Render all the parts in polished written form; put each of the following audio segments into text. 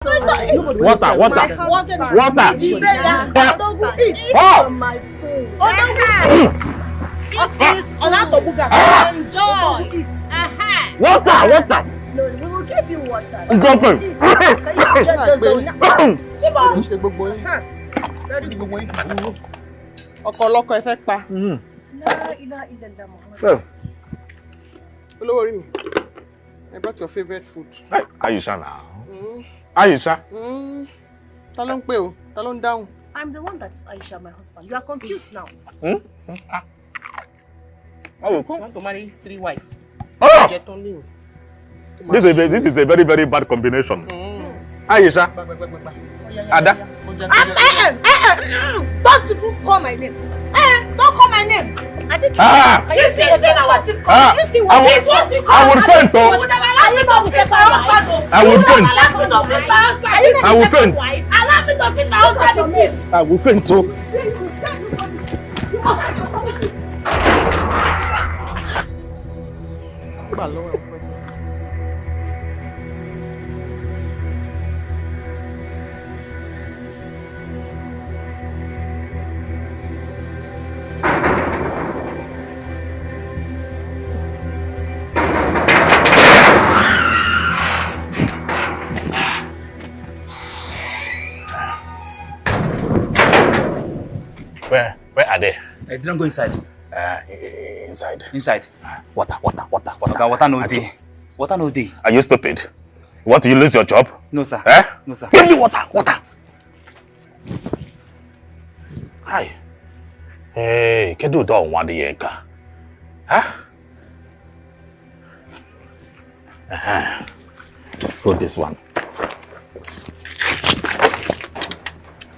Water. Water. No, we will give you water. I brought your favorite food. Aisha now. Aisha. Talon down. I'm the one that is Aisha, my husband. You are confused now. I will want to marry 3 wives. This is a very, very bad combination. Aisha. Ada. Don't even call my name. Don't call my name. I think you see what you've called. You see what you've called. I would faint. I would faint. I will faint. Allow me to feed my husband, please. I will faint too. Where are they? I didn't go inside. Inside. Water. Water no day. Water no day. Are you stupid? Want you lose your job? No, sir. No, sir. Give me water. Hi. Hey, can you do one day? Huh? Hold this one.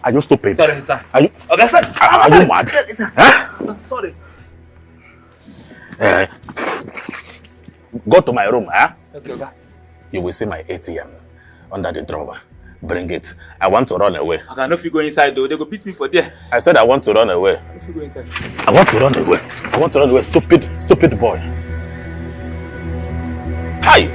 Are you stupid? Sorry, sir. Are you? Okay, sir. Are you mad? Huh? Sorry. Go to my room, huh? Okay, okay. You will see my ATM under the drawer. Bring it. I want to run away. Okay, I know if you go inside though, they go beat me for there. I said I want to run away. If you go inside. I want to run away. Stupid boy. Hi.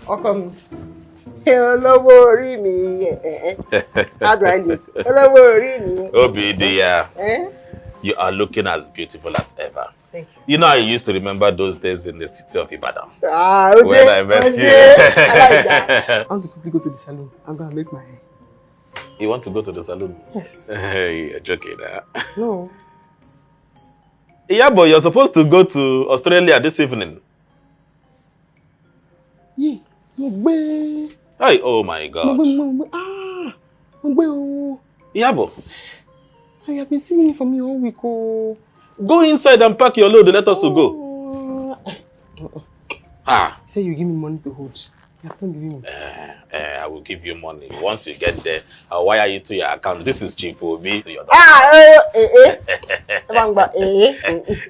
Welcome. Hello, worry me. How do I do? Hello, worry me. Obi, dear. You are looking as beautiful as ever. Thank you. You know, I used to remember those days in the city of Ibadan. Okay. When I met you. I like that. I want to quickly go to the salon. I'm going to make my hair. You want to go to the salon? Yes. You're joking, huh? No. Yeah, but you're supposed to go to Australia this evening. Yeah. Hey, oh my God. Yabo. I have been singing for me all week. Oh. Go inside and pack your load. Let us go. Say you give me money to hold. You have to give me. I will give you money. Once you get there, I'll wire you to your account. This is cheap for me to your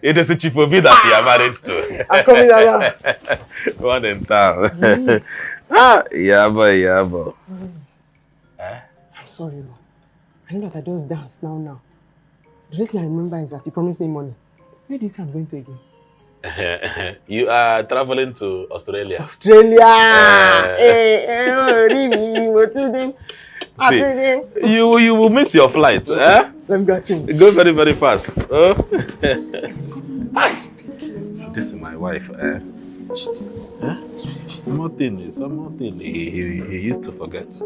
It is a cheap for me that you are married to. I'm coming around. One in town. Yabo. I'm sorry, Lord. I know that I just dance now. The only thing I remember is that you promised me money. Where do you say I'm going to again? You are traveling to Australia. See, you will miss your flight. Let me go change. Go very, very fast. Oh. Fast. This is my wife. Small thing. He used to forget.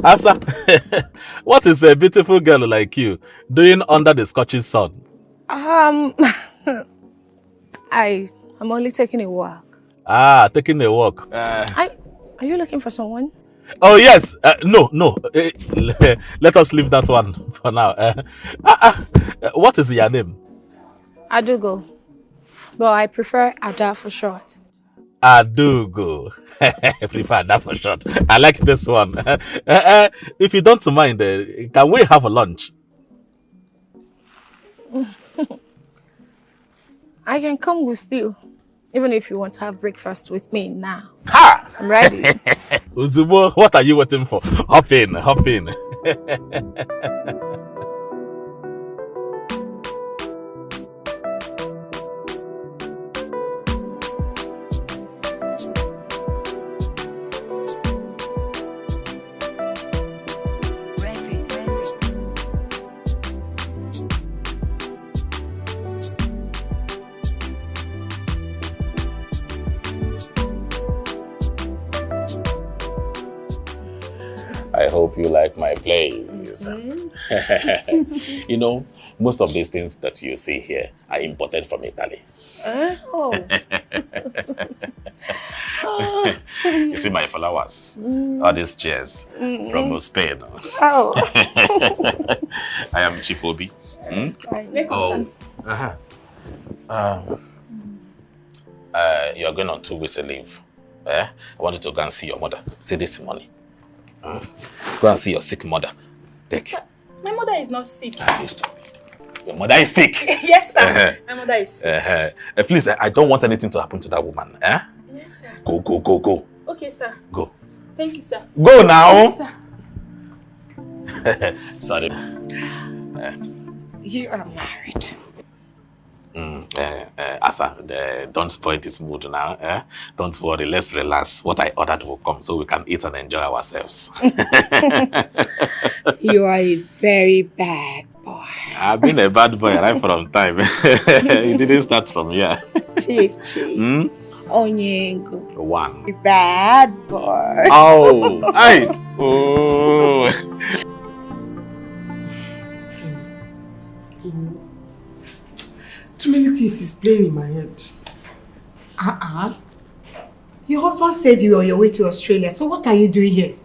Asa, what is a beautiful girl like you doing under the scorching sun? I'm only taking a walk. Ah, taking a walk. Are you looking for someone? Oh yes, no. Let us leave that one for now. What is your name? Adugo. But I prefer Ada for short. Adugo. I prefer that for short. I like this one. If you don't mind, can we have a lunch? I can come with you, even if you want to have breakfast with me now. Ha! I'm ready. Uzubo, what are you waiting for? Hop in, hop in. I hope you like my plays. You know, most of these things that you see here are imported from Italy. Oh. You see my flowers, all these chairs from Spain. Oh. I am Chief Obi. Oh. You're going on 2 weeks of leave. I want you to go and see your mother. See this money. Go and see your sick mother. Take. My mother is not sick. You stupid. Your mother is sick. Yes, sir. My mother is sick. Please, I don't want anything to happen to that woman. Yes, sir. Go. Okay, sir. Go. Thank you, sir. Go now. Yes, sir. Sorry. You are married. Asa, don't spoil this mood now. Don't worry, let's relax. What I ordered will come so we can eat and enjoy ourselves. You are a very bad boy. I've been a bad boy right from time. It didn't start from here. Chief. Onyengo. 1. Bad boy. Oh, hey. Oh. Too many things is playing in my head. Your husband said you were on your way to Australia, so what are you doing here?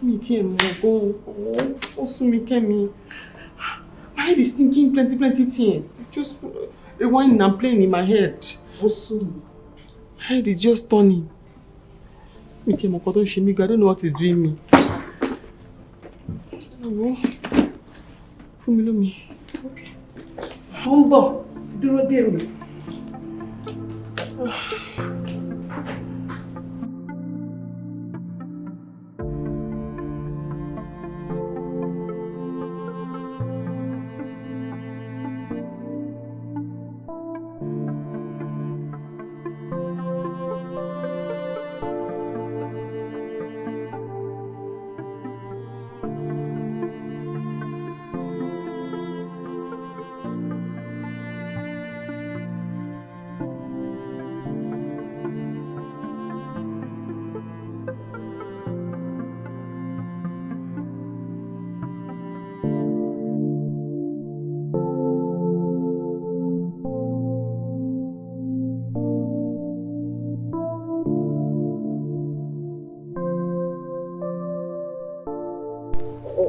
My head is thinking plenty things. It's just rewinding and playing in my head. My head is just turning. I don't know what is doing me. Follow me. Okay. Humbo, dúró dè mí.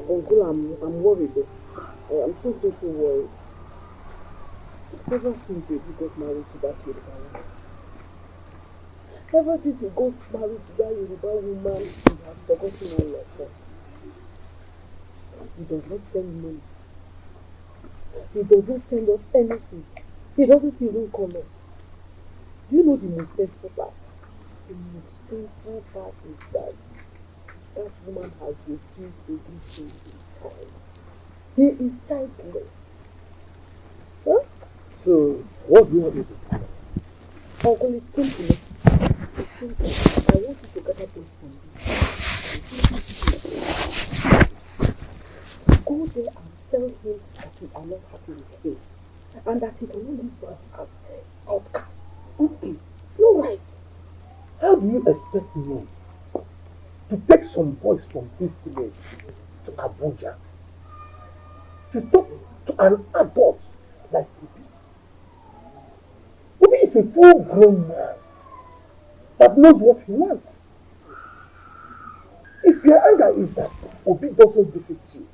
Uncle, I'm worried. I'm so worried. Ever since he got married to that Yoruba woman. Ever since he got married to that Yoruba woman, he has forgotten all of her. He does not send money. He does not send us anything. He doesn't even call us. Do you know the most painful part? The most painful part is that that woman has refused to give him a child. He is childless. Huh? So, what do you want me to do? Uncle, it's simple. It's simple. I want you to gather things from this. Go there and tell him that we are not happy with him. And that he cannot leave us as outcasts. It's not right. do you expect me to take some boys from this village to Abuja to talk to an adult like Obi? Obi is a full-grown man that knows what he wants. If your anger is that Obi doesn't visit you,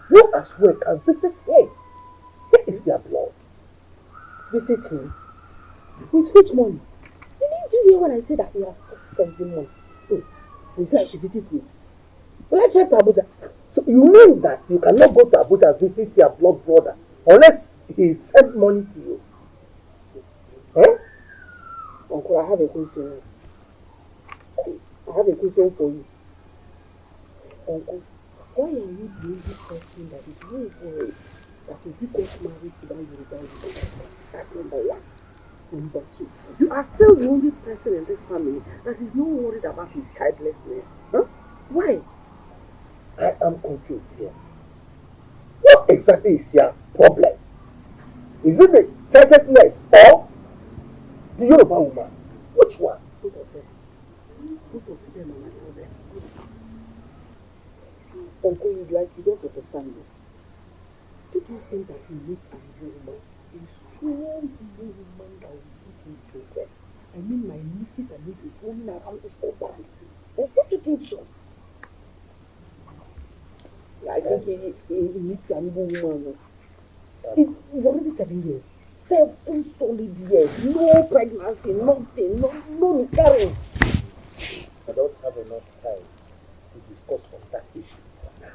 you as well can visit him. Here is your blood. Visit him? With which money? Didn't you hear when I said that he has stopped sending money? Oh, you said I should visit him. Well, I tried to Abuja. So you mean that you cannot go to Abuja and visit your blood brother unless he sent money to you? Huh? Uncle, I have a question. I have a question for you. Uncle, why are you the only person that is very worried that if you got married to that Yoruba woman? That's number one. Number two, you are still the only person in this family that is not worried about his childlessness. Huh? Why? I am confused here. What exactly is your problem? Is it the childlessness or the Yoruba woman? Which one? Both of them. Both of them are my problem. Uncle, is like you don't understand me. Do you think that he meets an Yoruba woman? A strong Igbo woman that will give him children. I mean, my nieces and nieces roaming around this compound. Don't you think so? I think he needs an Igbo woman. It's already 7 years. 7 solid years. No pregnancy, nothing, no miscarriage. I don't have enough time to discuss on that issue for now.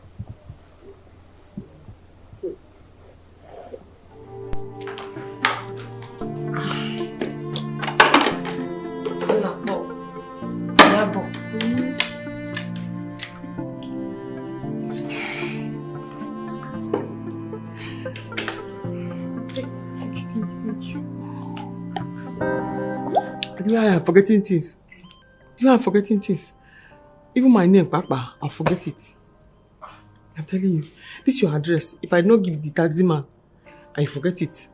I am forgetting things. I'm forgetting things. Even my name, Papa, I'll forget it. I'm telling you, this is your address. If I don't give the taxi man, I forget it.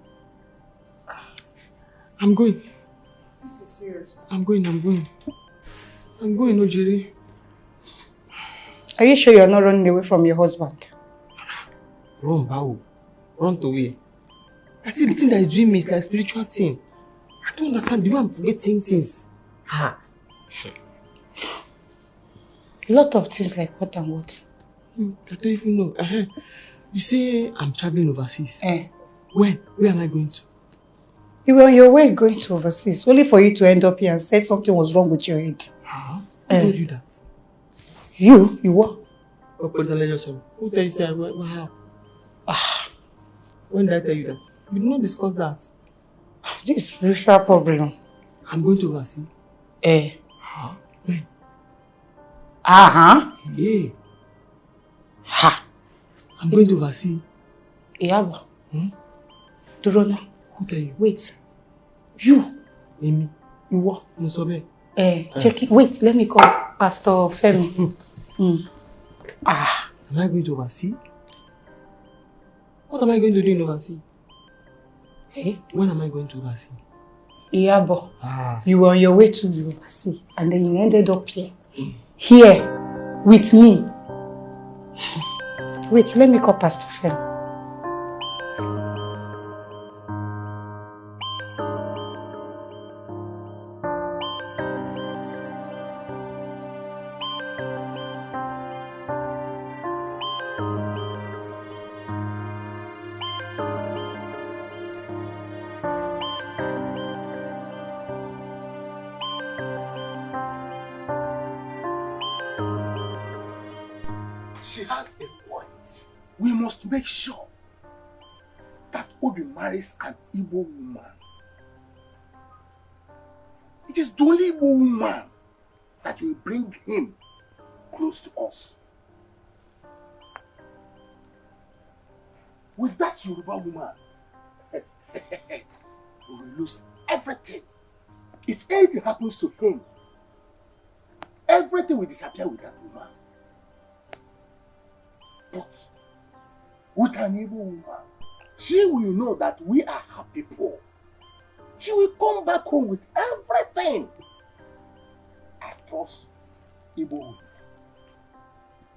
I'm going. This is serious. I'm going, Ojiri. Are you sure you're not running away from your husband? Run, Bao. Run to where? I said the thing that is doing me is like spiritual thing. I don't understand the way I'm forgetting things. A lot of things like what and what? I don't even know. You say I'm traveling overseas. Eh. When? Where am I going to? You were on your way going to overseas, only for you to end up here and said something was wrong with your head. Who told you that? You? You what? Who told you that? Wow. When did I tell you that? We did not discuss that. This is spiritual problem. I'm going to overseas. Eh. When? Yeah. I'm going to overseas. Iyabo. Dorona. Who tell you? Wait. You. Amy. You what? Musobe. Check it. Wait, let me call Pastor Femi. Am I going to overseas? What am I going to do in overseas? Hey? When am I going to overseas? Iyabo. You were on your way to the overseas and then you ended up here. Here. With me. Wait, let me call Pastor Femi. She has a point. We must make sure that Obi marries an Igbo woman. It is the only Igbo woman that will bring him close to us. With that Yoruba woman, we will lose everything. If anything happens to him, everything will disappear with that woman. But with an Igbo woman, she will know that we are her people. She will come back home with everything. trust Igbo.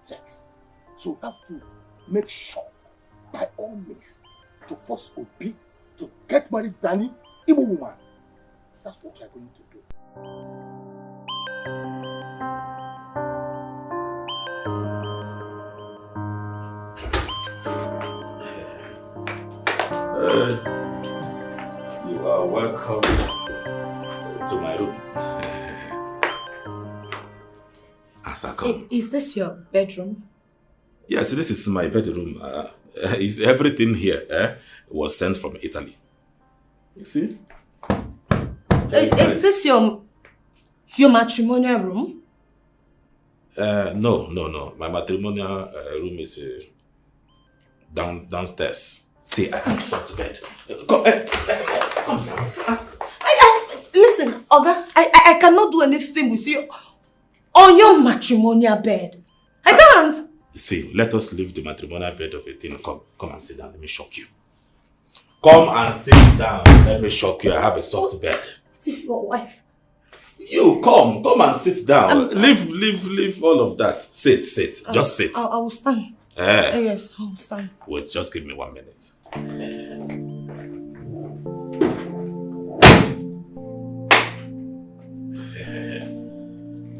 Yes. So we have to make sure, by all means, to force Obi to get married to an Igbo woman. That's what we are going to do. You are welcome to my room. As I come. Is this your bedroom? Yes, this is my bedroom. Everything here was sent from Italy. You see? Is this your matrimonial room? No. My matrimonial room is downstairs. See, I have to bed. Come, come now. Listen, Oga, I cannot do anything with you on your matrimonial bed. I can't. See, let us leave the matrimonial bed of a thing. Come and sit down. Let me shock you. Come and sit down. Let me shock you. I have a soft bed. What if your wife? You come and sit down. Leave all of that. Sit. Just sit. I will stand. Yes, I will stand. Wait, just give me 1 minute.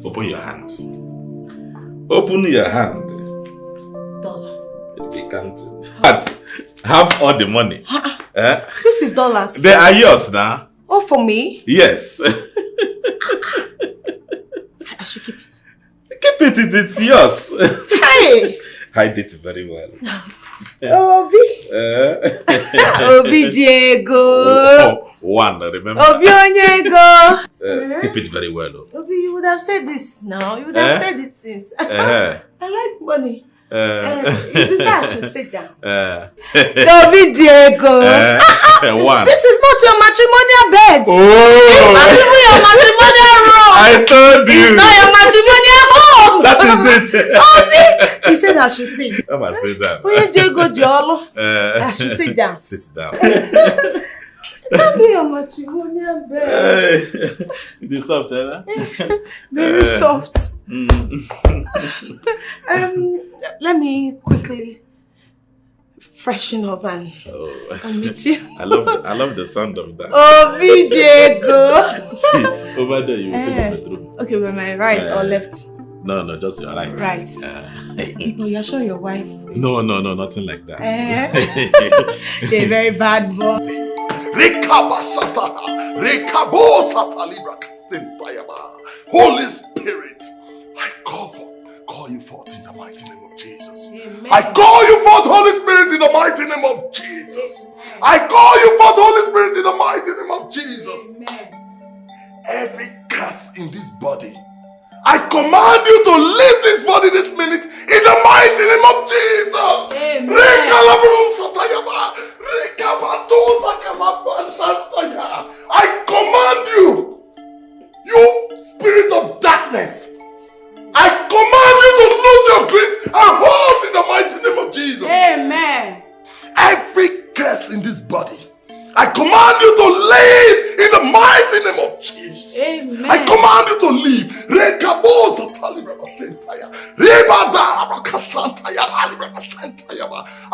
Open your hands. Open your hand. Dollars. We can't. Have all the money. This is dollars. They are yours now. Oh, for me? Yes. I should keep it. Keep it, it's yours. Hey! Hide it very well. Obi. Obi Diego. One, remember. Obi Onyego. Keep it very well. Obi, you would have said this now. You would have said it since. I like money. You say I should sit down. Obi Diego. One. This is not your matrimonial bed. Oh. It's not even your matrimonial room. I told you. It's not your matrimonial home. That is it. Obi. He said I should sit. Come and sit down. Oye Diego Jolo. I should sit down. Sit down. It can't be your matrimonial bed. It is soft, eh? Very soft. Let me quickly freshen up and meet you. I love the sound of that. Oh, Diego. See, over there you will see the bedroom. Okay, by my right or left? No, just your right. Right. Oh, you're sure your wife? No, nothing like that. They're very bad boy. Holy Spirit, I call you forth in the mighty name of Jesus. Amen. I call you forth, Holy Spirit, in the mighty name of Jesus. Amen. I call you forth, Holy Spirit, in the mighty name of Jesus. Amen. Every curse in this body, I command you to leave this body this minute in the mighty name of Jesus. Amen. I command you, you spirit of darkness, I command you to lose your grip and hold in the mighty name of Jesus. Amen. Every curse in this body, I command you to leave in the mighty name of Jesus. Amen. I command you to leave.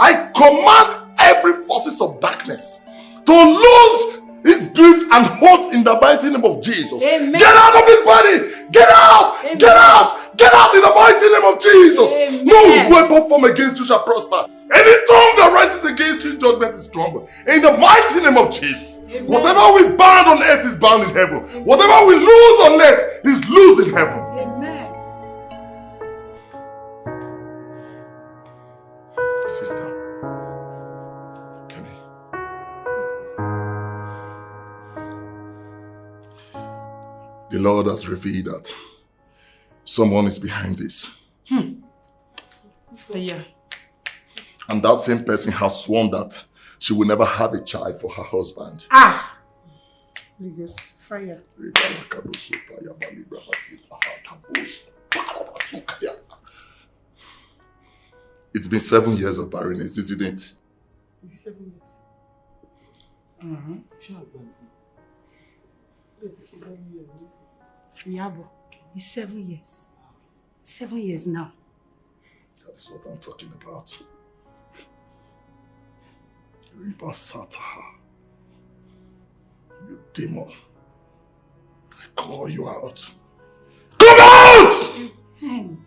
I command every forces of darkness to lose its grips and holds in the mighty name of Jesus. Amen. Get out of this body! Get out! Amen. Get out! Get out in the mighty name of Jesus! Amen. No weapon formed against you shall prosper. Any tongue that rises against you in judgment is stronger. In the mighty name of Jesus. Amen. Whatever we bind on earth is bound in heaven. Amen. Whatever we lose on earth is loose in heaven. Amen. Sister. The Lord has revealed that someone is behind this. Yeah. And that same person has sworn that she will never have a child for her husband. Fire. It's been 7 years of barrenness, isn't it? 7 years. Yabo. It's 7 years. 7 years now. That's what I'm talking about. Riba Sataha. You demon. I call you out. Come out! Amen.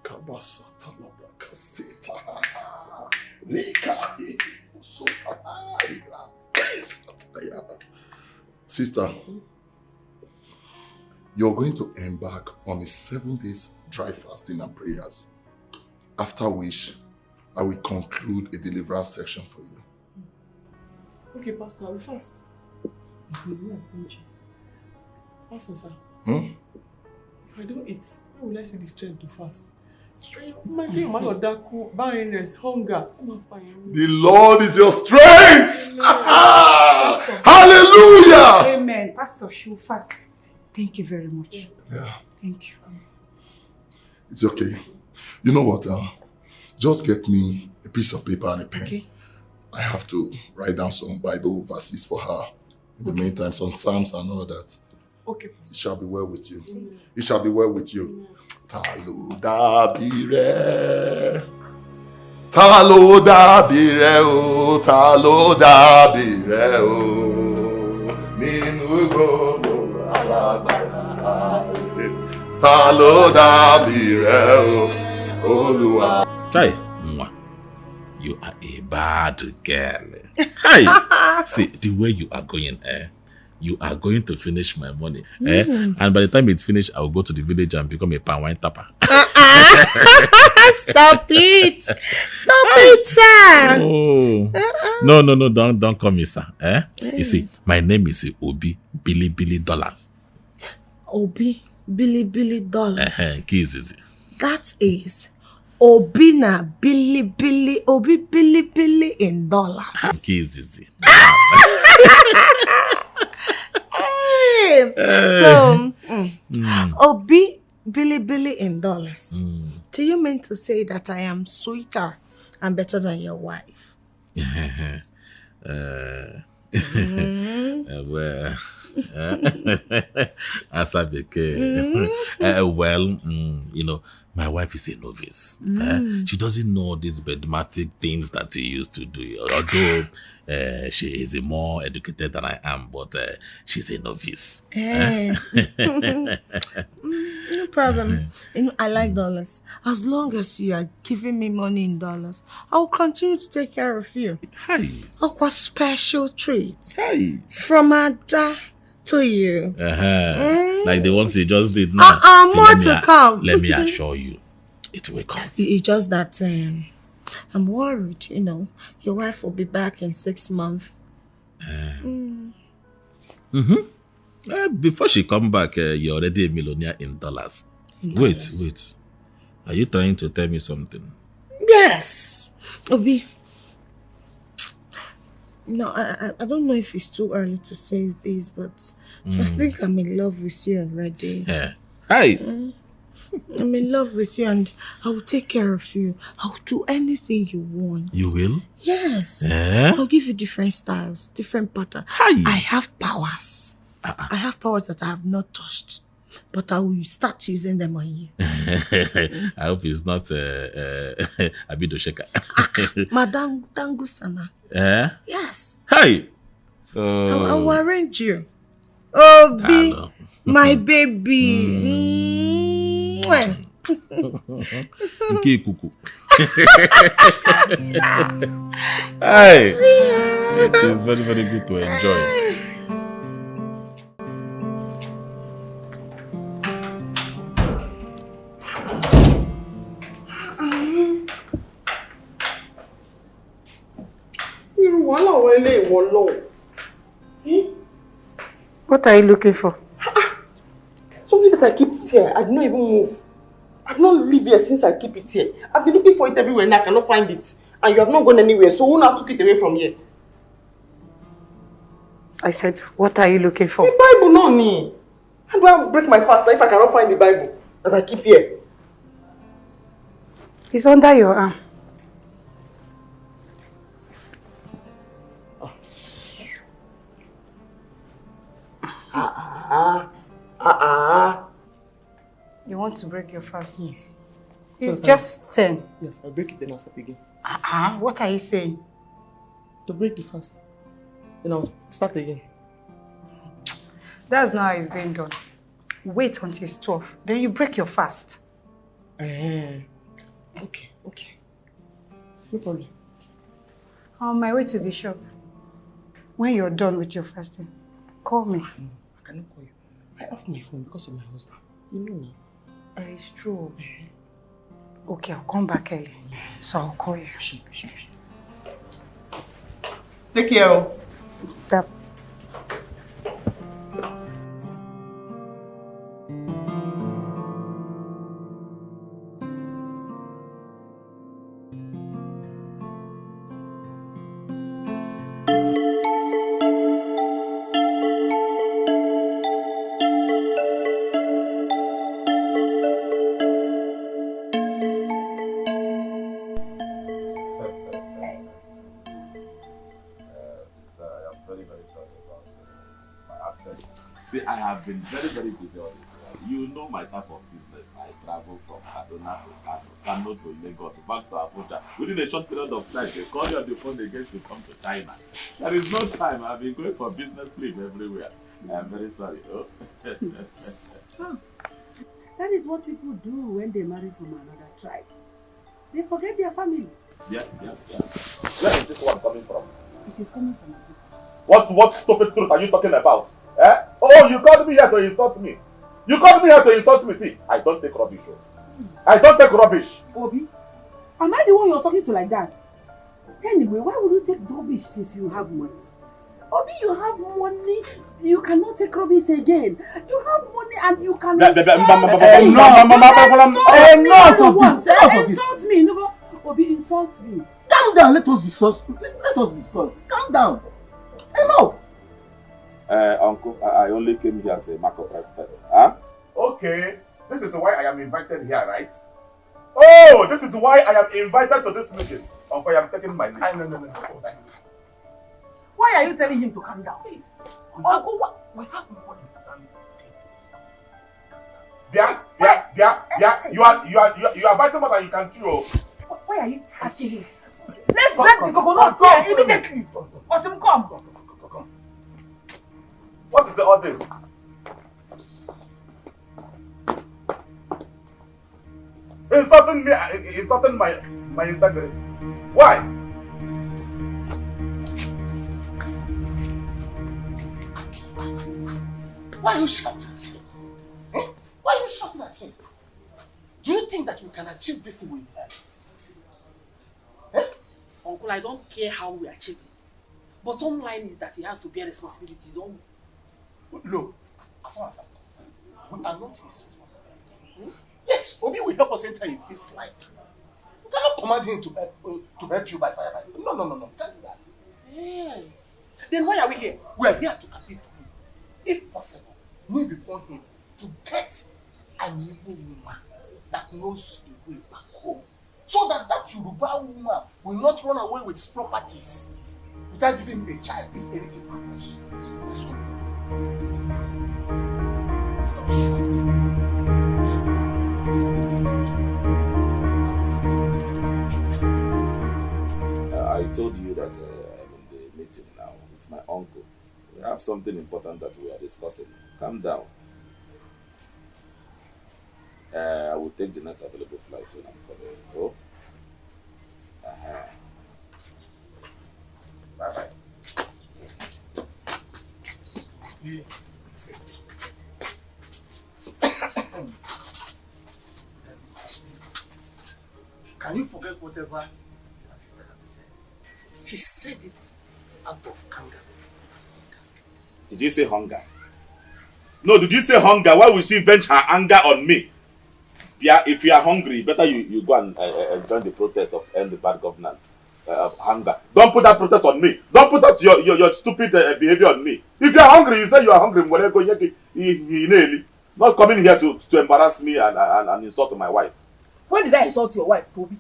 Rikaba Satala Brakaseta. Rika. Sister, you're going to embark on a 7 days dry fasting and prayers, after which I will conclude a deliverance section for you. Okay, Pastor, I will fast. Pastor, sir. If I don't eat, where will I see the strength to fast? My dear man of Daku, barrenness, hunger. The Lord is your strength! Hallelujah! Amen. Pastor, she will fast. Thank you very much. Yes, yeah. Thank you. It's okay. You know what? Just get me a piece of paper and a pen. Okay. I have to write down some Bible verses for her. In the meantime, some Psalms and all that. Okay, Pastor. It shall be well with you. It shall be well with you. Talo bire. Talo bire o. Talo bire o. Ninu gbogbo alagbara. Talo bire o. Olúwa. Chai, you are a bad girl. Hi. See, the way you are going, you are going to finish my money. And by the time it's finished, I will go to the village and become a pan wine tapper. Stop it! Stop it, sir! Oh. No, don't call me sir. You see, my name is Obi Billy Dollars. Obi Billy Dollars. Key is easy. That is Obina Billy Obi Billy in dollars. Key is easy. So, Obi Billy in dollars. Do you mean to say that I am sweeter and better than your wife? Well, as I became, you know, my wife is a novice. She doesn't know these bedmatic things that he used to do. Although she is more educated than I am, but she's a novice. No problem. You know, I like dollars. As long as you are giving me money in dollars, I'll continue to take care of you. Hi. What special treat Hi. from Ada to you. Like the ones you just did now. See, more to come. Let me assure you, it will come. It's just that I'm worried, you know. Your wife will be back in 6 months. Before she come back, you're already a millionaire in dollars. Wait. Are you trying to tell me something? Yes. Obi. No, I don't know if it's too early to say this, but I think I'm in love with you already. Hi. I'm in love with you and I will take care of you. I'll do anything you want. You will? Yes. I'll give you different styles, different patterns. Hi. I have powers. I have powers that I have not touched. But I will start using them on you. I hope it's not Abido Sheka. Madam Dangusana. Yes. Hi. I will arrange you. Obi, my baby. Okay, cuckoo. Hi. It is very, very good to enjoy. What are you looking for? Something that I keep it here. I did not even move. I've not lived here since I keep it here. I've been looking for it everywhere and I cannot find it. And you have not gone anywhere. So who now took it away from here? I said, what are you looking for? The Bible, no me. How do I break my fast if I cannot find the Bible that I keep here? It's under your arm. You want to break your fast? Yes. It's just 10. Yes, I'll break it, then I'll start again. What are you saying? To break the fast, then I'll start again. That's not how it's being done. Wait until it's 12, then you break your fast. Okay. No problem. On my way to the shop. When you're done with your fasting, call me. No, I cannot call you. I off my phone because of my husband. You know now. It's true. Okay, I'll come back early. So I'll call you. Take care. That See, I have been very busy on this one. You know my type of business. I travel from Kaduna to Kano, Kano to Lagos, back to Abuja. Within a short period of time, they call you on the phone again to come to China. There is no time. I've been going for business trip everywhere. I'm very sorry. Oh. That is what people do when they marry from another tribe. They forget their family. Yeah. Where is this one coming from? It is coming from a distance. What stupid truth are you talking about? Eh? Oh, you called me here to insult me. You called me here to insult me. See, I don't take rubbish. I don't take rubbish. Obi, am I the one you're talking to like that? Anyway, why would you take rubbish since you have money? Obi, you have money. You cannot take rubbish again. You have money and you can insult me. No, Obi, insult me. Calm down, let us discuss. Calm down. Enough. Uncle, I only came here as a mark of respect. Huh? Okay, this is why I am invited here, right? Oh, this is why I am invited to this meeting. Uncle, I am taking my leave. No. Why are you telling him to calm down? Please. Uncle, what? We have more important things. You are biting more than you can chew. Why are you asking him? Let's break the coconut here immediately. Osim, come. What is all this? Insulting me, insulting my integrity. Why? Why are you shouting at him? Why are you shouting at him? Do you think that we can achieve this with Uncle, I don't care how we achieve it. But some line is that he has to bear responsibilities. Look, as far as I'm concerned, we are not his responsibility. Yes, Obi will help us enter if it's like. You cannot command him to help you by fire. No. Can't do that. Yeah. Then why are we here? We are here to appeal to him. If possible, kneel before him to get an Igbo woman that knows a way back home. So that Yoruba woman will not run away with his properties without giving a child if anything happens. This one. Stop shouting. I told you that I'm in the meeting now with my uncle. We have something important that we are discussing. Calm down. I will take the next available flight when I'm coming. Oh? Bye-bye. Can you forget whatever your sister has said? She said it out of anger. Did you say hunger? No, did you say hunger? Why would she vent her anger on me? Yeah, if you are hungry, better you go and join the protest of end the bad governance of hunger. Don't put that protest on me. Don't put that your stupid behavior on me. If you are hungry, you say you are hungry. Not coming here to embarrass me and insult my wife. When did I insult your wife, Phoebe?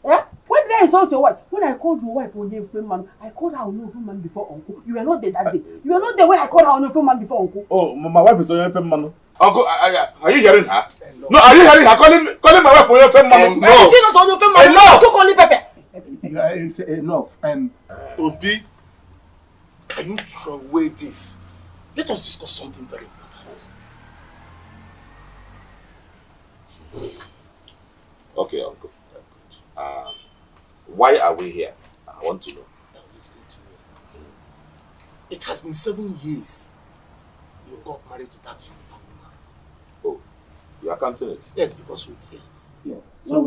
When did did I insult your wife? When I called your wife on your friend man, I called her on your friend man before uncle. You were not there that day. You were not there when I called her on your friend man before uncle. Oh, my wife is on your friend man. Uncle, are you hearing her? No, are you hearing her calling my wife on your friend man? No. Is she not on your friend man? No. Took only Pepe. It's enough. Obi, can you throw away this? Let us discuss something very important. Okay, Uncle. Why are we here? I want to know. Now listen to me. It has been 7 years you got married to that young woman. Oh, you are counting it? Yes, because we're here. Yeah. So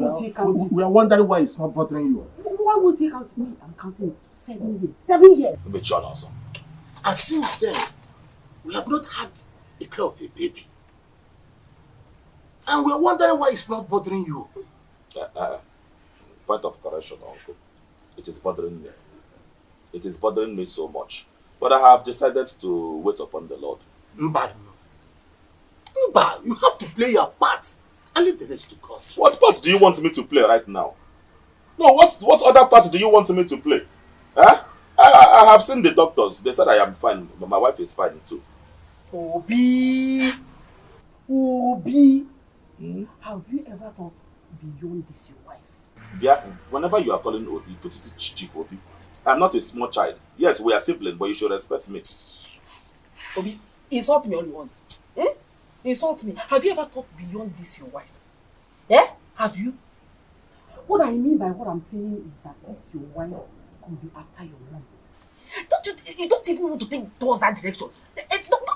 we are wondering why it's not bothering you. Why would he count me? I'm counting it. 7 years. 7 years. But John also. And since then, we have not had a cry of a baby. And we are wondering why it's not bothering you. Point of correction, Uncle. It is bothering me. It is bothering me so much. But I have decided to wait upon the Lord. Mba, you have to play your part and leave the rest to God. What part do you want me to play right now? No, what other part do you want me to play? Huh? I have seen the doctors. They said I am fine, but my wife is fine too. Obi, have you ever thought beyond this your wife? Yeah, whenever you are calling Obi, put it Chief Obi. I'm not a small child. Yes, we are siblings, but you should respect me. Obi, insult me all you want. Insult me. Have you ever thought beyond this your wife? Have you? What I mean by what I'm saying is that this your wife could be after your mom. You don't even want to think towards that direction.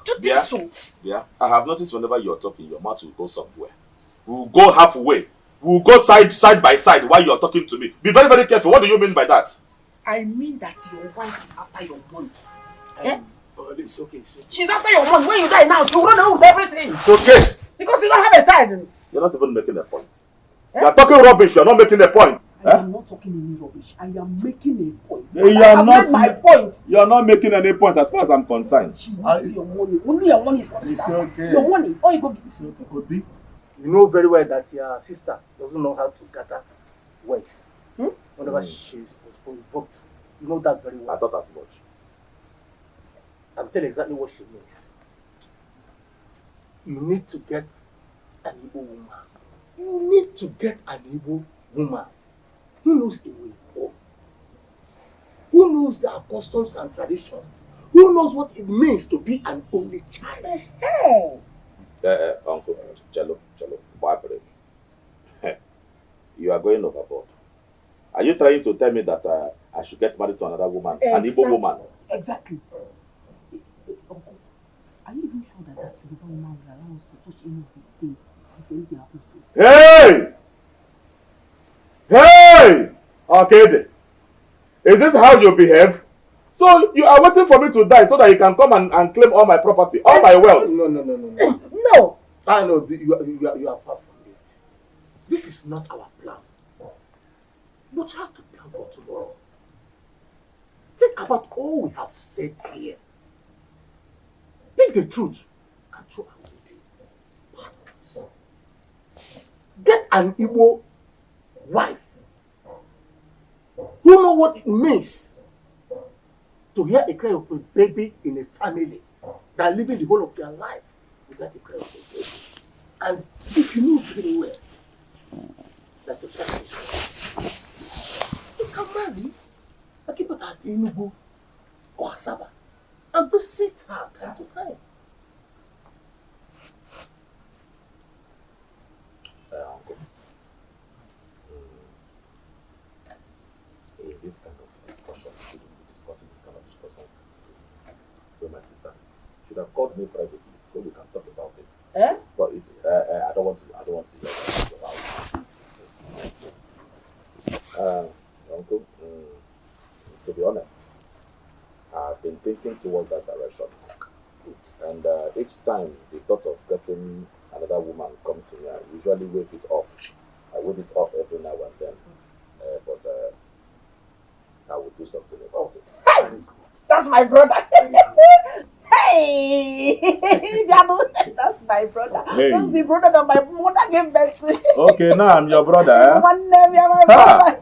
Don't you think so? Yeah, I have noticed whenever you are talking, your mouth will go somewhere. We will go halfway. We will go side by side while you are talking to me. Be very, very careful. What do you mean by that? I mean that your wife is after your money. It's okay, it's okay. She's after your money. When you die now, she'll run away with everything. It's okay. Because you don't have a child. You're not even making a point. You are talking rubbish. You're not making a point. I am not talking any rubbish. I am making a point. You are not my point. You are not making any point as far as I'm concerned. She wants your money. Only your money is what It's okay. Your money. Oh, you go. It's okay. Could be. You know very well that your sister doesn't know how to gather words. Whenever she was provoked, you know that very well. I thought as much. I'll tell you exactly what she means. You need to get an Igbo woman. You need to get an Igbo woman who knows the way home, who knows their customs and traditions, who knows what it means to be an only child. Uncle, Jello, boyfriend. You are going overboard. Are you trying to tell me that I should get married to another woman, an Igbo woman? Exactly. Uncle, are you even sure that Yoruba woman will allow us to touch any of these things if anything happens to us? Hey! Okay, is this how you behave? So you are waiting for me to die so that you can come and claim all my property, all my wealth? No. No. I know you are far from it. This is not our plan. But you have to plan for tomorrow. Think about all we have said here. Pick the truth and throw away the patterns. Get an Igbo wife who know what it means to hear a cry of a baby in a family that living the whole of their life without a cry of a baby. And if you know very well that your child is you can marry a keep it at Enugu or Asaba and visit her time to time. Uncle, in this kind of discussion, we shouldn't be discussing this kind of discussion where my sister is. Should have called me privately so we can talk about it. But it, I don't want to hear about it. Uncle, to be honest, I've been thinking towards that direction. And each time the thought of getting another woman comes to me, I usually wave it off. I wave it off every now and then. But I will do something about it. Hey, that's my brother. Hey, that's my brother. Hey. That's the brother that my mother gave birth to. Okay, now I'm your brother. One name, you're my brother.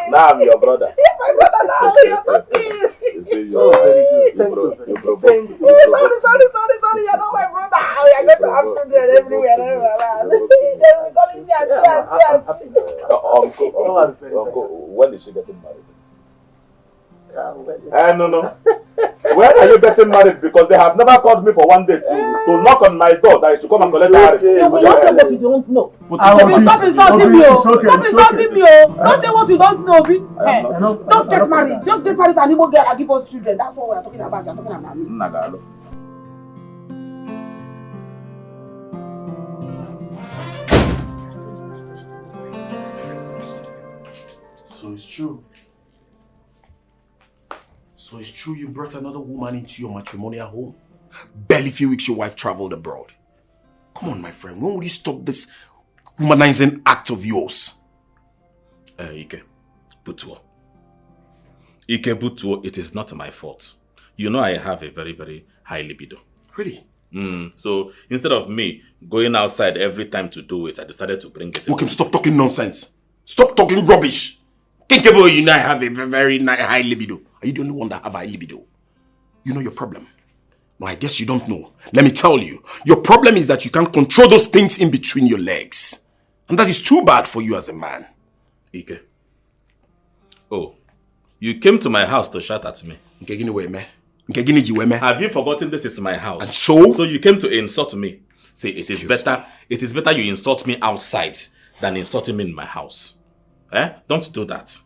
Now I'm your brother. My brother now, you're talking. You see, you're very good. You provoke. Sorry, you're not my brother. I'm going to have children everywhere. Uncle, when is she getting married? No. When are you getting married? Because they have never called me for one day to knock on my door that I should come and collect marriage. You will say what you don't know. Stop insulting me. Don't say what you don't know. Just get married. Just get married and Igbo girl and give us children. That's what we are talking about. You're talking about me. So it's true. So it's true you brought another woman into your matrimonial home? Barely few weeks your wife traveled abroad. Come on, my friend. When will you stop this humanizing act of yours? Ike Butuo, it is not my fault. You know I have a very, very high libido. Really? So instead of me going outside every time to do it, I decided to bring it in. Okay, stop talking nonsense. Stop talking rubbish. Think about you know I have a very high libido. Are you the only one that have high libido? You know your problem. No, I guess you don't know. Let me tell you. Your problem is that you can't control those things in between your legs. And that is too bad for you as a man. Ike. Oh, you came to my house to shout at me. Have you forgotten this is my house? And so? So you came to insult me. See, it is better you insult me outside than insulting me in my house. Don't do that.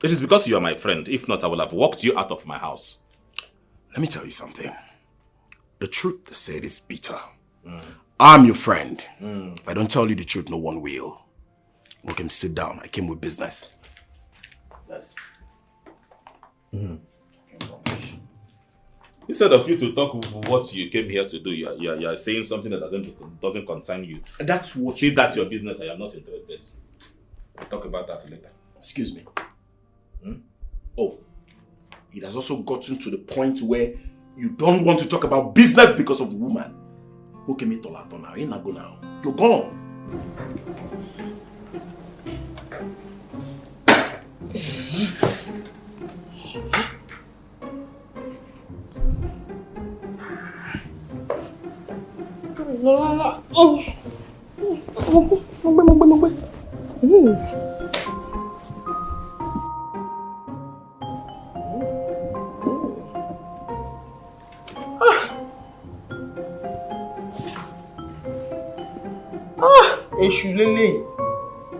It is because you are my friend. If not, I will have walked you out of my house. Let me tell you something. The truth they said is bitter. I'm your friend. If I don't tell you the truth, no one will. Okay, sit down. I came with business. Yes. Instead of you to talk what you came here to do, you are saying something that doesn't concern you. That's what. See, that's your business. I am not interested. We'll talk about that later. Excuse me. Oh, it has also gotten to the point where you don't want to talk about business because of the woman. Okay, me tolato now. You're not go now. You're gone.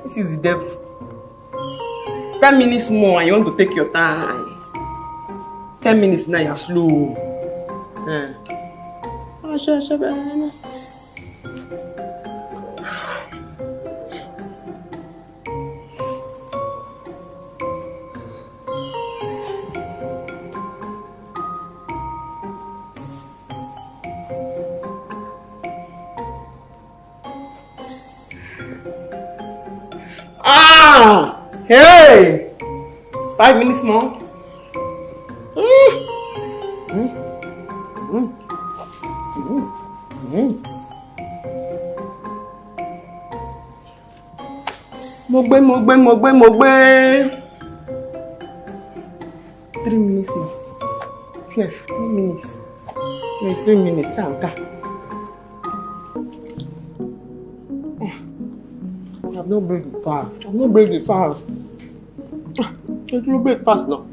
This is the devil. 10 minutes more and you want to take your time. 10 minutes now you're slow. Hey! 5 minutes more. Mogbe. 3 minutes now. 12. 3 minutes. 3 minutes. I've not break it fast. It will break fast now.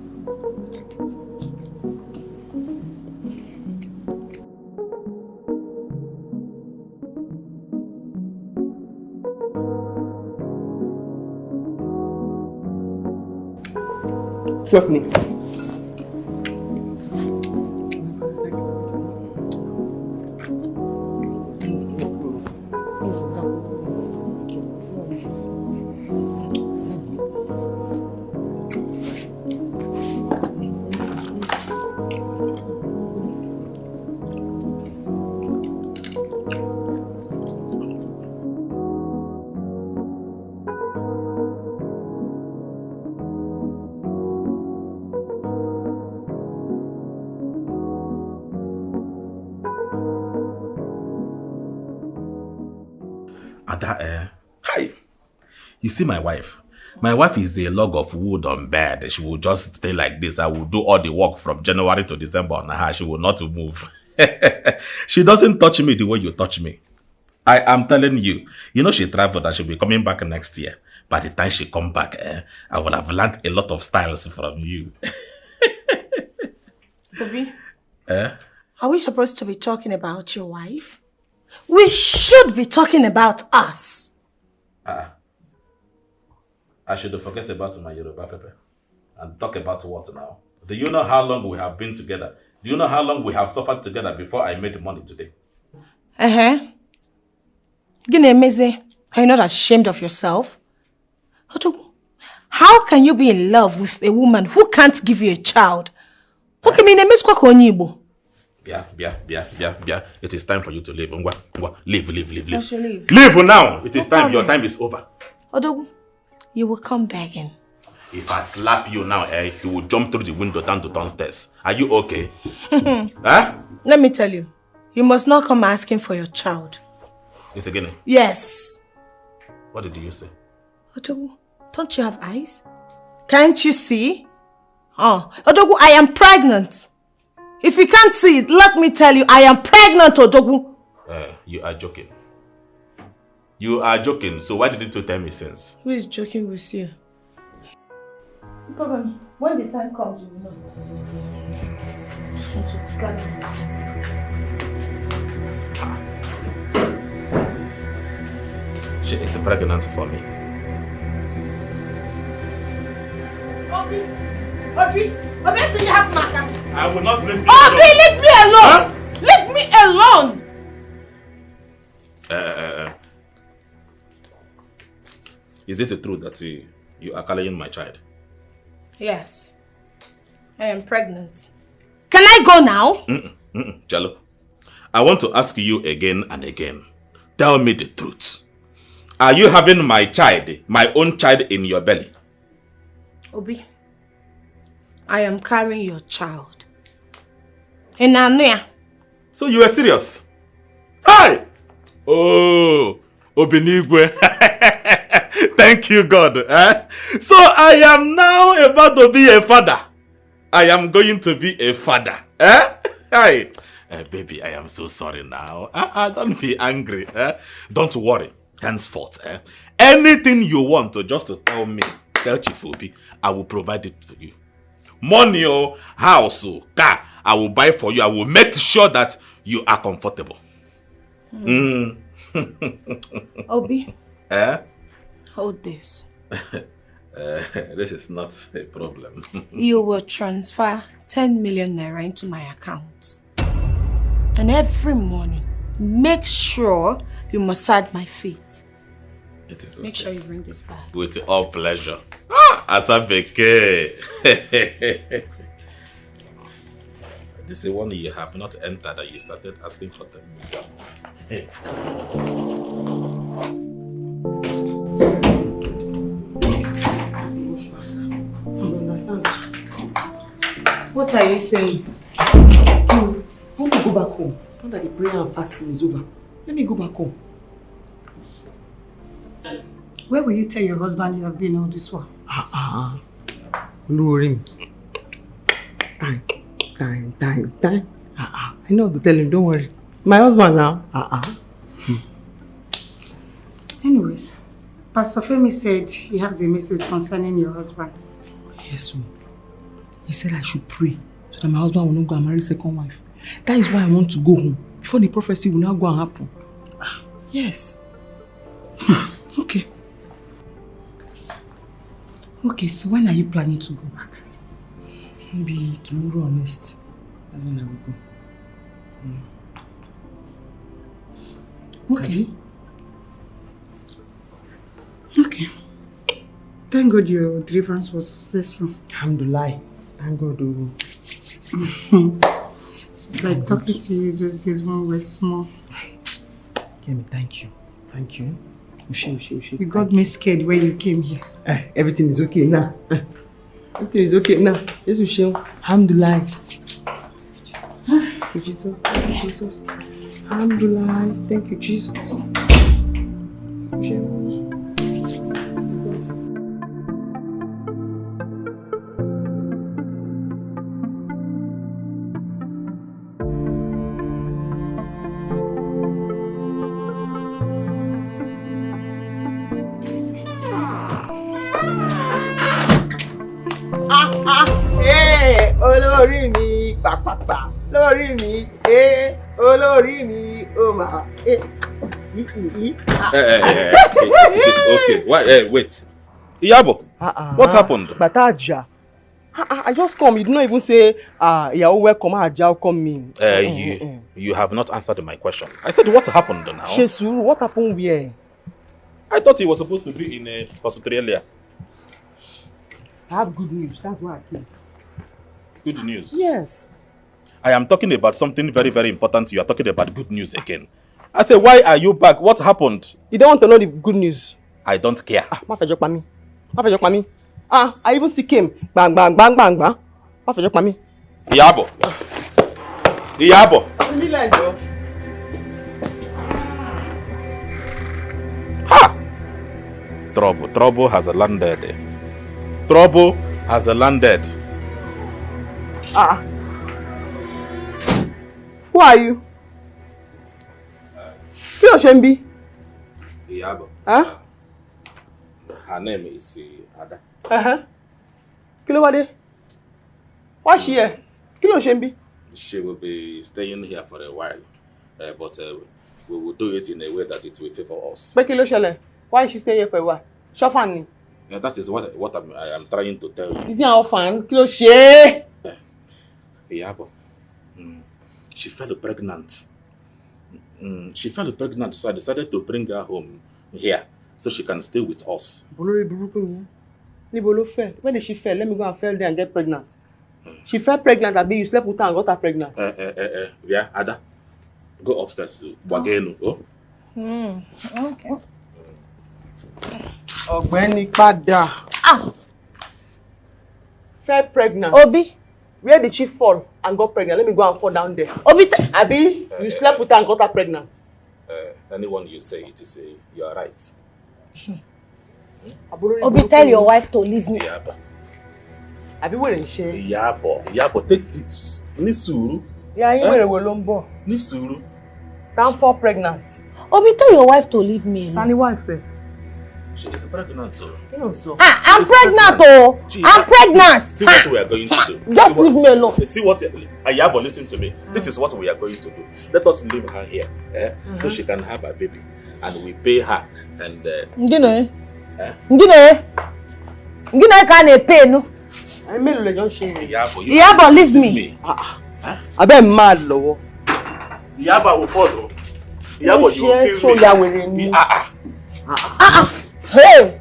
Twelve minutes. Ada, Hi. You see my wife? My wife is a log of wood on bed. She will just stay like this. I will do all the work from January to December on her. She will not move. She doesn't touch me the way you touch me. I am telling you. You know she traveled and she'll be coming back next year. By the time she come back, I will have learned a lot of styles from you. Bobby, are we supposed to be talking about your wife? We should be talking about us. I should forget about my Yoruba Pepe and talk about what now? Do you know how long we have been together? Do you know how long we have suffered together before I made money today? Gine, are you not ashamed of yourself? How can you be in love with a woman who can't give you a child? Yeah. It is time for you to leave. Leave. Leave now. It is time. Your time is over. Odogu, you will come begging. If I slap you now, you will jump through the window down to downstairs. Are you okay? Huh? Let me tell you, you must not come asking for your child. It's again? Yes. What did you say? Odogu, don't you have eyes? Can't you see? Oh, Odogu, I am pregnant. If you can't see it, let me tell you, I am pregnant, Odogu. You are joking. You are joking, so why didn't you tell me since? Who is joking with you? No problem. When the time comes, you will know. I just want to gather my She is pregnant for me. Obi, I say you have matter. I will not leave you alone. Obi, leave me alone! Huh? Leave me alone! Is it true that you are carrying my child? Yes. I am pregnant. Can I go now? Jalo, I want to ask you again and again. Tell me the truth. Are you having my child, my own child in your belly? Obi, I am carrying your child. In Anuya. So you are serious? Hi! Oh, Obinigwe. Thank you, God. So I am now about to be a father. I am going to be a father. Hi. Baby, I am so sorry now. Don't be angry. Don't worry. Henceforth, anything you want to just to tell me, tell Chief Obi, I will provide it for you. Money or house or car, I will buy for you. I will make sure that you are comfortable. Obi. Hold this. This is not a problem. You will transfer 10 million naira into my account. And every morning, make sure you massage my feet. It is okay. Make sure you bring this back. With all pleasure. Asabeke. This is one you have not entered and you started asking for them. Hey. You understand? What are you saying? I want to go back home. Now that the prayer and fasting is over, let me go back home. Where will you tell your husband you have been all this while? Luring. Time. I know how to tell him, don't worry. My husband now. Anyways, Pastor Femi said he has a message concerning your husband. Yes, sir. He said I should pray so that my husband will not go and marry second wife. That is why I want to go home, before the prophecy will not go and happen. Yes. Okay. Okay, so when are you planning to go back? Maybe tomorrow or next. That's when I will go. Okay. Okay. Thank God your deliverance was successful. Alhamdulillah. Thank God. It's like talking to you those days when we were small. Kemi, thank you. Thank you. You got me scared when you came here. Everything is okay now. Everything is okay now. Yes, Ushem. Alhamdulillah. Thank you, Jesus. Thank you, Jesus. Alhamdulillah. Thank you, Jesus. Hey, olórí mi, pàpàpà, lórí mi, olórí mi, oh my, It is okay. Why? Wait. Iyabo, what happened? Bataja. I just come. You did not even say, you're welcome, welcome me. You have not answered my question. I said, what happened now? Shesu, what happened where? I thought he was supposed to be in Australia. I have good news. That's why I came. Good news? Yes. I am talking about something very, very important. You are talking about good news again. I said, why are you back? What happened? You don't want to know the good news? I don't care. I even see him. Bang, bang, bang, bang, bang. Iyabo. Iyabo. Ha! Trouble has landed. Trouble has landed. Who are you? Who is Shembi? Iyabo. Huh? Her name is Ada. Kilo wade? Why is she here? Kilo Shembi? She will be staying here for a while, but we will do it in a way that it will favor us. But Kilo Shele, why is she staying here for a while? Shofani. That is what I am trying to tell you. Is he an orphan? Kilo She? Iyabo. She fell pregnant. She fell pregnant, so I decided to bring her home here so she can stay with us. When did she fall? Let me go and fall there and get pregnant. She fell pregnant, Abi, you slept with her and got her pregnant. Yeah, Ada. Go upstairs to Wagenu. Okay. Ọ̀gbẹ́ni padà. Fell pregnant. Obi. Where did she fall and got pregnant? Let me go and fall down there. Obi. Abi, you slept with her and got her pregnant. Anyone you say it is, you are right. Obi, tell your wife to leave me. Iyabo. Abi, where is she? Iyabo, take this. Nisuru. Yeah, you were a lombo. Nisuru. Down fall pregnant. Obi, tell your wife to leave me alone. Tani wife? She is pregnant too. You know so. I'm pregnant, oh! I'm pregnant! See what we are going to do. Just leave me alone. See what... Iyabo, listen to me. This is what we are going to do. Let us leave her here, so she can have a baby. And we pay her. And... Ngine can't pay, no? Iyabo, leave me. I bet mad, Lowo. Iyabo will follow. Iyabo, you will kill me. Hey!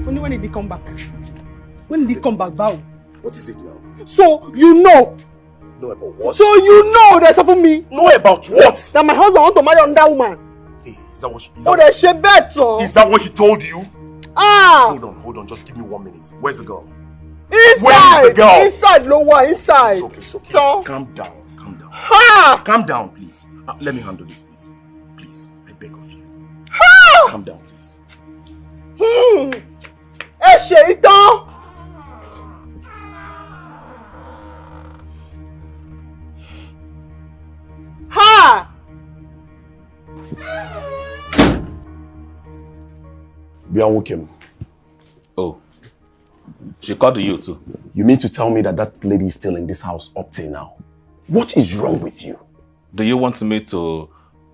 Only when did he come back? When did he come back, Bao? What is it now? So you know. Know about what? So you know there's something me. Know about what? That my husband want to marry another woman. Hey, is that what she... Oh, there's she better. Is that what he told you? Hold on, just give me 1 minute. Where's the girl? Inside! Where is the girl? Inside, Lower, inside. It's okay. So, calm down. Ha! Calm down, please. Let me handle this, please. Please, I beg of you. Ha! Calm down, please. Shaitan! Ha! Bianwokem. Oh. She called you too. You mean to tell me that lady is still in this house up till now? What is wrong with you? Do you want me to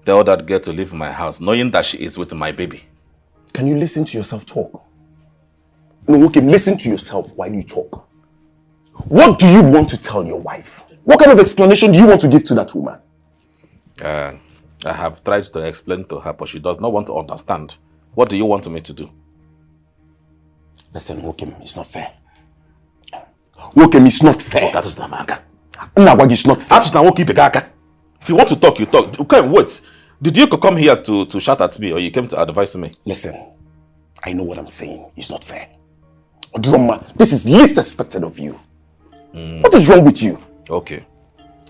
tell that girl to leave my house, knowing that she is with my baby? Can you listen to yourself talk? No, okay, listen to yourself while you talk. What do you want to tell your wife? What kind of explanation do you want to give to that woman? I have tried to explain to her, but she does not want to understand. What do you want me to do? Listen, Wokim, it's not fair. Wokim, it's not fair. That is the manga. It's not fair. If you want to talk, you talk. Okay, wait. Did you come here to shout at me or you came to advise me? Listen, I know what I'm saying. It's not fair. Drama, this is least expected of you. What is wrong with you? Okay.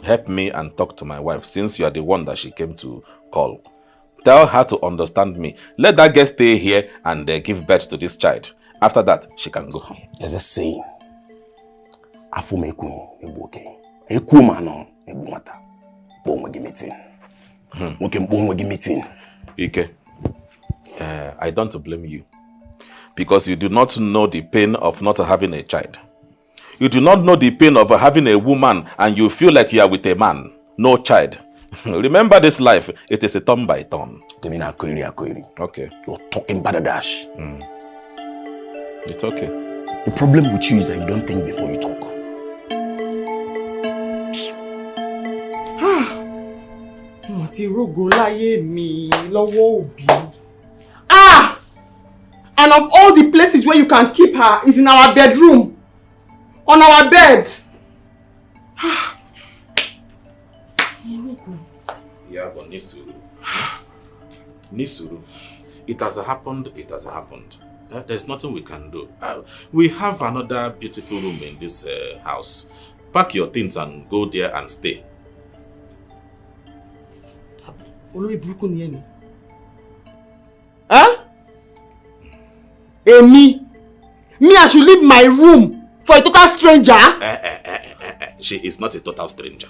Help me and talk to my wife since you are the one that she came to call. Tell her to understand me. Let that girl stay here and give birth to this child. After that, she can go. There's a saying. Afumeku ebuke. Ekumano ebumata. Meeting. Ike, I don't blame you. Because you do not know the pain of not having a child. You do not know the pain of having a woman and you feel like you are with a man. No child. Remember this life, it is a turn by turn. Okay. You're talking badadash. It's okay. The problem with you is that you don't think before you talk. And of all the places where you can keep her is in our bedroom. On our bed. Yeah, but Nisuru. Nisuru. It has happened, it has happened. There's nothing we can do. We have another beautiful room in this house. Pack your things and go there and stay. Huh? Me, I should leave my room for a total stranger? She is not a total stranger.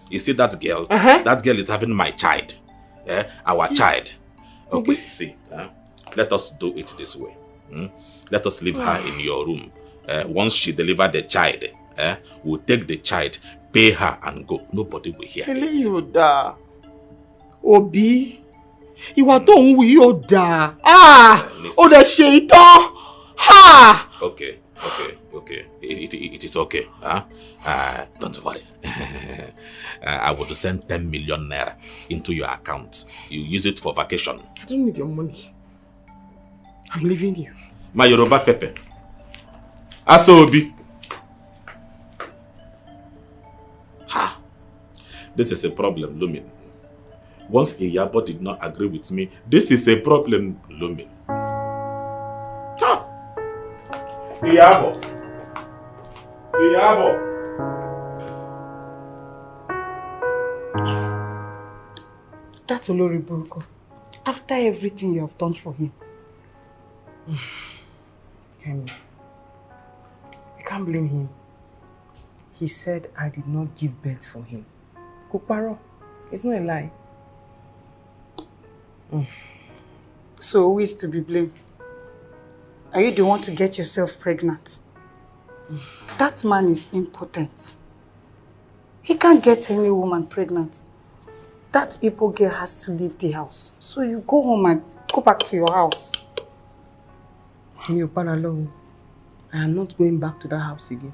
You see that girl? That girl is having my child. Our child. Okay, see. Let us do it this way. Let us leave her in your room. Once she delivers the child, we'll take the child, pay her and go. Nobody will hear it. Obi, ìwà tó ń wù yóò dáa. Ó dẹ̀ ṣe ìtàn. Okay. It is okay. Don't worry. I will send 10 million naira into your account. You use it for vacation. I don't need your money. I'm leaving you. My Yoruba Pepe. Asobi. This is a problem, Lumin. Once Iyabo did not agree with me, this is a problem, Lumin. Iyabo. That's Olori Buruko. After everything you have done for him. Kemi, you can't blame him. He said I did not give birth for him. Kuparo, it's not a lie. So who is to be blamed? Are you the one to get yourself pregnant? That man is impotent. He can't get any woman pregnant. That Igbo girl has to leave the house. So you go home and go back to your house. I am not going back to that house again.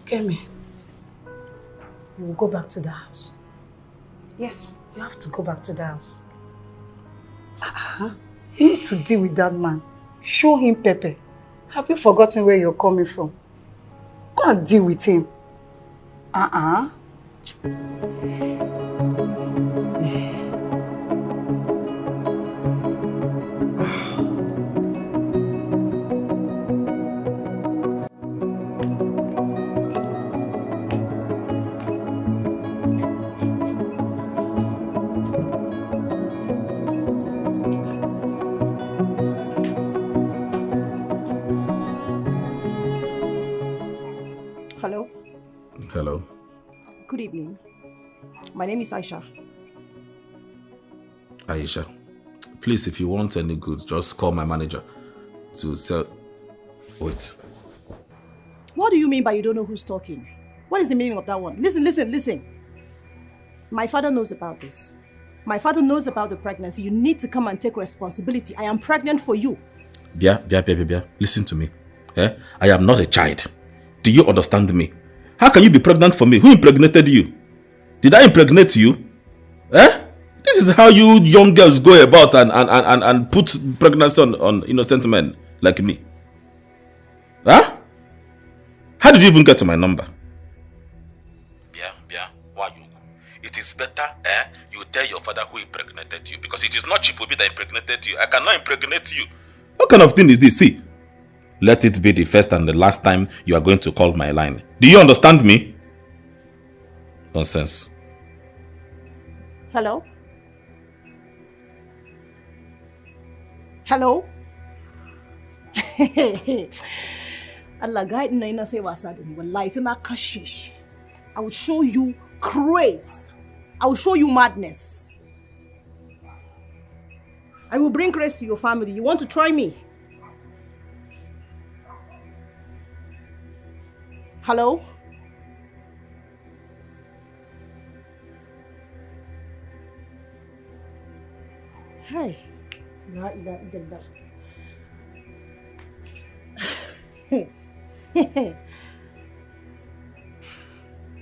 Kemi, you will go back to the house. Yes, you have to go back to the house. You need to deal with that man. Show him Pepe. Have you forgotten where you're coming from? Go and deal with him. Hello. Good evening. My name is Aisha. Aisha, please, if you want any good, just call my manager to sell. Wait. What do you mean by you don't know who's talking? What is the meaning of that one? Listen. My father knows about this. My father knows about the pregnancy. You need to come and take responsibility. I am pregnant for you. Bia. Listen to me. I am not a child. Do you understand me? How can you be pregnant for me? Who impregnated you? Did I impregnate you? This is how you young girls go about and put pregnancy on innocent men like me. How did you even get my number? Bia, why you? It is better you tell your father who impregnated you, because it is not Chifobi that impregnated you. I cannot impregnate you. What kind of thing is this? See, let it be the first and the last time you are going to call my line. Do you understand me? Nonsense. Hello? Hello? Allah guide na ina say wasa da ni wallahi sai na kashe. I will show you grace. I will show you madness. I will bring grace to your family. You want to try me? Hello? Hey.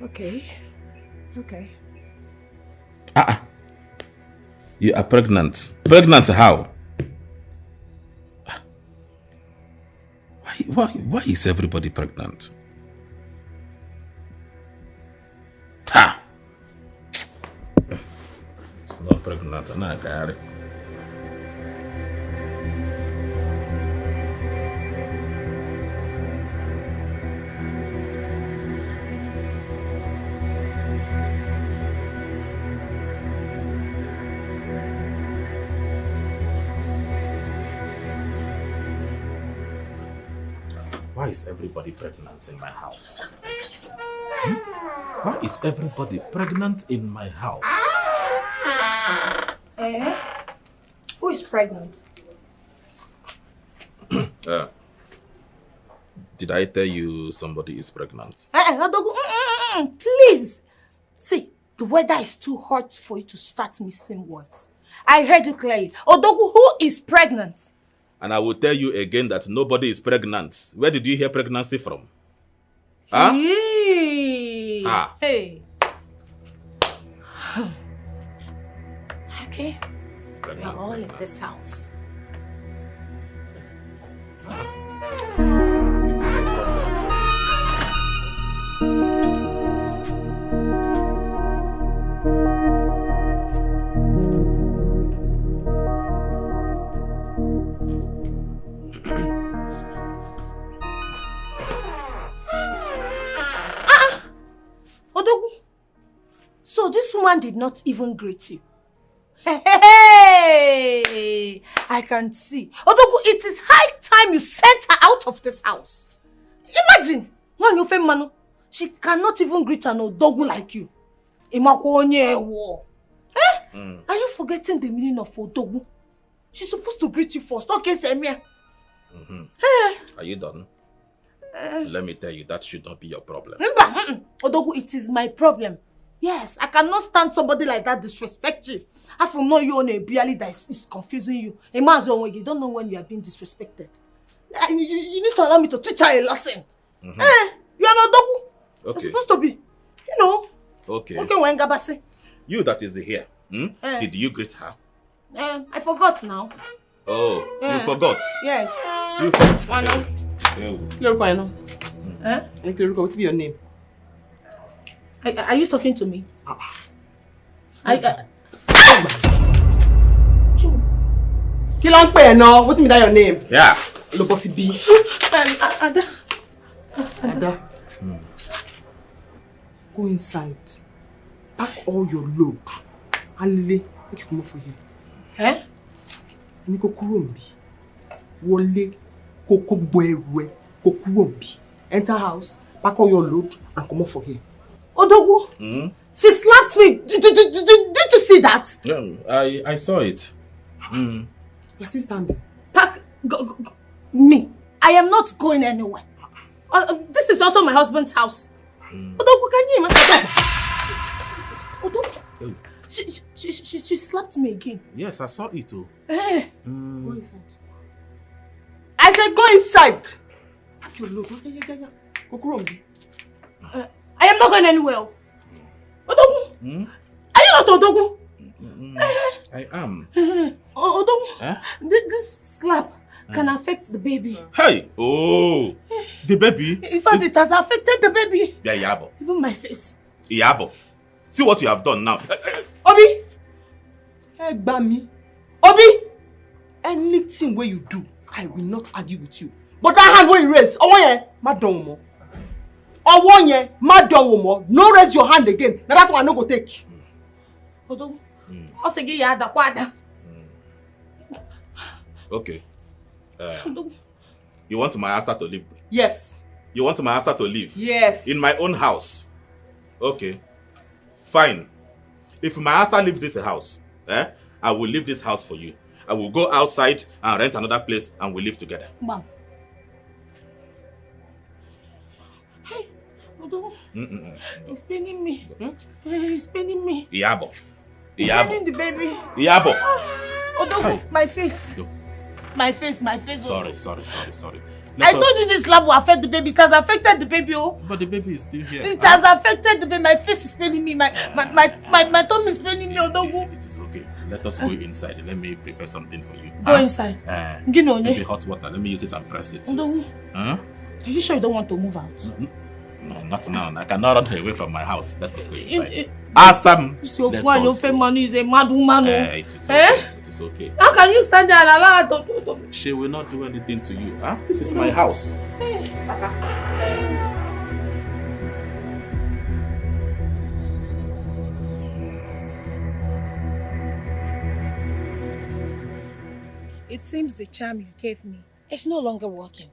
Okay. Okay. You are pregnant. Pregnant how? Why is everybody pregnant? Ha! It's not pregnant. I'm not got it. Why is everybody pregnant in my house? Why is everybody pregnant in my house? Who is pregnant? Did I tell you somebody is pregnant? Please. See, the weather is too hot for you to start missing words. I heard you clearly. Odogu, who is pregnant? And I will tell you again that nobody is pregnant. Where did you hear pregnancy from? Huh? Hey. Ah. Hey. Okay. We are all in this house. So this woman did not even greet you. Hey, I can see. Odogu, it is high time you sent her out of this house. Imagine, when you fame manu, she cannot even greet an Odogu like you. Are you forgetting the meaning of Odogu? She's supposed to greet you first. Okay, Semia. Are you done? Let me tell you, that should not be your problem. Odogu, it is my problem. Yes, I cannot stand somebody like that disrespect you. I will know you on a barely that is confusing you. Imagine when you don't know when you are being disrespected. You need to allow me to teach her a lesson. You are not Odogu. Okay. You're supposed to be, you know. Okay. Okay, when Gabase. You that is here, did you greet her? I forgot now. Oh, you forgot? Yes. You forgot. What be your name? Are you talking to me? Kilon pe no. What mean that your name? Yeah. Lo possible. Ada. Ada. Go inside. Pack all your load. Alele, make you come for here. Ni ko kúrò nbi. Wọlé koko gbo ko kúrò nbi. Enter house, pack all your load and come for here. Odogu, she slapped me. Did you see that? Yeah, I saw it. You're still standing. Pack, go. Me. I am not going anywhere. This is also my husband's house. Odogu, can you imagine? Odogu, she slapped me again. Yes, I saw it too. Go inside. I said go inside. Pack your load. Yeah. Go Kurombi. I am not going anywhere. Odogu, are you not Odogu? I am. Odogu, this slap can affect the baby. Hey! Oh! The baby? In fact, it has affected the baby. Yeah, Yabo. Even my face. Yabo. See what you have done now. Obi! Hey, Bami. Obi! Anything where you do, I will not argue with you. But that hand where you raise, madam. No raise your hand again. Now that one no go take. Okay. You want my Asa to leave? Yes. You want my Asa to leave? Yes. In my own house? Okay. Fine. If my Asa leaves this house, I will leave this house for you. I will go outside and rent another place and we'll live together. Mom. Hey, Odo. He's paining me. He's paining me. Iyabo. He's paining the baby. Iyabo. Odo, my face. No. My face. Sorry. I told you this lab will affect the baby. It has affected the baby, oh. But the baby is still here. It has affected the baby. My face is paining me. My tummy is paining me, Odo. It is okay. Let us go inside. Let me prepare something for you. Go inside. Maybe hot water. Let me use it and press it. Odo. Are you sure you don't want to move out? No, not now. I cannot run away from my house. Let us go inside. Awesome. So far, your family is a mad woman. It is okay. It is okay. How can you stand there and allow her to... She will not do anything to you. This is my house. It seems the charm you gave me is no longer working.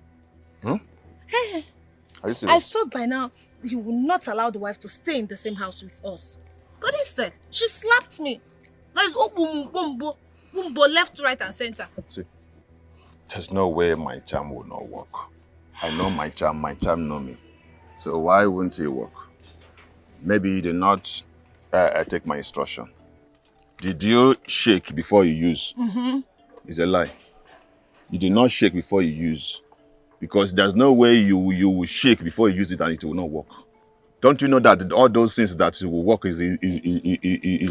Are you serious? I thought by now you would not allow the wife to stay in the same house with us. But instead, she slapped me. There's bumbo left, right, and center. See, there's no way my charm will not work. I know my charm know me. So why wouldn't it work? Maybe you did not take my instruction. Did you shake before you use? It's a lie. You did not shake before you use. Because there's no way you will shake before you use it and it will not work. Don't you know that all those things that will work is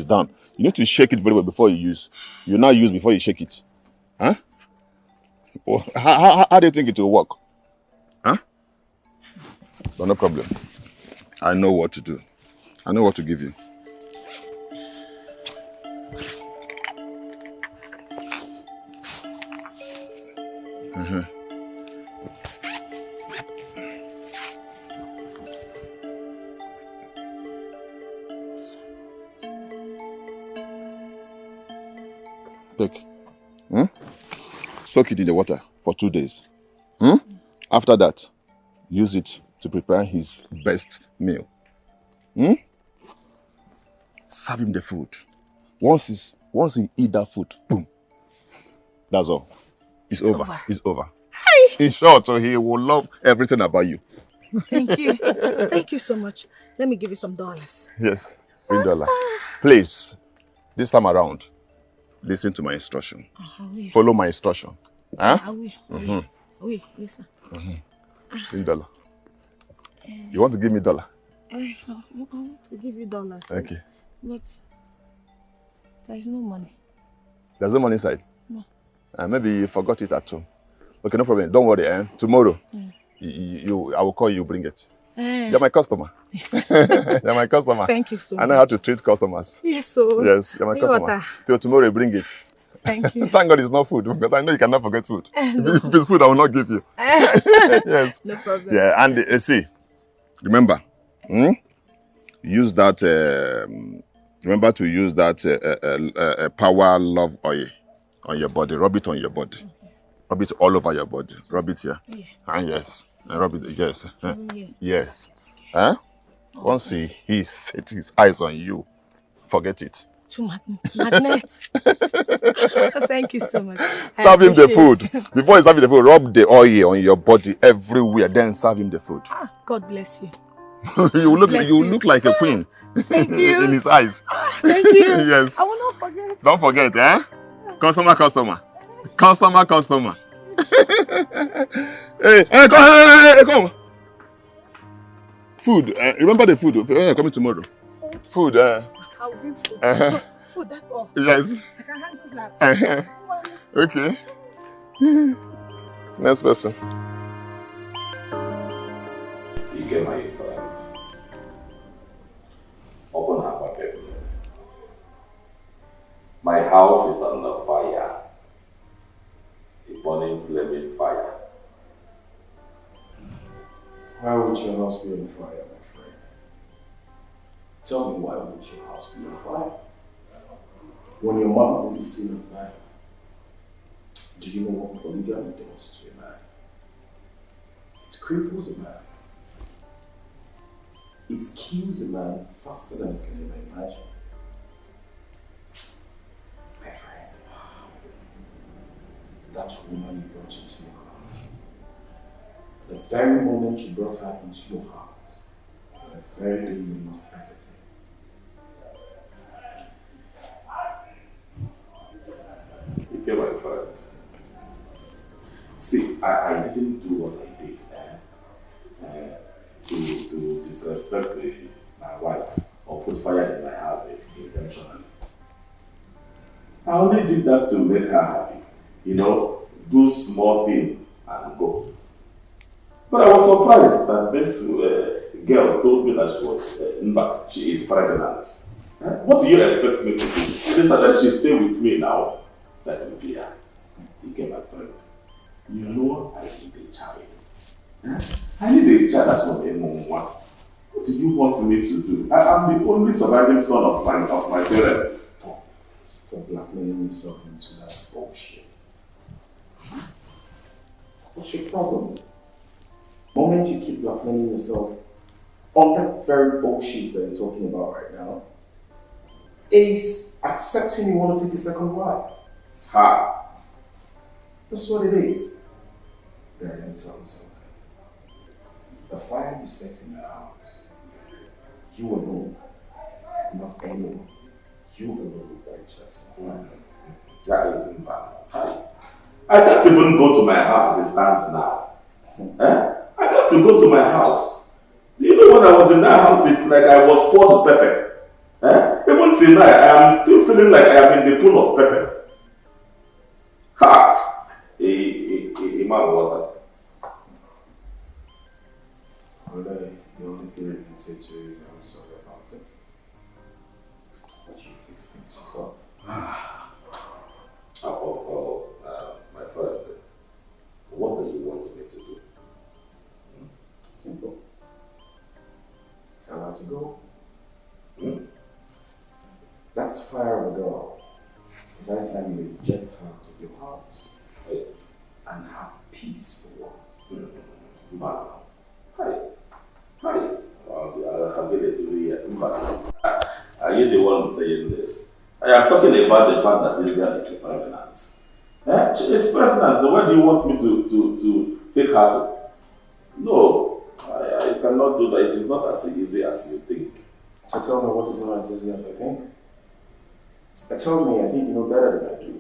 done? You need to shake it very well before you use. You not use before you shake it. Huh? How do you think it will work? Huh? But no problem. I know what to do. I know what to give you. Take. Soak it in the water for 2 days. After that, use it to prepare his best meal. Serve him the food. Once he eat that food, boom. That's all. It's over. It's over. Hi. In short, so he will love everything about you. Thank you. Thank you so much. Let me give you some dollars. Yes, $3. Please, this time around, listen to my instruction. Follow my instruction. I will. Listen. $3. You want to give me $1? I want to give you dollars. Okay. But there is no money. There's no money inside? No. Maybe you forgot it at home. Okay, no problem. Don't worry. Tomorrow, I will call you, bring it. You're my customer. Yes. You're my customer. Thank you so much. I know how to treat customers. Yes, so. Yes, you're my customer. Till tomorrow, bring it. Thank you. Thank God it's not food, because I know you cannot forget food. If it's food, I will not give you. Yes. No problem. Yeah, and see, remember, use that, remember to use that power love oil on your body. Rub it on your body. Okay. Rub it all over your body. Rub it here. Yeah. And yes. And rub it, yes. Yeah. Yes. Huh? Once he set his eyes on you, forget it. To magnet. Thank you so much. Serve him the food. Before you serve him the food, rub the oil on your body everywhere. Then serve him the food. God bless you. you look like a queen. Thank you. In his eyes. Thank you. Yes. I will not forget. Don't forget, eh? Customer. Hey, come. Food. Remember the food. Coming tomorrow. Food. I'll bring food. Food, that's all. Yes. I can handle that. Okay. Next person. Dikeh, my friend. Open her pocket. My house is under fire. A burning, flaming fire. Why would your house be on fire, my friend? Tell me, why would your house be on fire? When your mom is still on fire. Do you know what polygamy does to a man? It cripples a man. It kills a man faster than you can ever imagine. My friend, that woman you brought into your house, the very moment you brought her into your house, was the very day you lost everything. Okay, my friend. See, I didn't do what I did to disrespect my wife or put fire in my house intentionally. I only did that to make her happy. You know, do small thing and go. But I was surprised that this girl told me that she is pregnant. What do you expect me to do? Instead that she stay with me now. Like Olivia, Dikeh, my friend. You know I need a child. I need a child that will be one. What do you want me to do? I'm the only surviving son of my parents. Stop blackmailing yourself into that bullshit. What's your problem? The moment you keep blackmailing yourself on that very bullshit that you're talking about right now, is accepting you want to take a second wife. Ha! That's what it is. Dad, let me tell you something. The fire you set in the house, you alone, not anyone, you alone will burn that. I can't even go to my house as it stands now. I got to go to my house. Do you know when I was in that house, it's like I was poured with pepper. Even tonight, I am still feeling like I am in the pool of pepper. Ha! A man water. Well, the only thing I can say to you is I'm sorry about it. But you fix things yourself. My friend, what do you want me to do? Simple. Tell her to go. That's fire of a girl. It's high time you eject her to your house and have peace for once. Hi. I'll get it busy here. Are you the one saying this? I am talking about the fact that this girl is pregnant. She is pregnant, so where do you want me to take her to? No, I cannot do that. It is not as easy as you think. So tell me what is not as easy as I think? Tell me, I think you know better than I do.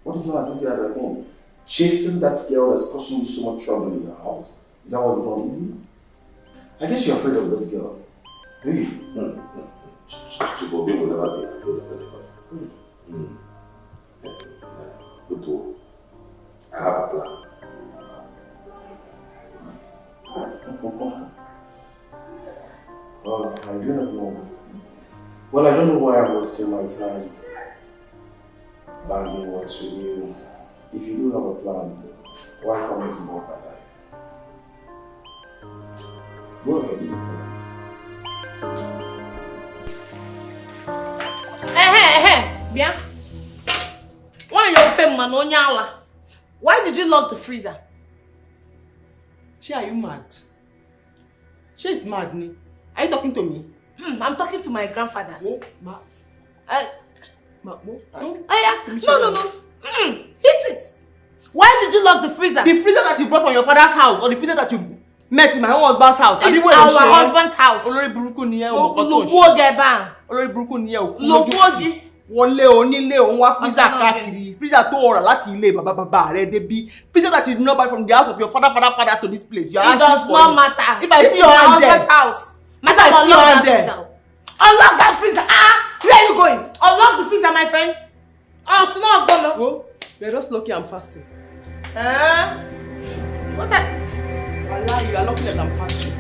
What is not as easy as I think? Chasing that girl that's causing you so much trouble in your house. Is that what is not easy? I guess you're afraid of this girl. Do you? She will never be afraid of anybody. Good work. I have a plan. Well, I do not know. Well, I don't know why I'm wasting my time bagging words with you. If you do have a plan, why come into more my life? Go ahead with your plans. Bien. Why are you femme man on? Why did you lock the freezer? She, are you mad? She is mad, ni. Are you talking to me? I'm talking to my grandfathers. Oh, ma. No. Hit it. Why did you lock the freezer? The freezer that you brought from your father's house or the freezer that you met in my own husband's house? It's our husband's house. Olórí burúkú ni ẹ́ o. Lobo geba. Olórí burúkú ni ẹ́ o. Lobo gi. Wọlé onílé òun wá freezer káàkiri. Freezer tó ọ̀rà láti ilé bàbá rẹ̀ débi. Freezer that you did not buy from the house of your father to this place. You are it does not matter. If I see your hand there. House. Matter if I see your hand there. Unlock that freezer. Where are you going? Unlock the freezer, my friend. Oh, it's not gonna. Oh, you're just lucky I'm fasting. What the? Allah, you are lucky that I'm fasting.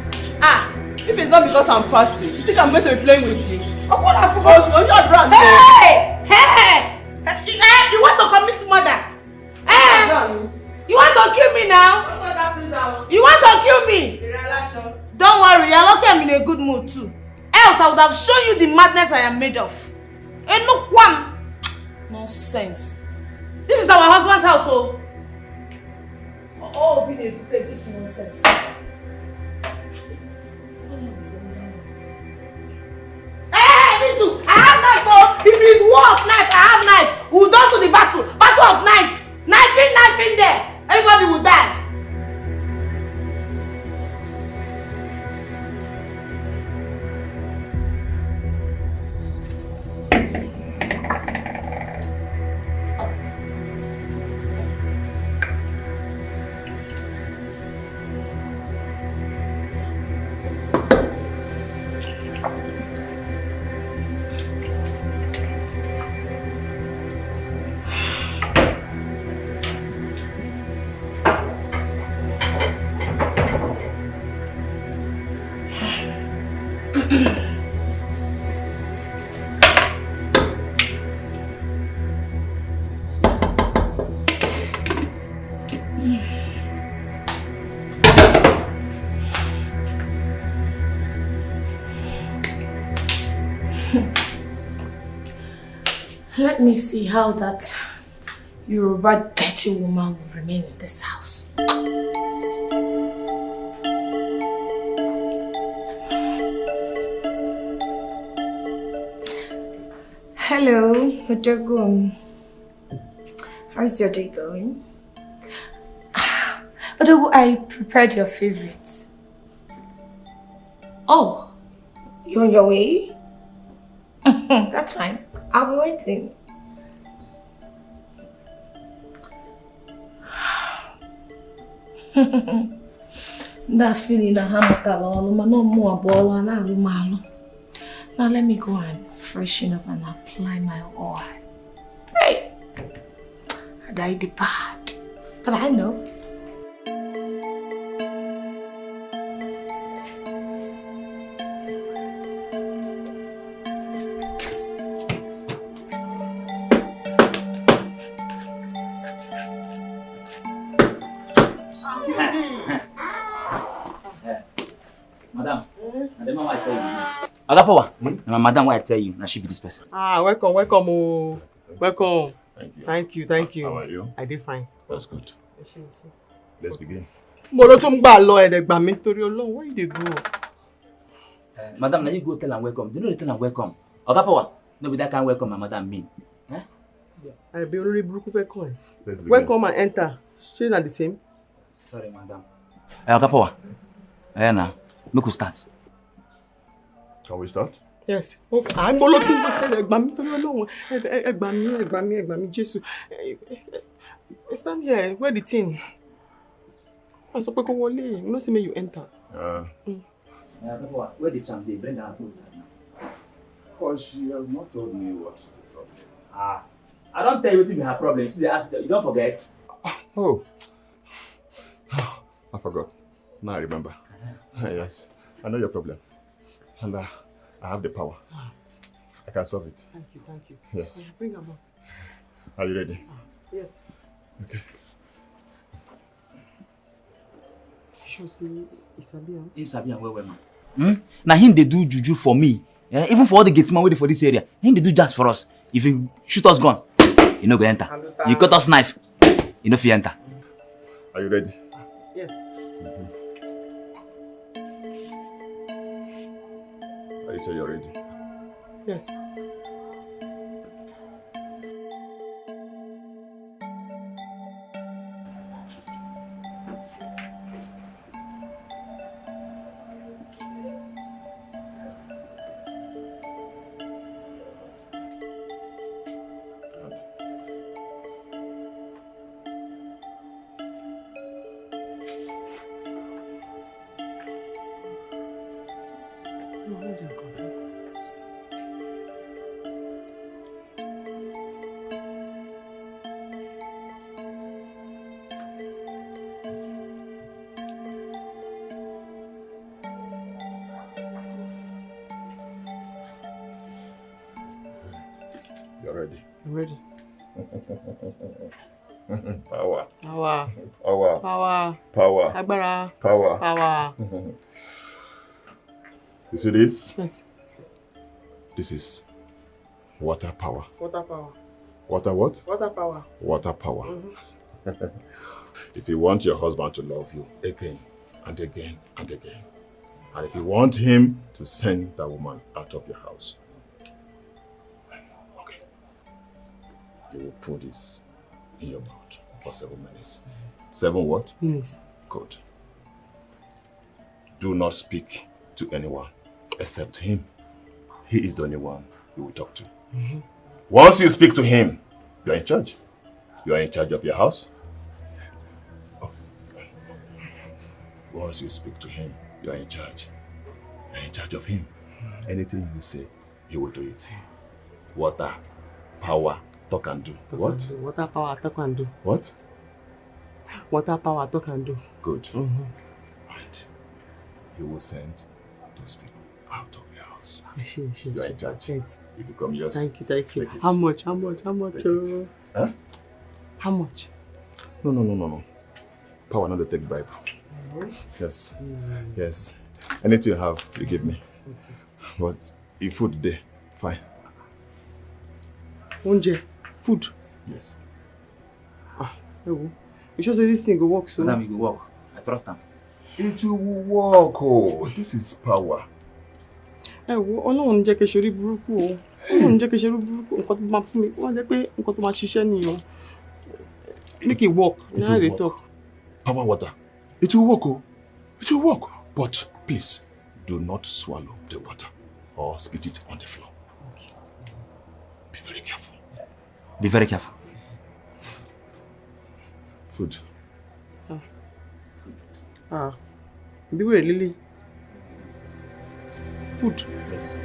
If it's not because I'm fasting, you think I'm going to be playing with you? Oh, what I forgot. Oh, you're drunk. Hey! You want to commit murder? You want to kill me now? You want to kill me? Don't worry, you're lucky I'm in a good mood too. Else I would have shown you the madness I am made of. And look one. Nonsense. This is our husband's house, so. Oh, be this nonsense. Hey, me too. I have knife, oh. If it's war of knife, I have knife. We'll go to the battle. Battle of knife. Knife in there. Everybody will die. Let me see how that Yoruba dirty woman will remain in this house. Hello, Odogun. How's your day going? Odogun, I prepared your favorites. Oh, you're on your way? That's fine. I'll be waiting. That feeling that now let me go and freshen up and apply my oil. Hey, I died the bad, but I know. Agapawa, madam, why I tell you, now she be this person. Ah, welcome, welcome, oh. Welcome. Thank you. Thank you. How are you? I did fine. That's good. Let's begin. Where you go? Madam, now you go tell and welcome. Do you know they tell and welcome? Agapawa, no be that kind welcome my madam mean. I be already broke coin. Welcome and enter. She's not the same. Sorry, madam. Agapawa. Now, make we start. Can we start? Yes. Okay. I'm molting. Jesus. Stand here. Where the thing? I'm so quick. You know, see me you enter. Where the champ they bring her clothes now? Because she has not told me what's the problem. I don't tell you what be her problem. See, they ask you don't forget. Oh. I forgot. Now I remember. Yes. I know your problem. And I have the power. I can solve it. Thank you. Yes. Bring them out. Are you ready? Yes. Okay. Show see Isabian. Isabian where man? Now him they do juju for me. Even for all the gateman waiting for this area. Him they do just for us. If you shoot us gun, you no go enter. You cut us knife, you no fit enter. Are you ready? Yes. Are you sure you're ready? Yes. You're ready. I'm ready. Power. Power. Power. Power. Power. Agbára. Power. Power. You see this? Yes. This is water power. Water power. Water what? Water power. Water power. If you want your husband to love you again and again and again, and if you want him to send that woman out of your house, okay, you will put this in your mouth for 7 minutes. 7 what? Minutes. Good. Do not speak to anyone except him. He is the only one you will talk to. Once you speak to him, you are in charge. You are in charge of your house. Once you speak to him, you are in charge. You are in charge of him. Anything you say, he will do it. Water, power, talk and do. What? Water power, talk and do. What? Water power, talk and do. Good. Right. You will send those people out of your house. You are in charge. You become yours. Thank you. How much? Huh? How much? No. Power not to take bribe. Yes. Yes. Anything you have, you give me. But if food there, fine. Food? Yes. You sure say this thing will work so? Madam, it will work. I trust him. It will work. Oh, this is power. Ọlọ́run jẹ́ kẹ́ ṣe orí burúkú o. Ọlọ́run jẹ́ kẹ́ ṣe orí burúkú. Nǹkan tó máa fún mi, wọ́n jẹ́ pé nǹkan tó máa ṣiṣẹ́ nìyẹn. Make it work. It will work. Talk. Power water. It will work. Oh. It will work. But please, do not swallow the water or spit it on the floor. Okay. Be very careful. Be very careful. Food. Be very Lily. Food. Yes.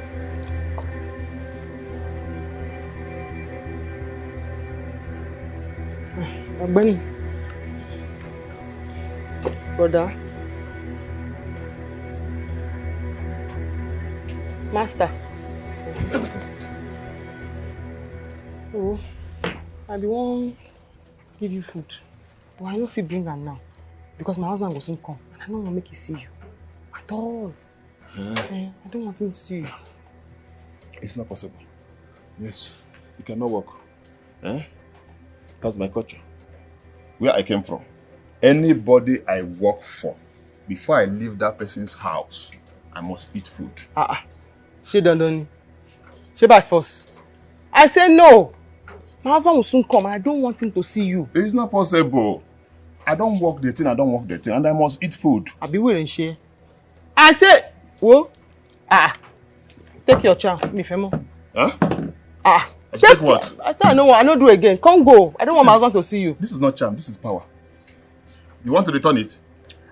Bunny. Brother. Master. Oh, I be wan give you food. But I no fit bring am now. Because my husband will soon come. And I don't want to make him see you. At all. I don't want him to see you. It's not possible. Yes, you cannot work. That's my culture. Where I came from. Anybody I work for, before I leave that person's house, I must eat food. She done. She by force. I say no. My husband will soon come and I don't want him to see you. It's not possible. I don't work the thing, and I must eat food. I be willing share. I say, whoa. Take your chance, me femo. Take what? I say I don't do again. Come go. I don't want my husband to see you. This is not charm, this is power. You want to return it?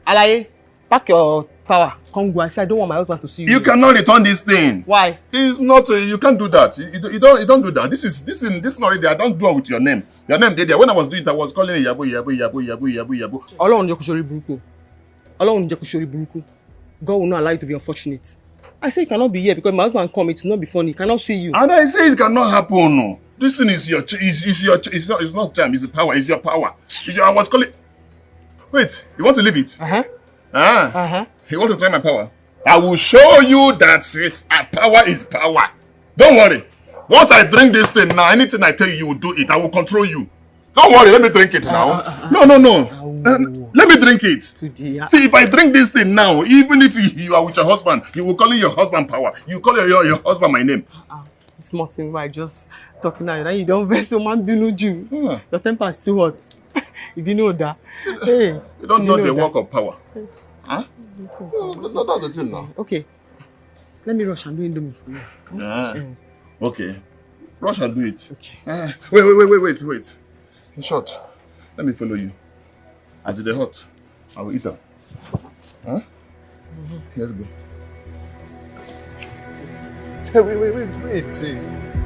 Alaye, pack your power. Come go. I say I don't want my husband to see you. You cannot return this thing. Why? It's not. You can't do that. You don't do that. This is not ready. I don't do it with your name. Your name there. When I was doing it, I was calling it Yabo. Ọlọ́run jẹ́ kó ṣorí burúkú. Ọlọ́run jẹ́ kó ṣorí burúkú. God will not allow you to be unfortunate. I say you cannot be here because my husband come. It will not be funny. He cannot see you. And I say it cannot happen. No. This thing is it's not charm. It's the power. It's your power. I was calling. Wait. You want to leave it? You want to try my power? I will show you that power is power. Don't worry. Once I drink this thing now, anything I tell you, you will do it. I will control you. Don't worry, let me drink it now. No. Let me drink it. See, if I drink this thing now, even if you are with your husband, you will call your husband power. You call your husband my name. Small thing why just talking now. You don't vex so man binu you. Your temper is too hot. If you know that. Hey, you don't know the work of power. No, that's the thing now. Okay. Let me rush and do Indomie for you. Okay. Rush and do it. Okay. Wait. In short, let me follow you. As it is hot, I will eat them. Let's go. Hey, wait.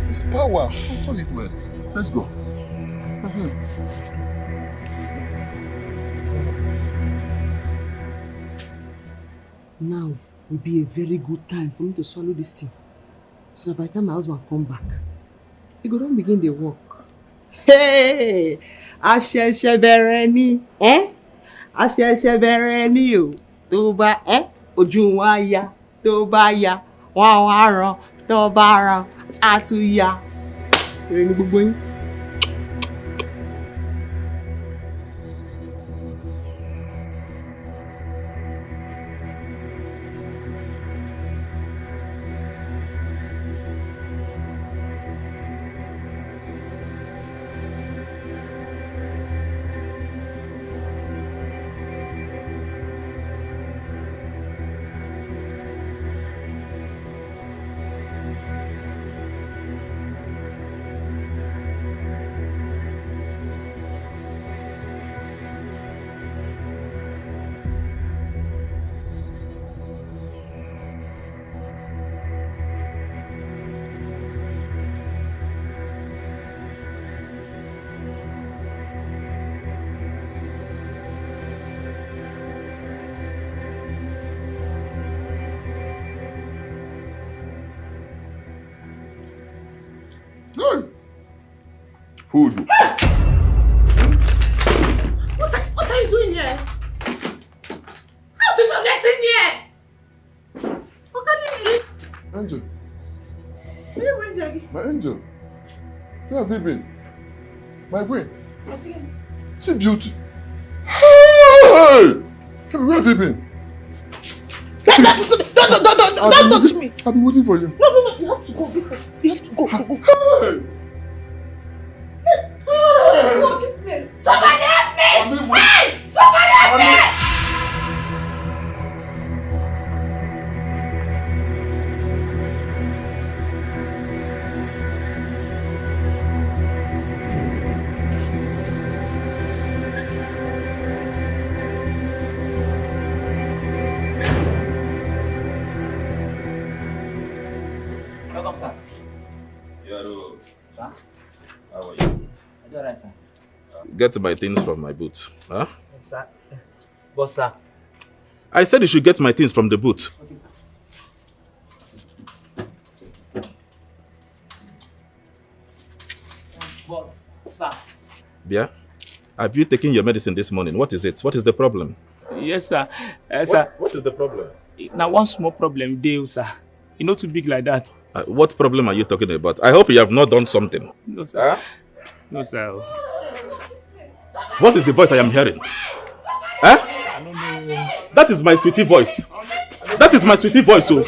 It's power. Hold it well. Let's go. Now will be a very good time for me to swallow this thing. So that by the time my husband come back, he go don begin the work. Hey! Àṣẹ̀ṣẹ̀ bẹ̀rẹ̀ ni. Àṣẹ̀ṣẹ̀ bẹ̀rẹ̀ ni o. Tó bá ojú wọn á yá. Tó bá yá, wọn á ràn. Tó bá ràn, á tún yá. Èrè ni gbogbo yín. Hey. Food. What are you doing here? How did you get in here? Angel. Where you went, Jackie? My angel. Where have you been? My way. What's it? See beauty. Hey! Tell me, where have you been? Don't touch me. I've been waiting for you. No, you have to go. You have to go. Hey! Somebody help me! Hey! Somebody help me! Welcome, sir. Yaro, Sir? how are you? I do alright, sir. Get my things from my boot. Huh? Yes, sir. But, sir. I said you should get my things from the boot. Okay, sir. But, sir. Yeah? Have you taken your medicine this morning? What is it? What is the problem? Yes, sir. Sir. What is the problem? Now, one small problem, deal, sir. You know, too big like that. What problem are you talking about? I hope you have not done something. No, sir. No, sir. What is the voice I am hearing? Huh? I don't know. That is my sweetie voice. That is my sweetie voice, so.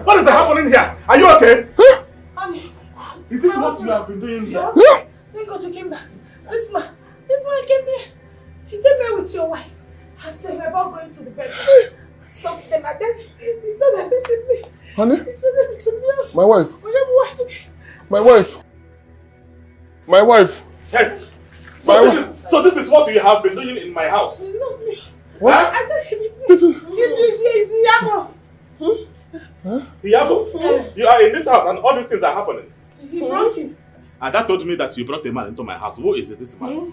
What is happening here? Are you okay? Honey, Is this what you have been doing here? thank God you came back. This man came here. He came here with your wife. I said we're about going to the bedroom. I stopped them and then he said they beating me. Honey? He said they beating me. My wife. My wife. My wife. Hey. So this is what you have been doing in my house. Not me. What? I said he beat me. This is... It's Yabo. Yabo, you are in this house and all these things are happening. He brought him. And that told me that you brought a man into my house. Who is this man?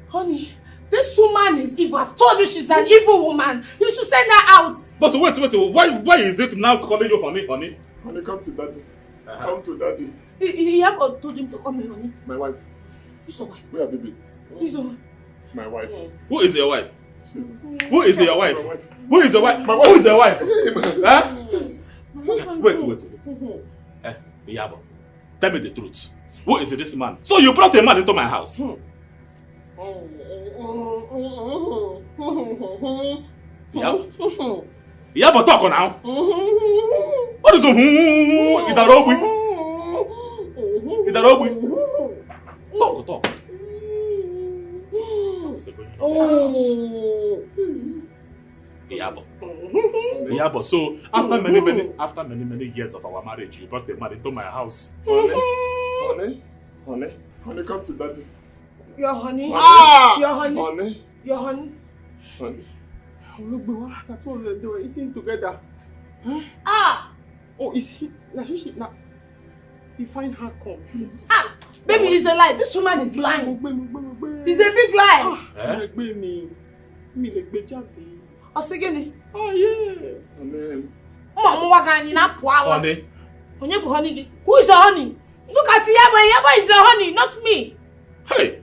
Honey, this woman is evil. I've told you she's an evil woman. You should send her out. But wait. Why is it now calling you honey? Honey, come to daddy. Come to daddy. Yabo told him to come here, honey. My wife. Who's your wife? Where have you been? Who's your wife? My wife. Who is your wife? Who is your wife? My wife. Who is your wife? My wife. Who is your wife? Huh? Wait. Yabo, tell me the truth. Who is this man? So you brought a man into my house? Yabo, talk now. What is Idarogui? Talk. What is going on in my house? Yabo, so after many years of our marriage, you brought a man into my house. Honey, come to daddy. Your honey. Your honey. Honey. Your honey. Honey. Look, I told you they were eating together. Huh? Oh, is he? Like she now. He find her come. Baby, it's a lie. This woman is lying. It's a big lie. Osigeni. Oh yeah. Honey. Honey. Who is the honey? Look at Yabo is the honey, not me. Hey.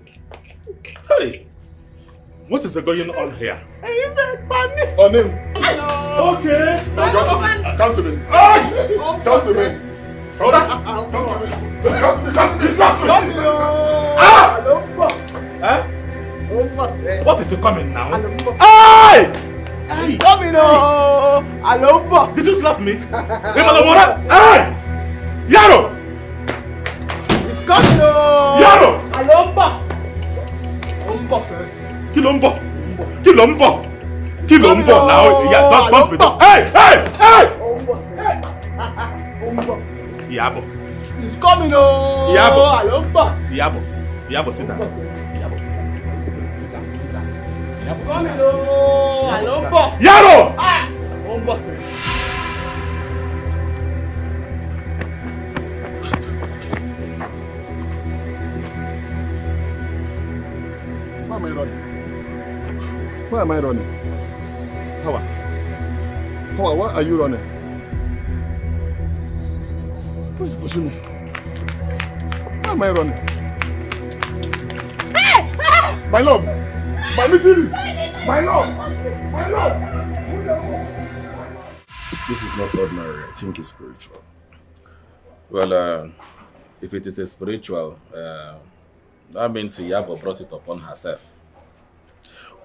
What is going on here? On him. Okay. Come to me. Come to me. Hold on. Come to me. What is coming now? Hey! He's coming, Alombo. Did you slap me? Hey! Yaro! He's coming, Yaro! Alombo. Kilombo now. Yeah, don't be done. Hey! Yabo. He's coming, Alombo. Yabo, sit down. Coming, Alombo. Yaro! I running? Why am I running? Power, why are you running? Why is you pushing me? Why am I running? My love! My missing! My love! My love! This is not ordinary. I think it's spiritual. Well, if it is a spiritual, that means Iyabo brought it upon herself.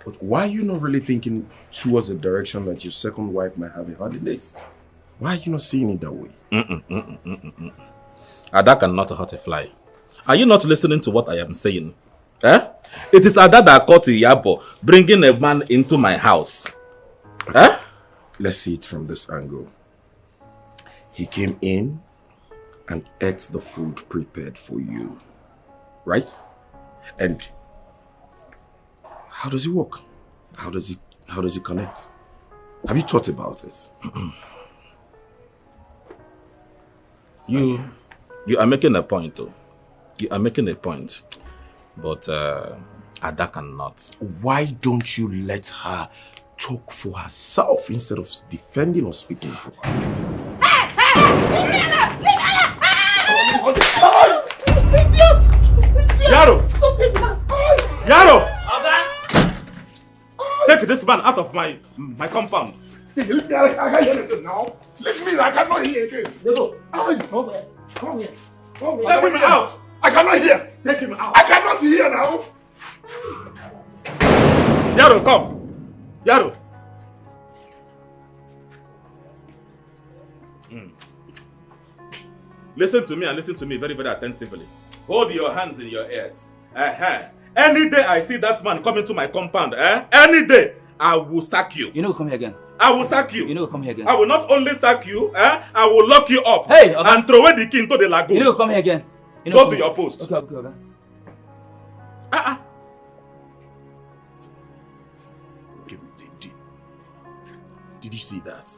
But why are you not really thinking towards the direction that your second wife might have a holidays? Why are you not seeing it that way? Ada cannot hurt a fly. Are you not listening to what I am saying? Eh? It is Ada that caught Iyabo bringing a man into my house. Eh? Let's see it from this angle. He came in and ate the food prepared for you, right? And how does it work? How does it connect? Have you thought about it? You are making a point, though. You are making a point, but Ada cannot. Why don't you let her talk for herself instead of defending or speaking for her? Leave me alone! Leave me alone! Idiot! Yaro! Stupid man! Yaro! Take this man out of my compound. Leave me, I can't hear anything now. Leave me, I cannot hear again. Come here. Take him out! I cannot hear. Take him out. I cannot hear now. Yaro, come. Yaro. Listen to me and listen to me very, very attentively. Hold your hands in your ears. Any day I see that man come into my compound, any day, I will sack you. You know, come here again. I will sack you. You know, come here again. I will not only sack you, I will lock you up. Hey, okay. And throw away the key into the lagoon. You know, come here again. You know, go to your post. Okay, okay, okay. Did you see that?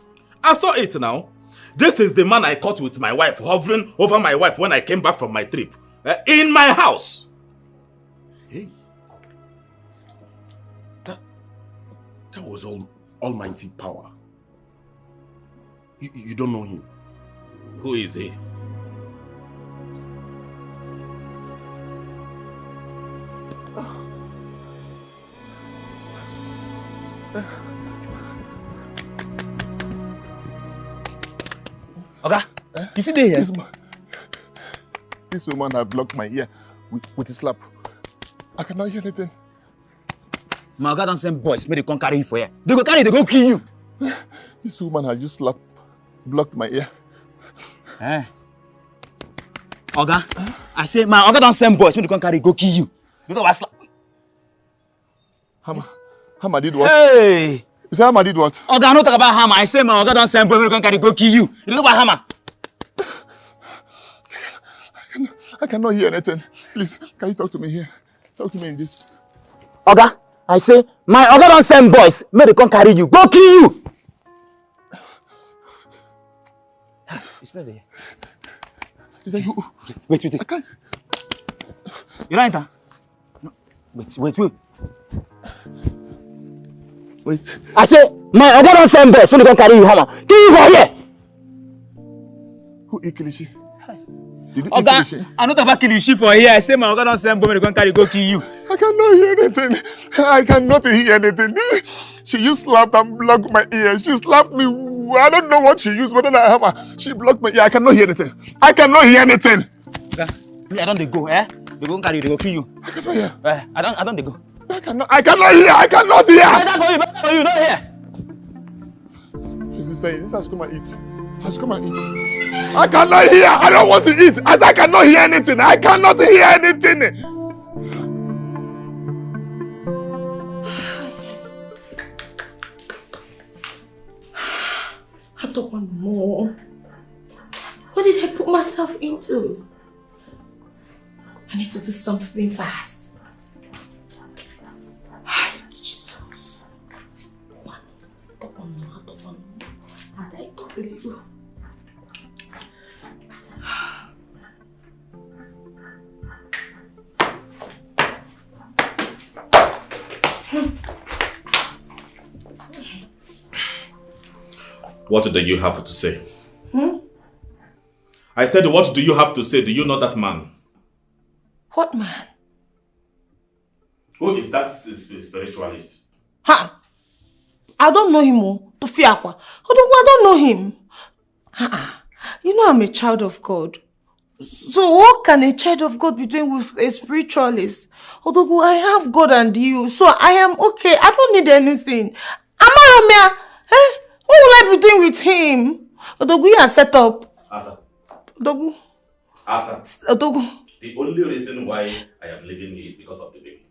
I saw it now. This is the man I caught with my wife, hovering over my wife when I came back from my trip. In my house. Hey. That was almighty power. You don't know him. Who is he? Okay, you see there here? This woman had blocked my ear with a slap. I cannot hear anything. My God don't send boys, may they come carry you for here. They go carry you, they go kill you. This woman had just blocked my ear. Oga, I say my Oga don't send boys, may they come carry you, go kill you. Because I slap. Hammer did what? Hey! You say Hammer did what? Oga, I don't talk about hammer. I say my Oga don't send boys, may they come carry you, go kill you. You talk about hammer. I cannot hear anything. Please, can you talk to me here? Talk to me in this. Oga, I say, my Oga don't send boys, may they come carry you, go kill you! It's not there. Is that you? Wait. I can't. You don't enter? No. Wait. Wait. I say, my Oga don't send boys, may they come carry you, hammer. Kill you for here! Who eat Kilishi? Did you eat Oga, Kilishi? I'm not about Kilishi for here. I say my Oga don't send boys, may they come carry you, go kill you. I cannot hear anything. I cannot hear anything. She used slap and blocked my ear. She slapped me. I don't know what she used, but then I hammer. She blocked my ear. I cannot hear anything. I cannot hear anything. Me, I don't they go, They go carry you, they go kill you. I cannot hear. I don't they go. I cannot hear. I cannot hear. Better for you, not here. She's saying, this has come and eat. Has come and eat. I cannot hear. I don't want to eat. I cannot hear anything. I cannot hear anything. I don't want more. What did I put myself into? I need to do something fast. Hi, Jesus. I don't want more. And I don't believe you. What do you have to say? Hmm? I said, what do you have to say? Do you know that man? What man? Who is that spiritualist? Ha! I don't know him, Tofiakwa. I don't know him. You know I'm a child of God. So what can a child of God be doing with a spiritualist? Odogu, I have God and you, so I am okay. I don't need anything. Amaromia, what will I be doing with him? Odogu, you are set up. Asa. Odogu. Asa. Odogu. The only reason why I am leaving you is because of the baby.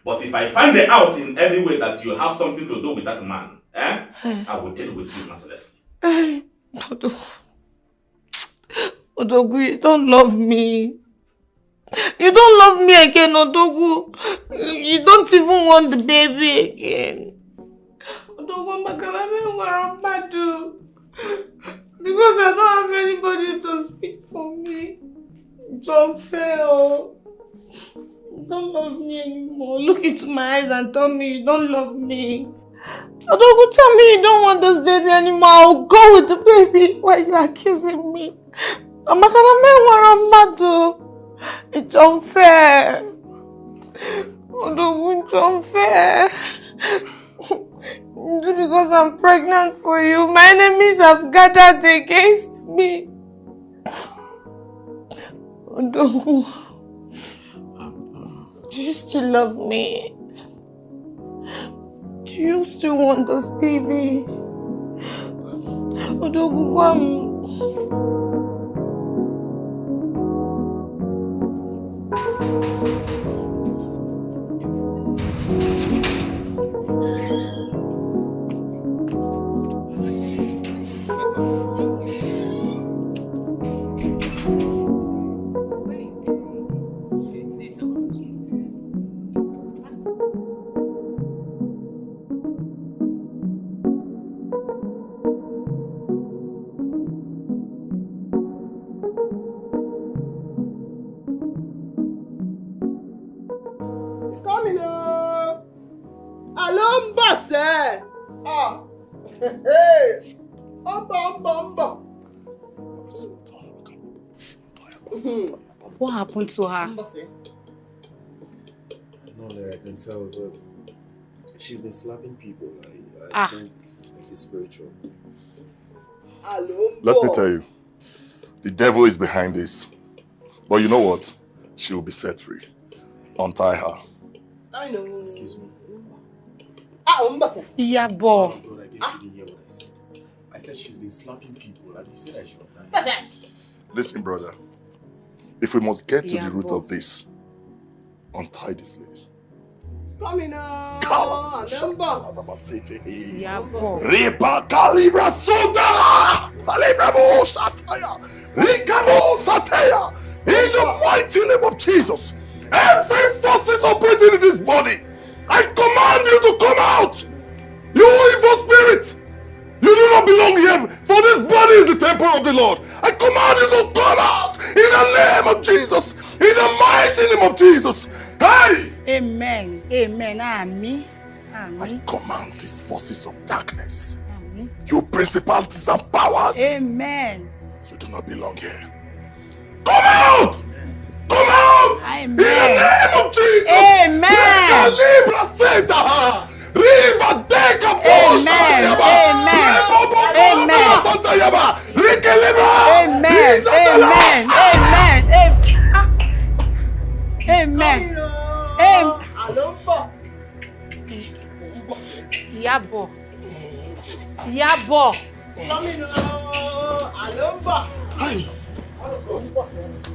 But if I find out in any way that you have something to do with that man, I will deal with you mercilessly. Odogu, you don't love me. You don't love me again, Odogu. You don't even want the baby again. Odogu, because I don't have anybody to speak for me. It's unfair. You don't love me anymore. Look into my eyes and tell me you don't love me. Odogu, tell me you don't want this baby anymore. I'll go with the baby. Why are you accusing me? It's unfair. Odogu, it's unfair. Just because I'm pregnant for you, my enemies have gathered against me. Odogu, do you still love me? Do you still want this baby? Odogu, come. Hey! Umba. What happened to her? No, I can tell, but she's been slapping people. I think it's spiritual. Let me tell you, the devil is behind this. But you know what? She will be set free. Untie her. I know. Excuse me. Yeah, boy. God, I guess you didn't hear what I said. I said she's been slapping people, and you said I should die. Listen, brother. If we must get to the root of this, untie this lady. Coming up. Yeah, boy. Ripa calibra suta! Calibra bo sataya! Rikabo sataya! In the mighty name of Jesus, every force is operating in this body. I command you to come out! You evil spirit! You do not belong here, for this body is the temple of the Lord. I command you to come out in the name of Jesus, in the mighty name of Jesus. Hey! Amen. Amen. Amen. I command these forces of darkness, you principalities and powers. Amen. You do not belong here. Come out! Come out! Amen. In the name of Jesus! Amen. Riba deka bosha yaba. Rebo boko santa yaba. Rikeleba. Amen. Amen. Amen. Yabo.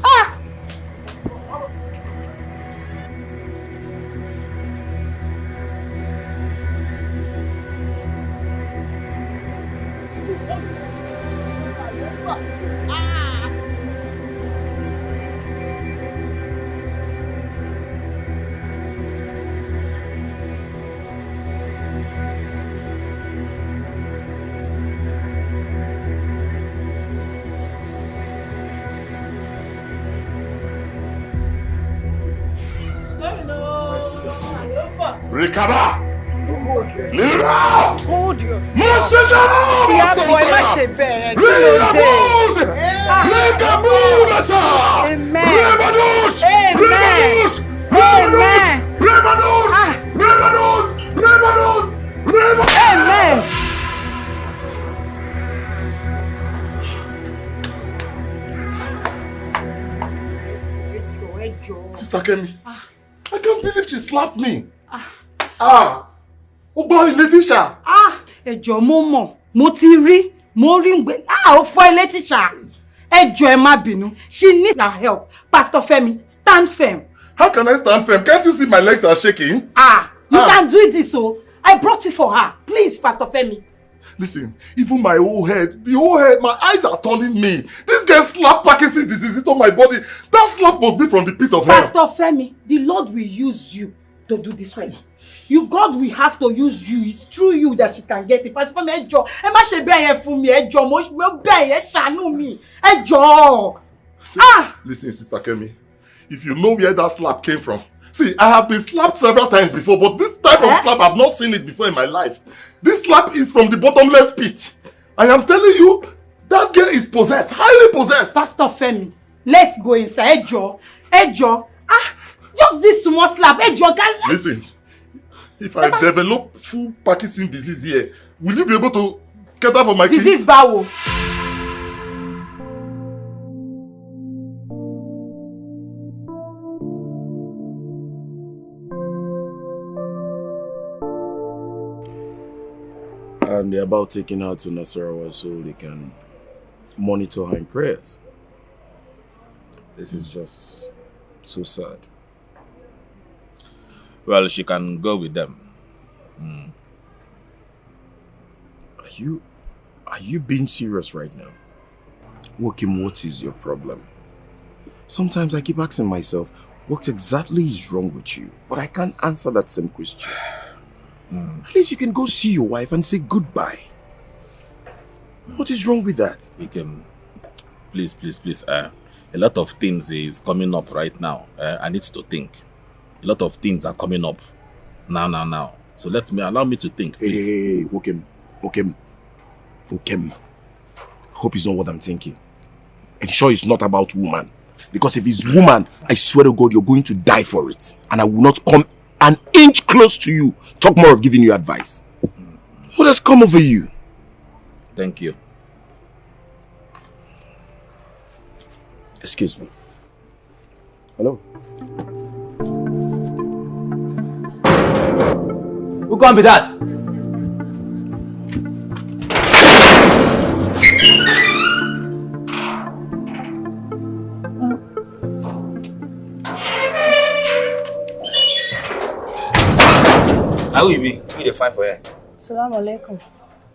Ah! Recover! Libra! Hold your Mashajara! Yeah, boy, must say bad. Amen. Rebados! Amen. Rebados! Amen. Rebados! Rebados! Rebados! Rebados! Amen. Sister Kemi, I can't believe she slapped me. Ogbon Letitia. Ẹjọ́ mo mọ̀, mo ti rí, mo rí ngbe. Ó fọ́ Letitia. Ẹjọ́ ẹ má bínú. She needs our help. Pastor Femi, stand firm. How can I stand firm? Can't you see my legs are shaking? You can't do this, so I brought you for her. Please, Pastor Femi. Listen, even my whole head, my eyes are turning me. This girl slapped Parkinson's disease into my body. That slap must be from the pit of hell. Pastor Femi, the Lord will use you to do this one. God will have to use you. It's through you that she can get it. Pastor Femi, ẹjọ́, ẹ má ṣe bẹ́ẹ̀ yẹn fún mi, ẹjọ́, mo bẹ́ẹ̀ yẹn ṣàánú mi, ẹjọ́. Listen, Sister Kemi, if you know where that slap came from. See, I have been slapped several times before, but this type of slap, I've not seen it before in my life. This slap is from the bottomless pit. I am telling you, that girl is possessed, highly possessed. Pastor Femi, let's go inside. Ejo. Just this small slap. Ejo, listen, if I develop full Parkinson's disease here, will you be able to cater for my kids? Disease bawo. And they're about taking her to Nasarawa so they can monitor her in prayers. This is just so sad. Well, she can go with them. Are you being serious right now? Wokim, what is your problem? Sometimes I keep asking myself, what exactly is wrong with you? But I can't answer that same question. At least you can go see your wife and say goodbye. What is wrong with that? Please. A lot of things is coming up right now. I need to think. A lot of things are coming up now. So allow me to think, please. Hey, Wokim. Hope it's not what I'm thinking. And sure it's not about woman. Because if it's woman, I swear to God, you're going to die for it. And I will not come an inch close to you. Talk more of giving you advice. What has come over you? Thank you. Excuse me. Hello? Who can be that? How you be? Who you find for here? Salam alaikum.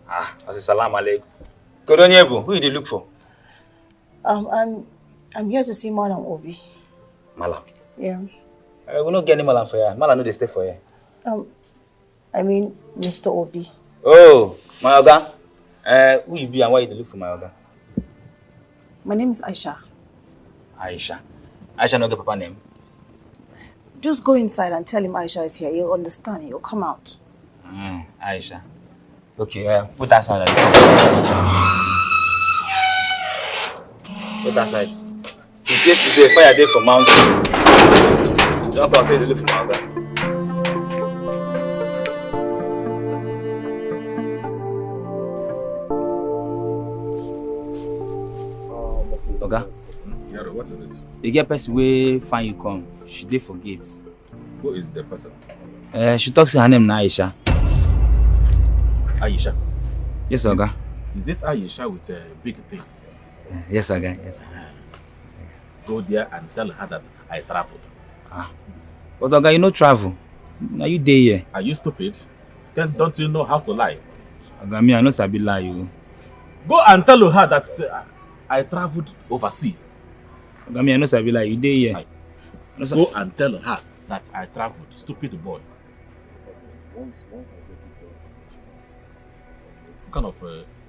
I say salam alaikum. Kodonyebu, who you look for? I'm here to see Madam Obi. Malam? Yeah. We not get any Malam for here. Malam no they stay for here. I mean Mr. Obi. Oh, my Oga. Who you be and why you look for my Oga? My name is Aisha. Aisha no get papa name. Just go inside and tell him Aisha is here. He'll understand. He'll come out. Aisha. Okay, put that side. Put that side. Since yesterday, fire day for mountain. Don't come say they look for mountain. Oga? Yeah, what is it? The girl person wey find you come, she dey for gate. Who is the person? She talks her name na Aisha. Aisha? Yes, Oga. Is it Aisha with a big thing? Yes, Oga. Yes, Go there and tell her that I traveled. But Oga, you no travel. Now you dey here. Are you stupid? Don't you know how to lie? Oga, me I no sabi lie you. Go and tell her that I traveled overseas. Oga, me I no sabi lie. You dey here. Go and tell her that I traveled. Stupid boy. What kind of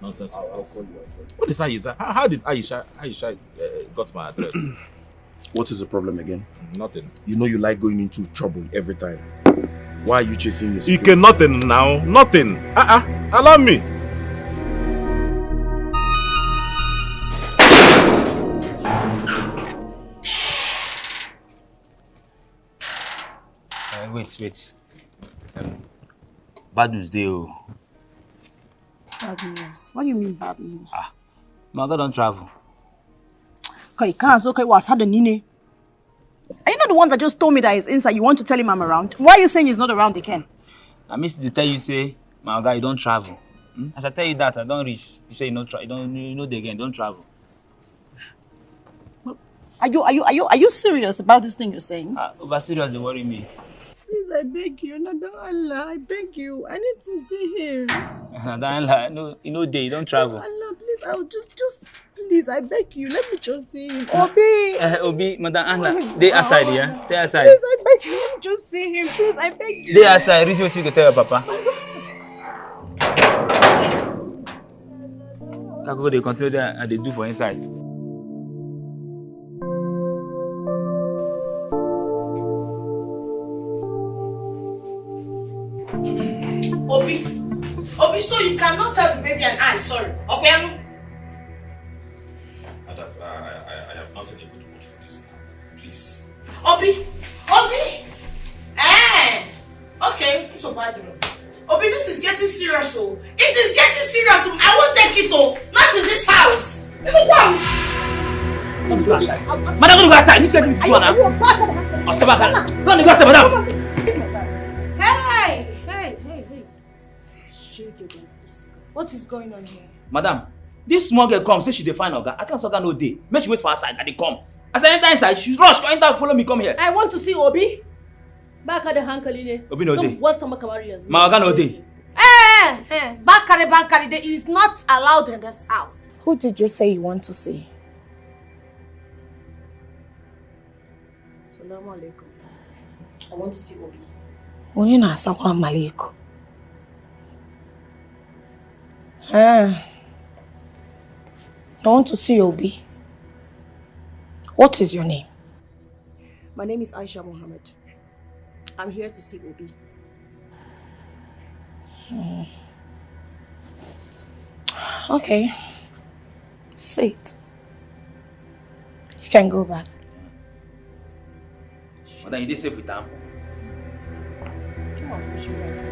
nonsense is this? What is Aisha? How did Aisha got my address? What is the problem again? Nothing. You know you like going into trouble every time. Why are you chasing your security? Ike, nothing now. Nothing. Allow me. Wait. Bad news, Deo. Bad news? What do you mean bad news? My God don't travel. Okay, what's had the Nine? Are you not the one that just told me that he's inside? You want to tell him I'm around? Why are you saying he's not around again? I missed to tell you, say, my guy, you don't travel. As I tell you that, I don't reach. You say you know the again, don't travel. Are you serious about this thing you're saying? Over serious, they worry me. Please, I beg you, Nada Allah, I beg you. I need to see him. Nada Allah, no, you don't travel. Allah, please, I'll just please, I beg you, let me just see him. Obi! Obi, Madam Allah, they aside, yeah? They aside. Please, I beg you, let me just see him. Please, I beg you. They aside, reason what you can tell your papa. Kako, they continue there and they do for inside. Obi, so you cannot tell the baby and I, sorry. Okay? I have not in a good mood for this now. Please. Obi! Okay, it's so bad. Obi, this is getting serious, oh. It is getting serious. I won't take it, oh. Not in this house. Look what? Don't go outside. Madam, don't go outside. You need to get him to one now. Don't go outside, madam. Hey! What is going on here? Madam, this small girl comes, say she dey find Oga. I can't Oga no day. Make she wait for her side and they come. As I enter inside, she rush, go enter, follow me, come here. I want to see Obi. Back at the hankaline. Obi no day. What some careers? My Oga no day. Bankari, he is not allowed in this house. Who did you say you want to see? Assalamu alaikum. I want to see Obi. Onina assalamu alaikum. I want to see Obi. What is your name? My name is Aisha Mohammed. I'm here to see Obi. Okay. Sit. You can go back. Madam, you did safe with them. Come on, push your hands.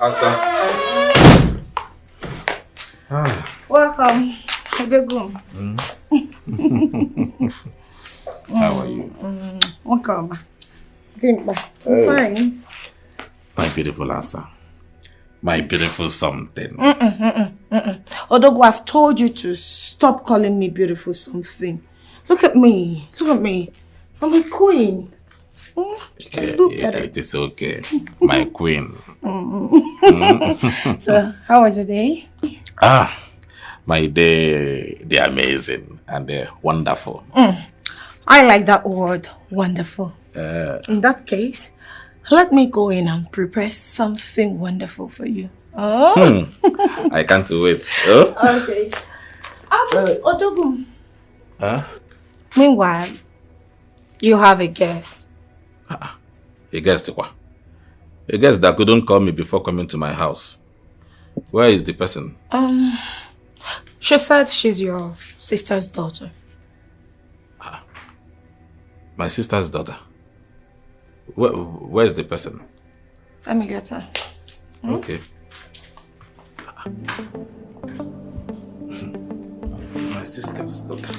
Asa. Welcome. Welcome. How are you? Welcome. Dimba. Fine. My beautiful Asa. My beautiful something. Odogo, I've told you to stop calling me beautiful something. Look at me. I'm a queen. It is okay. My queen. So, how was your day? My day, they're amazing and they're wonderful. I like that word, wonderful. In that case, let me go in and prepare something wonderful for you. I can't wait. Okay. Odogo. Meanwhile, you have a guest. A guest what? A guest that couldn't call me before coming to my house. Where is the person? She said she's your sister's daughter. My sister's daughter? Where's the person? Let me get her. Okay. My sister's daughter.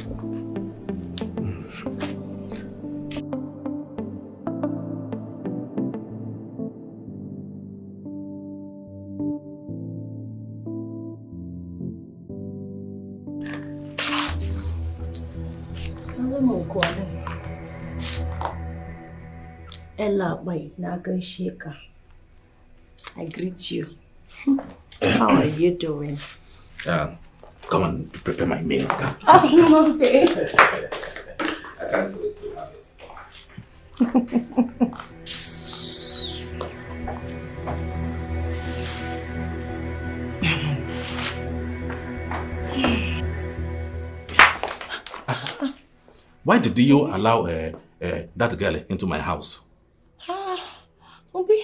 Ella Bai Nagan Sheka. I greet you. How are you doing? Come on, prepare my meal. Oh, okay. I can't wait to have it. Asa, why did you allow that girl into my house? Obi,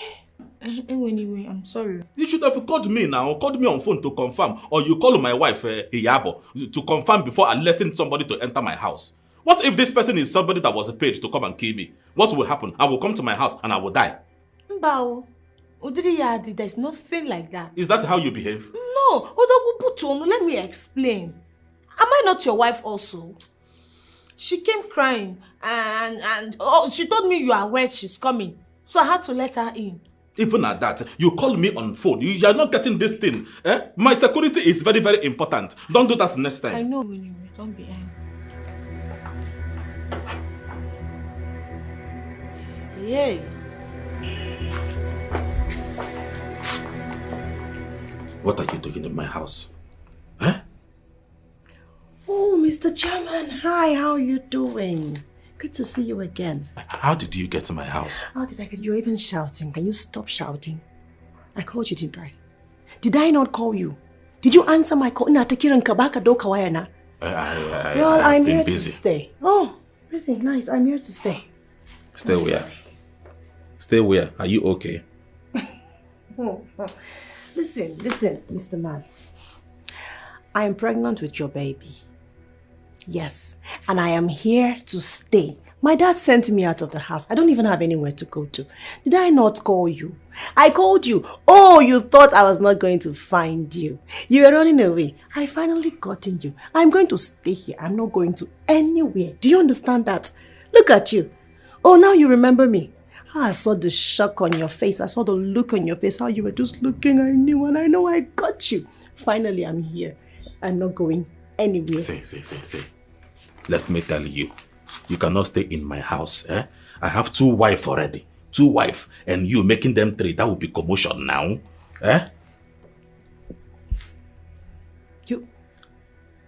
anyway, I'm sorry. You should have called me now, called me on phone to confirm, or you call my wife, Iyabo, to confirm before letting somebody to enter my house. What if this person is somebody that was paid to come and kill me? What will happen? I will come to my house and I will die. Mbao, there's nothing like that. Is that how you behave? No, let me explain. Am I not your wife also? She came crying and she told me you are aware she's coming. So I had to let her in. Even at that, you call me on phone. You are not getting this thing. My security is very, very important. Don't do that next time. I know, anyway. Don't be angry. Yay. What are you doing in my house? Oh, Mr. Chairman. Hi, how are you doing? Good to see you again. How did you get to my house? How did I get you? You're even shouting. Can you stop shouting? I called you, didn't I? Did I not call you? Did you answer my call? Well, I'm here to stay. Oh, busy. Nice. I'm here to stay. Stay where? Stay where? Are you okay? Listen, Mr. Man. I am pregnant with your baby. Yes, and I am here to stay. My dad sent me out of the house. I don't even have anywhere to go to. Did I not call you? I called you. Oh, you thought I was not going to find you. You were running away. I finally gotten you. I'm going to stay here. I'm not going to anywhere. Do you understand that? Look at you. Oh, now you remember me. I saw the shock on your face. I saw the look on your face. How you were just looking. I knew and I know I got you. Finally, I'm here. I'm not going anywhere. See. Let me tell you. You cannot stay in my house. I have 2 wives already. 2 wives. And you making them 3. That would be commotion now.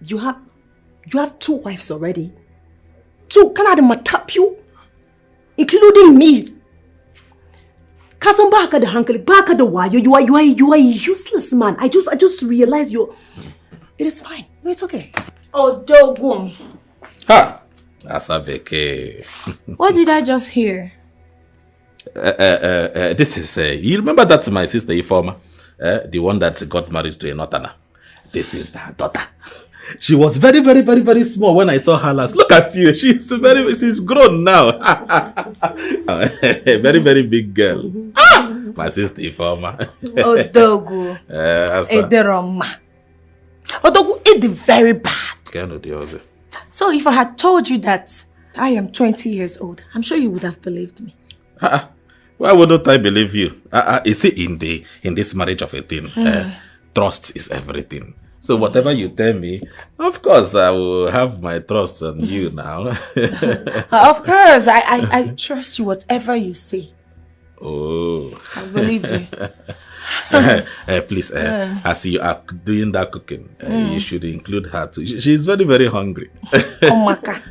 You have 2 wives already? 2? Can I tap you? Including me. Kasambaka the hankali, baka the wire. You are a useless man. I just realized you. It is fine. No, it's okay. Oh, Dogum. Ha! Asaveke. What did I just hear? This is, you remember that my sister Ifoma? The one that got married to a Northerner. This is her daughter. She was very, very, very, very small when I saw her last. Look at you. She's grown now. Very, very big girl. My sister Ifoma. Odogu. Ederoma. Odogu, it's very bad. So if I had told you that I am 20 years old, I'm sure you would have believed me. Why wouldn't I believe you? You see, in this marriage of a thing, trust is everything. So whatever you tell me, of course I will have my trust on you now. Of course, I trust you whatever you say. Oh. I believe you. Please, as you are doing that cooking, you should include her too. She's very, very hungry. Omaka.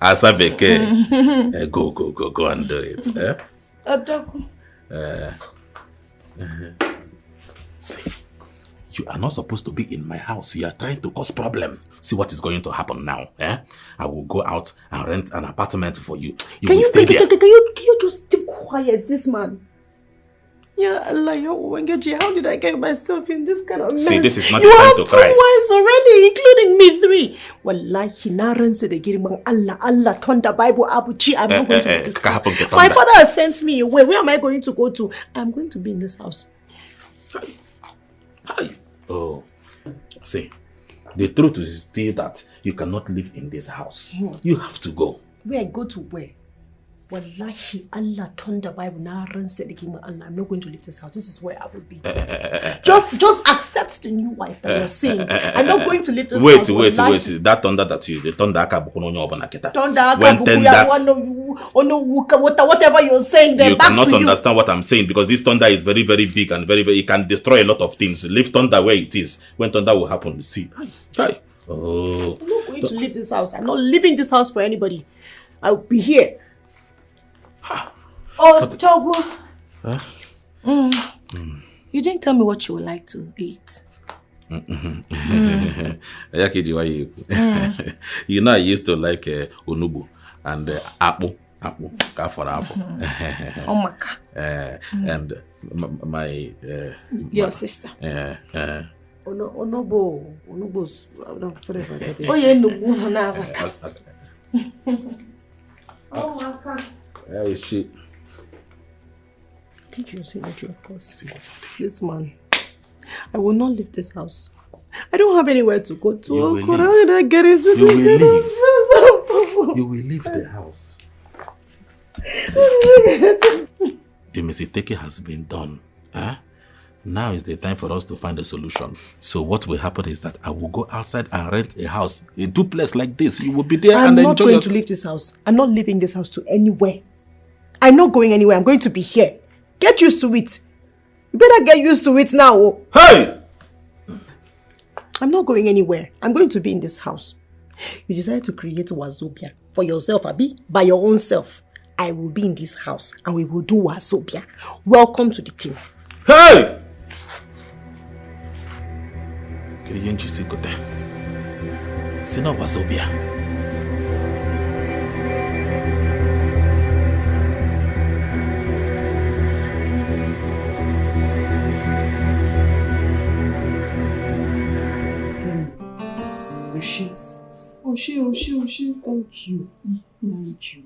Asabeke. Go and do it. See, you are not supposed to be in my house. You are trying to cause problem. See what is going to happen now. I will go out and rent an apartment for you. You will stay there. Can you just keep quiet, this man? Yeah, Allah, how did I get myself in this kind of mess? See, this is not the time to cry. You have 2 wives already, including me 3. Wallahi, naran se de girman Allah, tonda Bible abuchi. I'm not going to do this. My father has sent me away. Where am I going to go to? I'm going to be in this house. Hi. Oh, see, the truth is still that you cannot live in this house. You have to go. Where I go to where? Wallahi, Allah turned the Bible now and said, Allah, I'm not going to leave this house. This is where I will be. Just accept the new wife that you're saying. I'm not going to leave this house. Wait. That thunder that you, the thunder whatever you're saying, then you back cannot to understand what I'm saying because this thunder is very, very big and very, very, it can destroy a lot of things. Leave thunder where it is. When thunder will happen, see. Hi. Oh. I'm not going to leave this house. I'm not leaving this house for anybody. I'll be here. Oh, Togo. Huh? You didn't tell me what you would like to eat. You know, I used to like unubu and apple kafarafu. And my your sister. Onubos. Oh yeah, no. Hey, shit. Did you see what you of course? This man. I will not leave this house. I don't have anywhere to go to. You will How did I get into You will leave. You will leave the house. The mistake has been done. Huh? Now is the time for us to find a solution. So what will happen is that I will go outside and rent a house, a duplex like this. You will be there and enjoy I'm not going to leave this house. I'm not leaving this house to anywhere. I'm not going anywhere. I'm going to be here. Get used to it. You better get used to it now. Hey! I'm not going anywhere. I'm going to be in this house. You decided to create Wazobia for yourself, Abi, by your own self. I will be in this house and we will do Wazobia. Welcome to the team. Hey! C'est not Wazobia. Oshie, thank you. Thank you.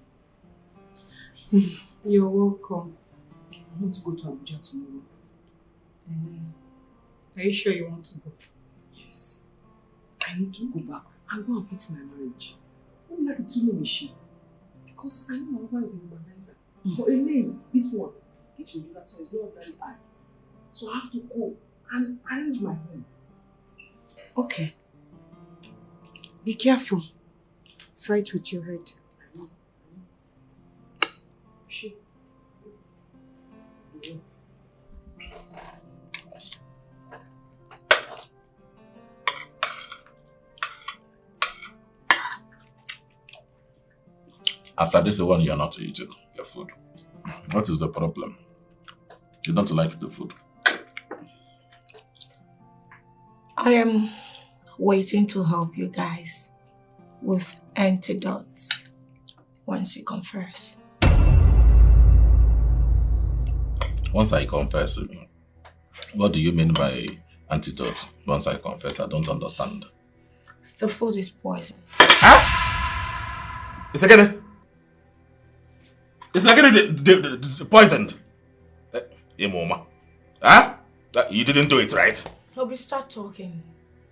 You're welcome. I want to go to Abuja tomorrow. Are you sure you want to go? Yes. I need to go back and go and fix my marriage. I'm like a teenage machine. Because I know my husband is a womanizer. But Elaine, this one, get your so it's not very high. So I have to go and arrange my home. Okay. Be careful. Fight with your head. I know. She. Yeah. Asa, this is the one you're not eating, your food. What is the problem? You don't like the food? I am waiting to help you guys with antidotes once you confess. Once I confess, what do you mean by antidote? Once I confess, I don't understand. The food is poison. Huh? It's again the poisoned. Mama. Huh? You didn't do it, right? Toby, start talking.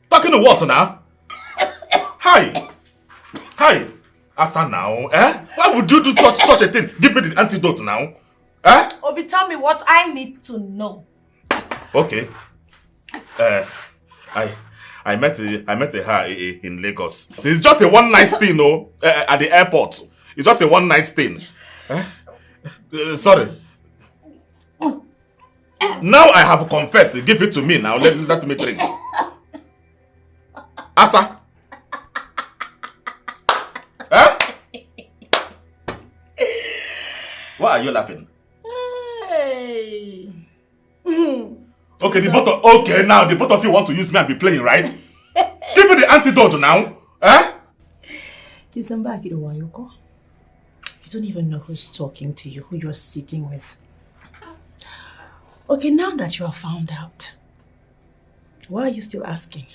Talking to what now? Hi. Asa now, eh? Why would you do such a thing? Give me the antidote now. Eh? Obi, tell me what I need to know. Okay. I met her in Lagos. So it's just a one-night stay, no? At the airport. It's just a one-night stay. Sorry. Now I have confessed. Give it to me now. Let me drink. Asa. Huh? Why are you laughing? Hey. Okay, now the both of you want to use me and be playing, right? Give me the antidote now. Huh? You don't even know who's talking to you, who you're sitting with. Okay, now that you are found out, why are you still asking?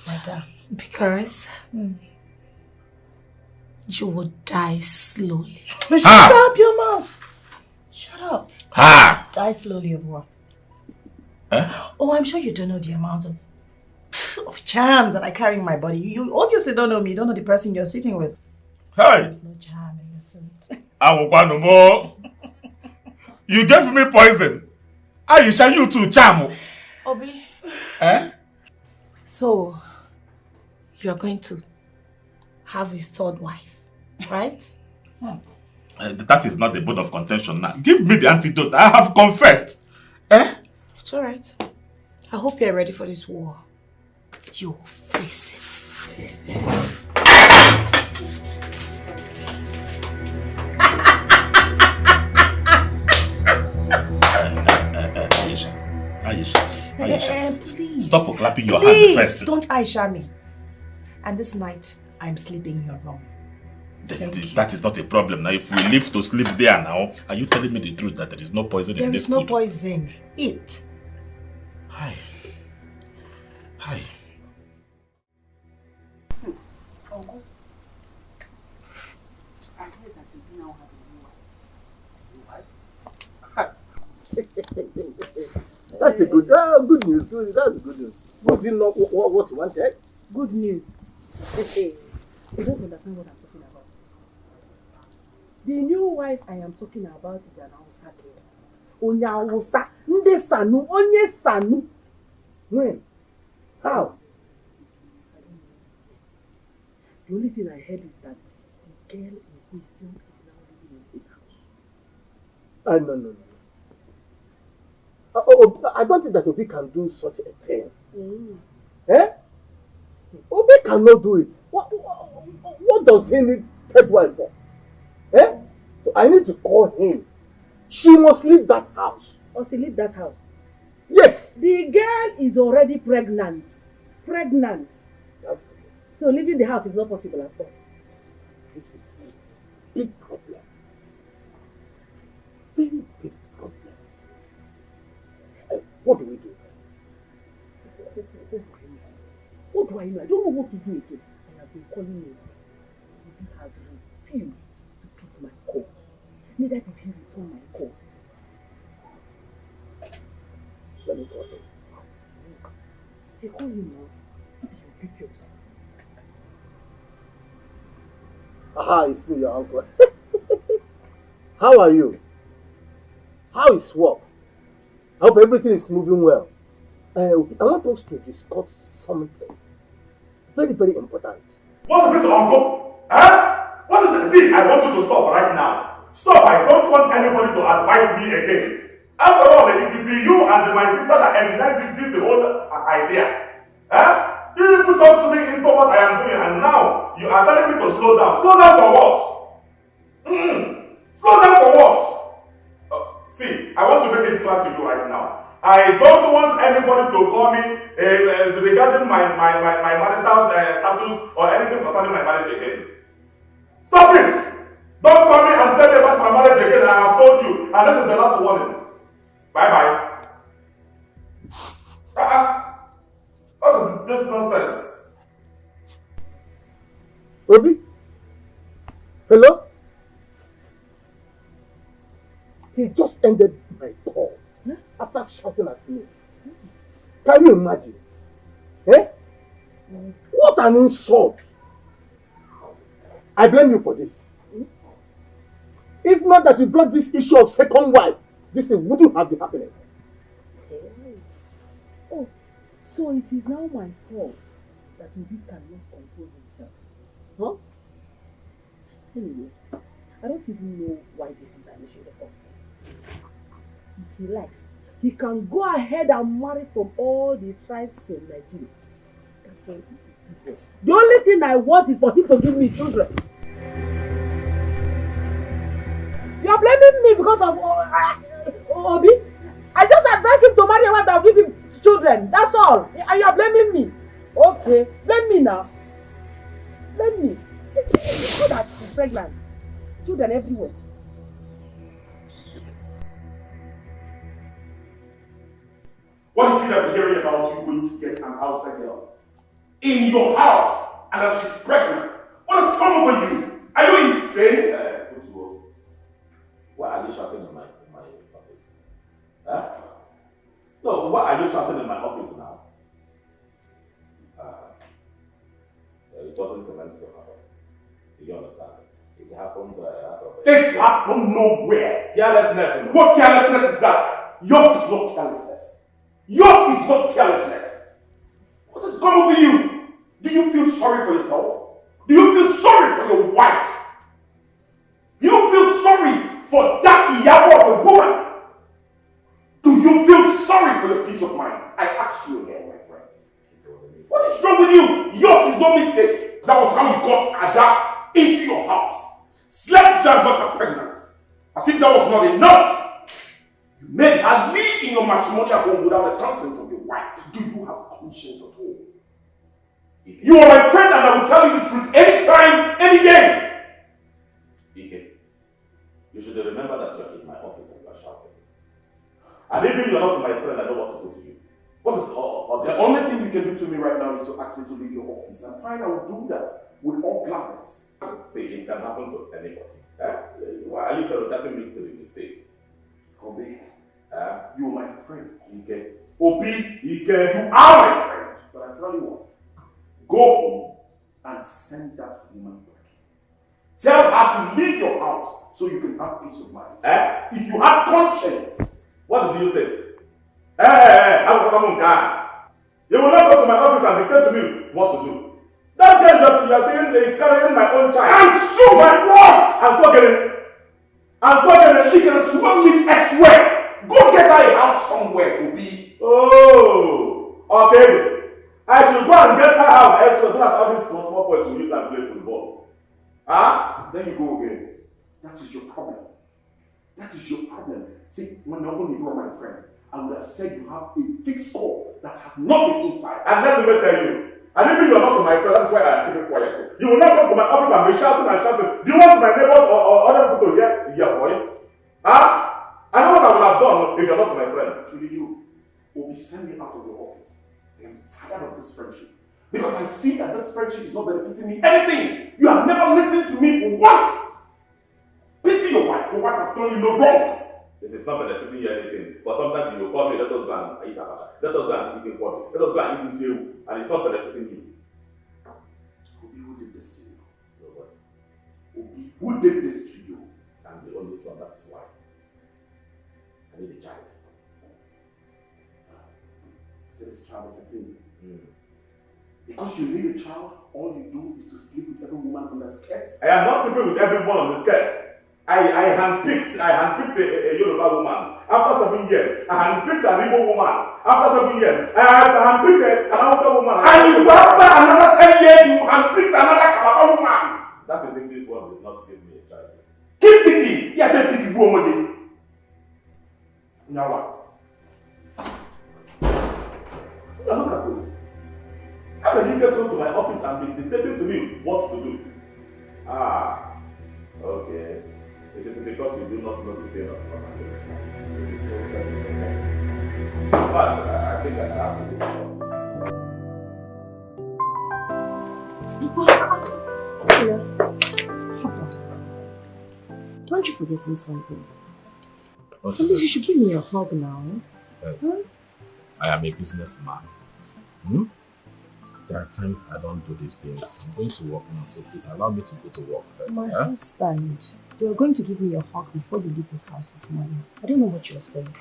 Madam? Because you will die slowly. Shut up your mouth! Shut up. Die slowly of what? Oh, I'm sure you don't know the amount of charms that I carry in my body. You obviously don't know me. You don't know the person you're sitting with. There's no charm in your food. I will want no more. You gave me poison. Aisha, you too, charm. Obi. So, you're going to have a third wife, right? That is not the bone of contention now. Give me the antidote. I have confessed. It's alright. I hope you're ready for this war. You'll face it. Aisha, please. Stop for clapping your hands first. Please, don't Aisha me. And this night, I'm sleeping in your room. That is not a problem. Now, if we live to sleep there now, are you telling me the truth that there is no poison in this food? There is no poison. Eat. Hi. Hi. Uncle, I heard that you now have a new wife. That's a good news. That's good news. Was it not what you wanted? Good news. You don't understand what I'm talking about. The new wife I am talking about is an Hausa girl. Onya Hausa. Nde Sanu. Onye Sanu. When? How? The only thing I heard is that the girl in question is now living in his house. No. I don't think that Obi can do such a thing. Obi cannot do it. What does he need third wife for? So I need to call him. She must leave that house. Must she leave that house? Yes. The girl is already pregnant. Pregnant. Absolutely. So leaving the house is not possible at all. This is a big problem. Very big problem. What do we do? What do I know? I don't know what to do again. I have been calling him. He has refused to pick my calls. Neither did he return my call. Let me call him. You call him now. Maybe he'll pick yours. Aha, it's me, your uncle. How are you? How is work? I hope everything is moving well. I want us to discuss something very, very important. What is it, uncle? What is it? See, I want you to stop right now. Stop. I don't want anybody to advise me again. After all, it is you and my sister that engineered this whole idea. You put up to me into what I am doing, and now you are telling me to slow down. Slow down for what? Slow down for what? See, I want to make it clear to you right now. I don't want anybody to call me regarding my marital status or anything concerning my marriage again. Stop it! Don't call me and tell me about my marriage again. I have told you, and this is the last warning. Bye-bye. What is this nonsense? Obi? Hello? He just ended my call after shouting at me. Can you imagine? What an insult! I blame you for this. If not that you brought this issue of second wife, this wouldn't have been happening. Oh, so it is now my fault that Obi cannot control himself. Huh? Anyway, I don't even know why this is an issue in the first place. If he likes, he can go ahead and marry from all the tribes in Nigeria. That's why this is business. The only thing I want is for him to give me children. You are blaming me because of Obi? I just advised him to marry a wife that will give him children. That's all. And you are blaming me. Okay, blame me now. Blame me. You know that she's pregnant. Children everywhere. What is it that we're hearing about you going to get an outside girl in your house and that she's pregnant? What has come over you? Are you insane? Why are you shouting in my office? No, why are you shouting in my office now? It wasn't meant to happen. Do you understand? It happened. It happened nowhere. Carelessness. What carelessness is that? Yours is not carelessness. Yours is not carelessness. What has come over you? Do you feel sorry for yourself? Do you feel sorry for your wife? ask you again, my friend. What is wrong with you? Yours is no mistake. That was how you got Ada into your house. Slept and got her pregnant. As if that was not enough. You made her live in your matrimonial home without the consent of your wife. Do you have conscience at all? You are my friend and I will tell you the truth anytime, any day. Dikeh, you should remember that you are in my office and you are shouting. And even you are not my friend, I don't want to go to you. What is all this? The only thing you can do to me right now is to ask me to leave your office. And fine, I will do that with all gladness. See, it can happen to anybody. At least stereotyping me to the mistake. Obi, you are my friend. Dikeh. Obi, Dikeh, you are my friend. But I tell you what, go home and send that woman back. Tell her to leave your house so you can have peace of mind. If you have conscience, what did you say? You will not go to my office and dictate to me what to do. That girl you are saying is carrying my own child. And so my words! And so getting. She can swim me elsewhere. Go get her a house somewhere, Obi. Oh, okay. I should go and get her house elsewhere so that all these small boys will use and play football. Then you go again. That is your problem. That is your problem. See, when I only go, my friend, I would have said you have a thick skull that has nothing inside. And let me tell you, and even you are not my friend, that's why I am keeping quiet. You will not come to my office and be shouting and shouting. Do you want my neighbors or other people to hear your voice? I know what I would have done if you are not my friend. Truly, you will be sending me out of your office. I am tired of this friendship. Because I see that this friendship is not benefiting me anything. You have never listened to me for once. Pity your wife. Your wife has done you no wrong. It is not benefiting you anything. But sometimes you will call me, let us go and eat abacha. Let us go and eat kwadu. Let us go and eat sewu. And it's not benefiting you. Obi, who did this to you? Nobody. Obi, who did this to you? I'm the only son, that is why. I need a child. Say this child of a thing. Because you need a child, all you do is to sleep with every woman on the skirts. I am not sleeping with everyone on the skirts. I handpicked a Yoruba woman. After 7 years, I handpicked an Igbo woman. After 7 years, I handpicked an Hausa woman. And you after another 10 years, you handpicked another Calabar woman. That is if this one did not give me a child. Keep picking. Yeah, take picking woman. Now what? Look at you. How can you get home to my office and be dictating to me what to do? Okay. It is because you do not know the pain of what I'm doing. It is so that is the point. But I think I have to do this. Aren't you forgetting something? At least you should give me a hug now. I am a businessman. There are times I don't do these things. I'm going to work now, so please allow me to go to work first. My husband, you are going to give me a hug before you leave this house this morning. I don't know what you are saying.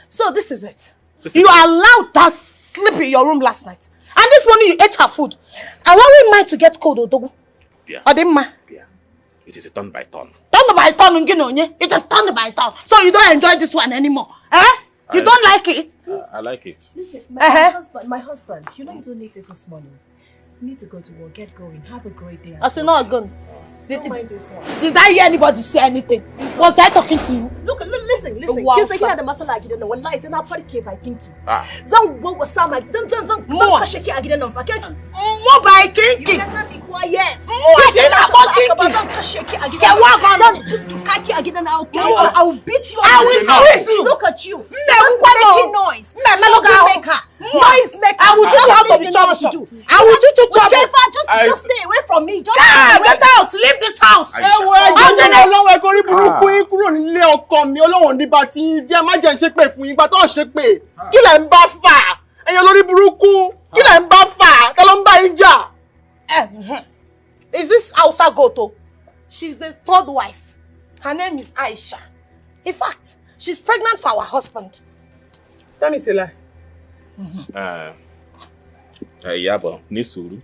So this is it. You allowed that sleep in your room last night. And this morning you ate her food. Allowing mine to get cold, Odogu. Yeah. Odimma. Yeah. It is a turn by turn. Turn by turn, it is turn by turn. So you don't enjoy this one anymore. You don't like it? I like it. Listen, my husband, you know you don't need this morning. You need to go to work, get going, have a great day. I said, no, I'm going. Don't mind this one. Did I hear anybody say anything? Was I talking to you? Look, listen. Wow, Kinsa kina da masala a gidan nan wallahi sai na farke bakin ki. Zan wawwasa ma zan kashe ki a gidan nan fa. Mo bakin ki. You better be quiet. Mo bakin ki. Zan kashe ki a gidan nan. Zan tuttuka ki a gidan nan. I will beat you. I will squeeze you. Look at you. Just making noise. Noise maker. I will teach you how to be troublesome. I will teach you trouble. Just stay away from me. Just get out. Leave this house. Ọlọ́wọ́ ẹ̀kọ́ rí burúkú yín kúrò nílé ọkọ mi Ọlọ́wọ́ nígbà tí jẹ́ má jẹ́ ṣe pé fún yín gbà tó ń ṣe pé kí lẹ̀ ń bá fà ẹ̀yin olórí burúkú kí lẹ̀ ń bá fà tẹ́ ló ń bá yín jà. Is this Hausa Goto? She's the third wife. Her name is Aisha. In fact, she's pregnant for our husband. Tell me, Sela. Yabo, Nisuru.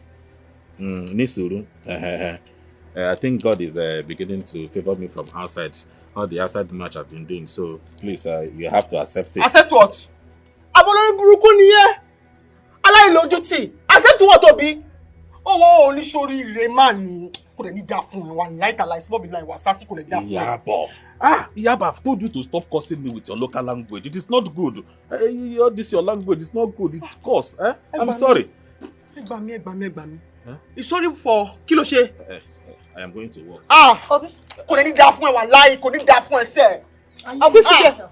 I think God is beginning to favor me from outside. All the outside match I've been doing. So please, you have to accept it. Accept what? Abolori buruku niye. Aláìlójútì. Accept what, Obi? Oh, only sorry Remani. Could need that phone one night like small like Wasasi could that phone. Yaba, I've told you to stop cursing me with your local language. It is not good. This your language is not good. It's curse. I'm sorry. Egbami. It's sorry for kilo she. I am going to work. Obi. Could need that phone one lie. Could need that phone say. I'll be forget.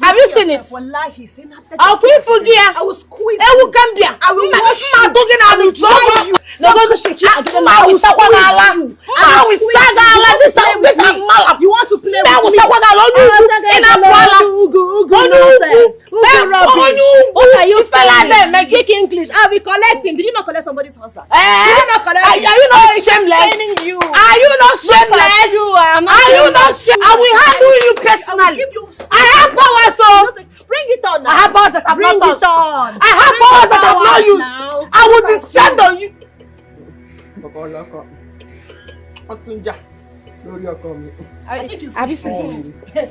Have you seen it? Wallahi, say not that. I'll be forget. I will squeeze you. I will come here. I will wash you. I will drop you. No, go shake you. I will squeeze you. I will sagala. This is malap. You want to play with me? I will sagala. In a pala. What are you saying? Speak English. I will collect him. Did you not collect somebody's husband? Did you not collect him? Are you not shameless? Are you not shameless? Are you not shameless? I will handle you personally. I have power. So bring it on now. I have powers that I've not touched. I have powers that I've not used. I will descend on you. Have you seen this?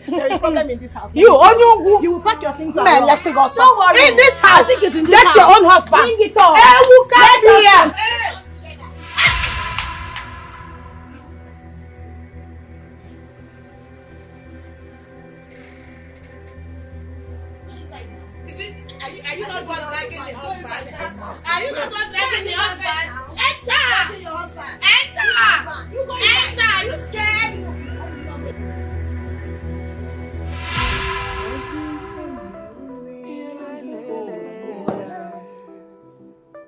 There is problem in this house. You will pack your things out. Man, let's go. Don't worry. In this house, I think it's in this get house. your own husband. Bring it on. Who can be here? Are you not going dragging the husband? Are you not going dragging the husband? Enter! You go enter! Are you scared?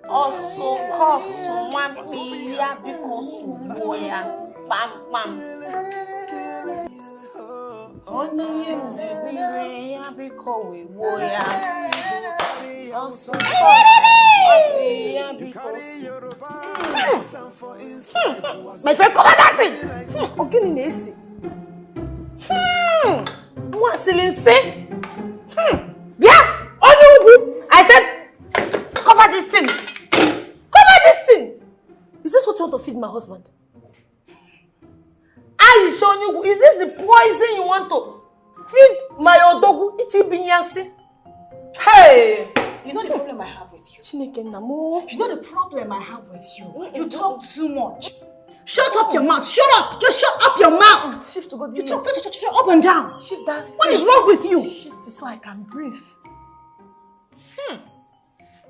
Also, cause one pillar because boya, bam. Only you the because we boya. Also, my friend, come on, that's it. Okay, Nisi. What's it say? Yeah, I said, cover this thing. Is this what you want to feed my husband? Are you showing you? Is this the poison you want to feed my odogu? Ichi. Hey! You know the problem I have with you? You know the problem I have with you? You talk too much. Shut up your mouth. Shut up. Just shut up your mouth. Shift to God. You talk up and down. Shift that. What is wrong with you? Shift so I can breathe.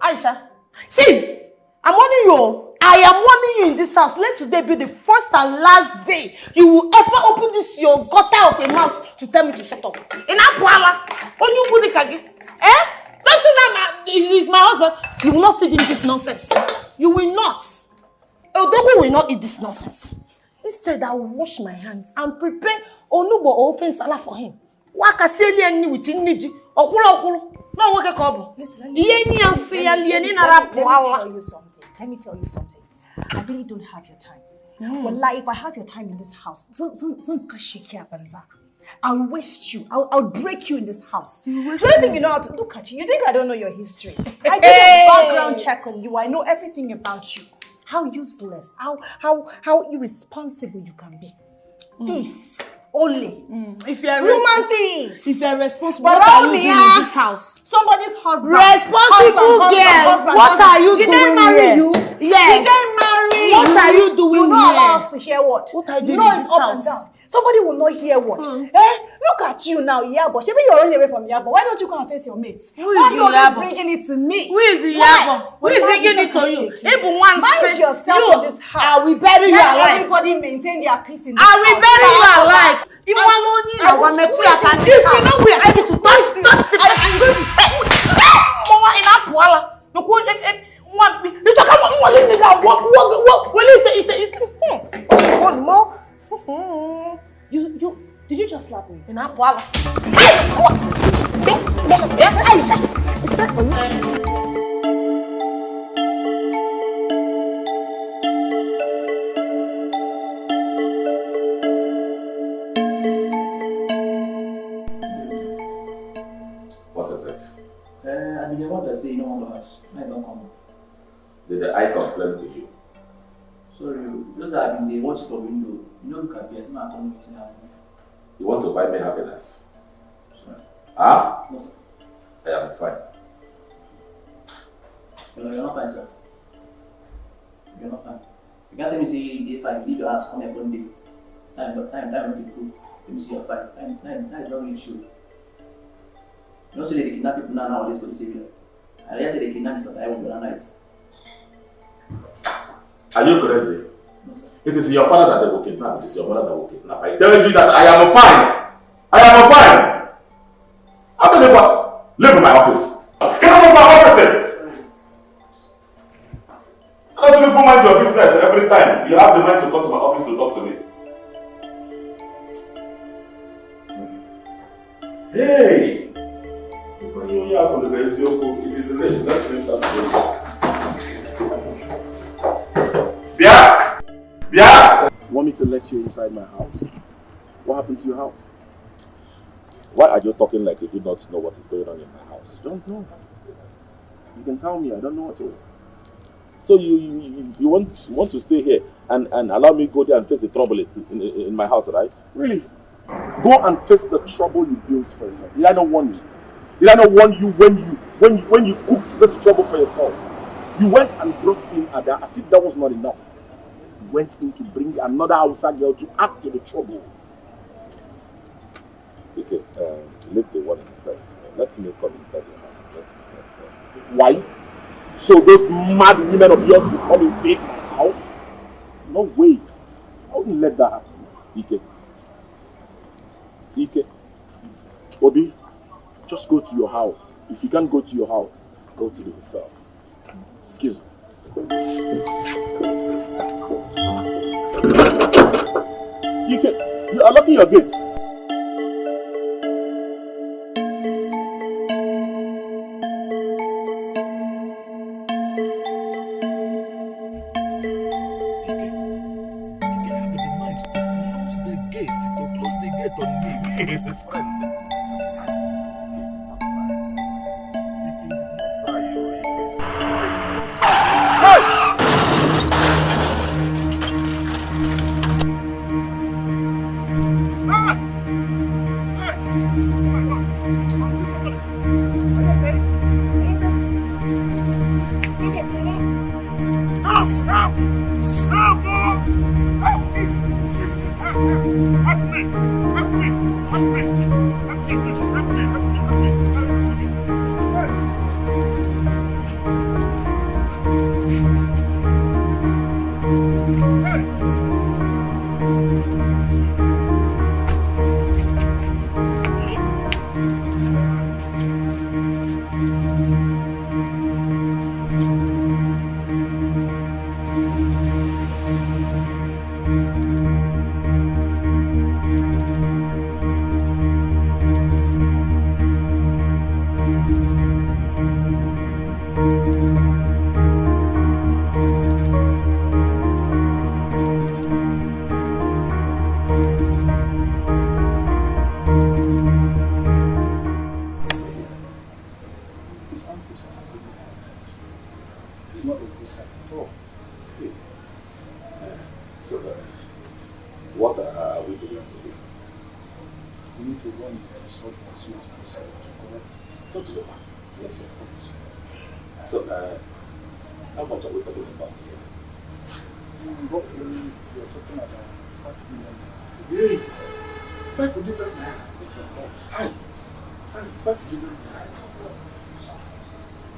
Aisha, see, I'm warning you. I am warning you in this house. Let today be the first and last day you will ever open this your gutter of a mouth to tell me to shut up. In Apuala, on you would kagi. Don't you know he is my husband? You will not feed him this nonsense. You will not. Odogo will not eat this nonsense. Instead, I will wash my hands and prepare onubo or offense salad for him. Waka seli ni within niji. Okula. No work a Listen, let me tell you something. I really don't have your time. Well, if I have your time in this house, I'll waste you. I'll break you in this house. Do you think you know how to look at you? You think I don't know your history? I did a background check on you. I know everything about you. How useless, how irresponsible you can be. Thief. Only. If you're human thief. If you're responsible, what are you doing in this house? Somebody's husband. Responsible girl. What are you doing here? Did they marry you? Yes. Did they marry you? What are you doing here? You not allow us to hear what? What are you doing in this house? Down. Somebody will not hear what. Look at you now, Yabo. Maybe you're running away from Yabo. Why don't you come and face your mates? Who is Yabo? Why are you bringing it to me? Who is Yabo? Who is bringing it to you? Even one mind yourself in this house. I will bury you alive. Everybody maintain their peace in this house. I will bury you alive. If you know where I need to touch the person, I'm going to stay. Mama in Apuala. You talk about one nigga. What? You did you just slap me? In Apuala. Aisha, is that for you? What is it? I mean, what I say, you don't want the house. I don't come. Did I complain to you? Sorry, those are in the watch from window. You know, look at me, I see my account. You want to buy me happiness? Sorry. Huh? No, sir. I am fine. No, you're not fine, sir. You're not fine. You can't tell me, say, if I leave your house, come here one day. Time will be cool. Let me see your fine. Time is not really true. You know, say they kidnap people nowadays for this area. I just say they kidnap Mr. Taiwo the other night. Are you crazy? No, sir. It is your father that they will kidnap. It is your mother that will kidnap. I tell you that I am fine. I am fine. I'm not able. Leave from my office. Get out of my office. I don't even mind your business every time. You have the mind to come to my office to talk to me. Hey! It is late. Let me start going. Bia! Bia! You want me to let you inside my house? What happened to your house? Why are you talking like you do not know what is going on in my house? Don't know. You can tell me, I don't know at all. So you want to stay here and allow me go there and face the trouble in my house, right? Really? Go and face the trouble you built for yourself. Did I not warn you? Did I not warn you when you cooked this trouble for yourself? You went and brought in Ada as if that was not enough. You went in to bring another Hausa girl to add to the trouble. Okay, leave the one first. Let me come inside your house and just first. Why? So those mad women of yours will come invade my house? No way. I wouldn't let that happen. Ike. Obi, just go to your house. If you can't go to your house, go to the hotel. Excuse me. You are locking your gates. He's a friend.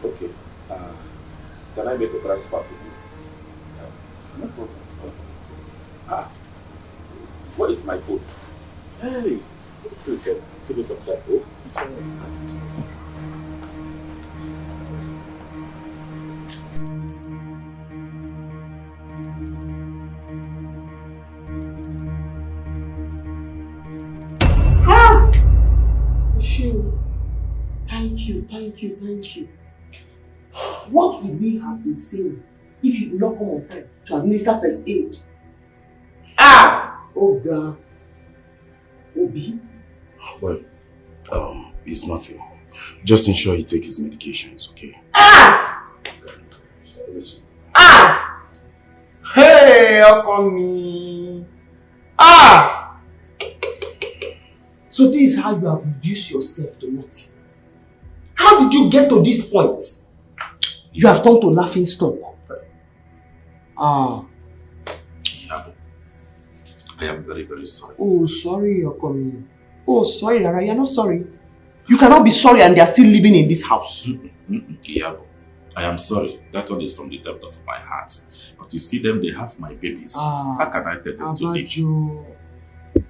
Okay. Can I make a price part with you? No problem. What is my phone? Hey, please give me some time. Oh. Thank you. What would we have been saying if you would not come on time to administer first aid? Oh God. Obi? Well, it's nothing. Just ensure he takes his medications, okay? Hey! Hey, how come me? Ah! So this is how you have reduced yourself to nothing. How did you get to this point? You have turned to laughing stock. Ah. Yabo, I am very, very sorry. Oh, sorry, Okomi. Oh, sorry, Rara. You're not sorry. You cannot be sorry and they are still living in this house. Yabo, I am sorry. That one is from the depth of my heart. But you see them, they have my babies. How can I tell them to leave?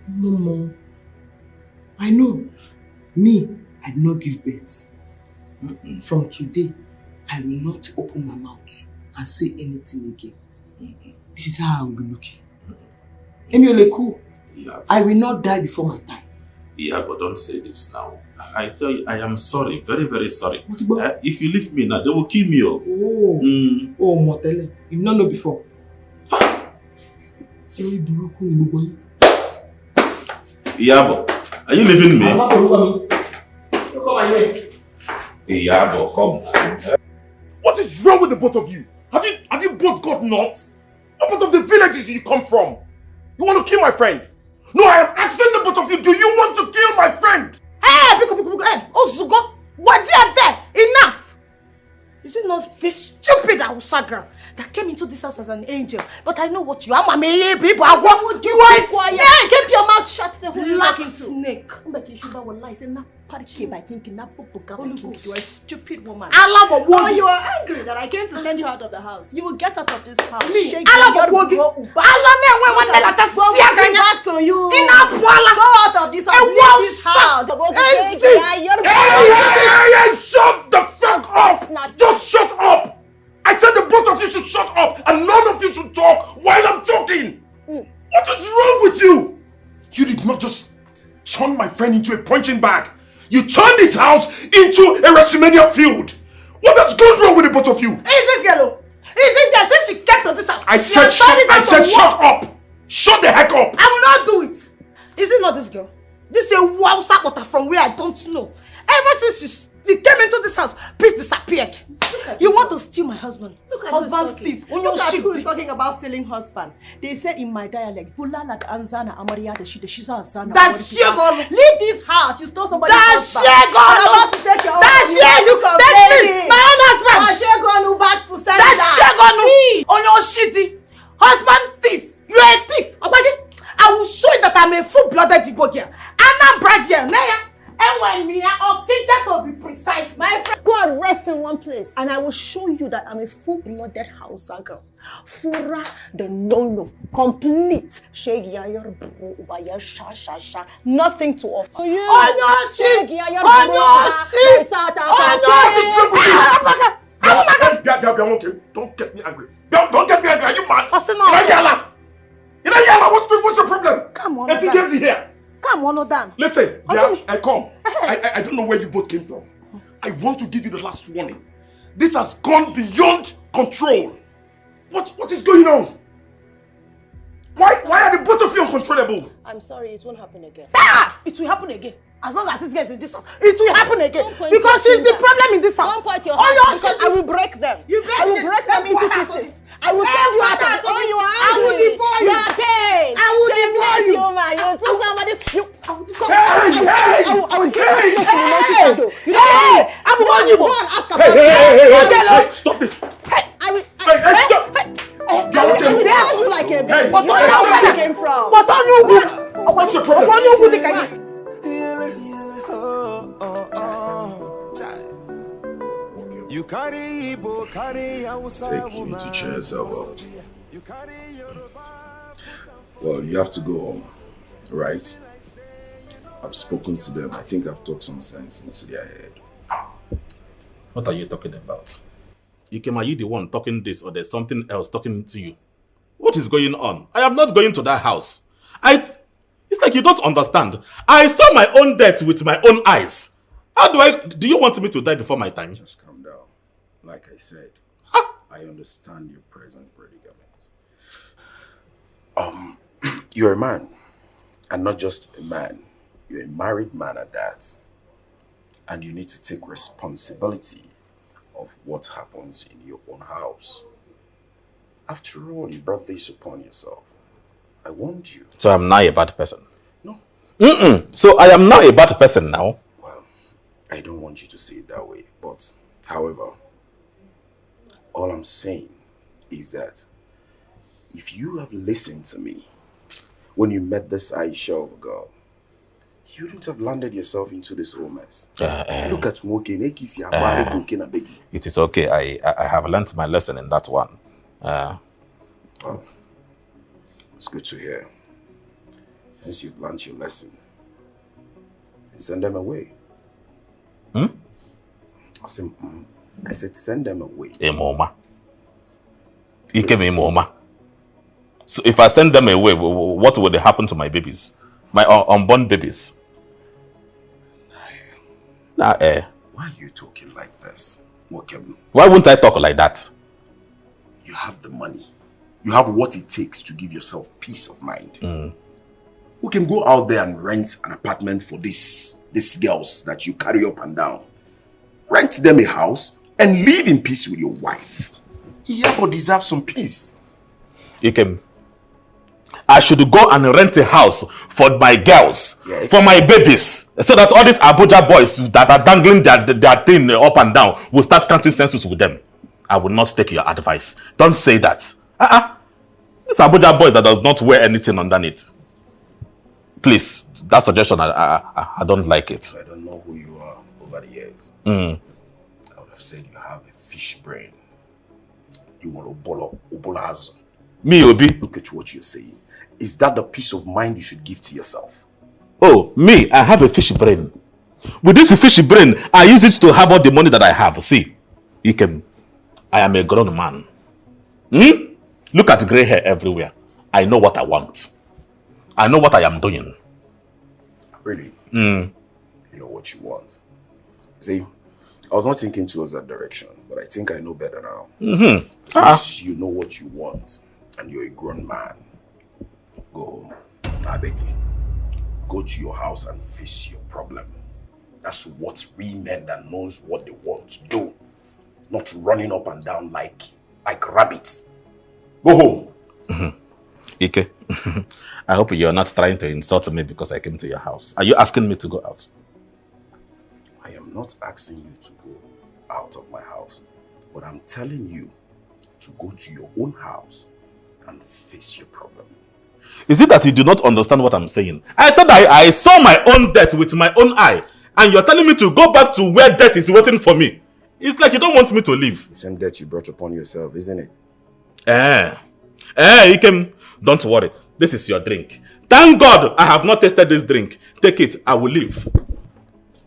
No more. I know. Me, I did not give birth. From today, I will not open my mouth and say anything again. This is how I will be looking. Emiole, yeah. I will not die before my time. Yeah, but don't say this now. I tell you, I am sorry. Very, very sorry. If you leave me now, they will kill me. Oh, oh, Motele. You did not know before. Iyabo, are you leaving me? Iyabo, come. What is wrong with the both of you? Have you both got nuts? What part of the villages you come from? You want to kill my friend? No, I am asking the both of you, do you want to kill my friend? Hey, Ozugo, what are there? Enough! Is it not this stupid Hausa girl that came into this house as an angel? But I know what you are, Mama. People, I want you are quiet. Keep your mouth shut. Black snake. You are a stupid woman. Oh, you are angry that I came to send you out of the house. You will get out of this house. Me, back to you. Go out of this house. Leave this house. Hey, shut the fuck up! Just shut up! I said the both of you should shut up and none of you should talk while I'm talking. What is wrong with you? You did not just turn my friend into a punching bag. You turned this house into a WrestleMania field. What has gone wrong with the both of you? Is this girl? Is this girl since she came to this house? I said shut up. Shut the heck up. I will not do it. Is it not this girl? This is a wow sapota from where I don't know. Ever since she came into this house, peace disappeared. You want to steal my husband? Husband thief. Look at who is talking about stealing husband. They said in my dialect, Bulala Anzana Amaria the Shiza Azana. That's Shegon. Leave this house. You stole somebody's husband. That's Shegon. I'm about to take your own. That's Shegon. That's my own husband. That's Shegon back to send that's Shegon. On your shitty husband thief. You're a thief. I will show you that I'm a full-blooded Igbo girl. I'm not brag girl. And when me or to be precise, my friend, go and rest in one place, and I will show you that I'm a full-blooded Hausa girl. Fura the no, complete. Nothing to offer. Don't get me angry. Don't get me angry. Are you mad? What's your problem? Come on, let's get here. Come on, Dan. Listen, I come. I don't know where you both came from. I want to give you the last warning. This has gone beyond control. What is going on? Why are the both of you uncontrollable? I'm sorry, it won't happen again. It will happen again. As long as this girl is in this house, it will happen again. Because she's the problem in this house. Don't point your hands because I will break them. I will break them into pieces. I will send you out of the house. I will divorce you. You are paid. I will divorce you. You see somebody's. I will give you to the monkey shadow. I'm going to go and ask about Hey, stop this. I will. Stop. You like a baby. But where you came from? What's your problem? Take you to chairs, Elbow. Well, you have to go home, right? I've spoken to them. I think I've talked some sense into their head. What are you talking about? Ikem, are you the one talking this or there's something else talking to you? What is going on? I am not going to that house. It's like you don't understand. I saw my own death with my own eyes. Do you want me to die before my time? Just calm down. Like I said, I understand your present predicament. You're a man, and not just a man. You're a married man at that. And you need to take responsibility of what happens in your own house. After all, you brought this upon yourself. I warned you. So I'm not a bad person? No. So I am not a bad person now? Well, I don't want you to see it that way. But, however, all I'm saying is that if you have listened to me when you met this Aisha of a girl, you wouldn't have landed yourself into this whole mess. Look at Moke. It is okay. I have learnt my lesson in that one. Well, it's good to hear. Since you've learnt your lesson, send them away. I said send them away. Emoma. Emoma. So if I send them away, what would happen to my babies? My unborn babies? Why are you talking like this? Why wouldn't I talk like that? You have the money. You have what it takes to give yourself peace of mind. We can go out there and rent an apartment for these girls that you carry up and down. Rent them a house and live in peace with your wife. Iyabo deserves some peace. Ikem, I should go and rent a house for my girls, yes, for my babies, so that all these Abuja boys that are dangling their thing up and down will start counting census with them. I will not take your advice. Don't say that. These Abuja boys that does not wear anything underneath. Please, that suggestion, I don't like it. I don't know who you are over the years. I would have said you have a fish brain. You want Obolazo. Me, Obi? Look at what you're saying. Is that the peace of mind you should give to yourself? Oh, me, I have a fishy brain. With this fishy brain, I use it to have all the money that I have. See, Ikem, I am a grown man. Look at gray hair everywhere. I know what I want. I know what I am doing. Really? You know what you want. See, I was not thinking towards that direction, but I think I know better now. Since you know what you want, and you're a grown man, go home. I beg you. Go to your house and face your problem. That's what real men that knows what they want to do. Not running up and down like rabbits. Go home. Ike, I hope you're not trying to insult me because I came to your house. Are you asking me to go out? I am not asking you to go out of my house, but I'm telling you to go to your own house and face your problem. Is it that you do not understand what I'm saying? I said I saw my own death with my own eye, and you're telling me to go back to where death is waiting for me. It's like you don't want me to leave. The same death you brought upon yourself, isn't it? Ikem, don't worry. This is your drink. Thank God I have not tasted this drink. Take it. I will leave.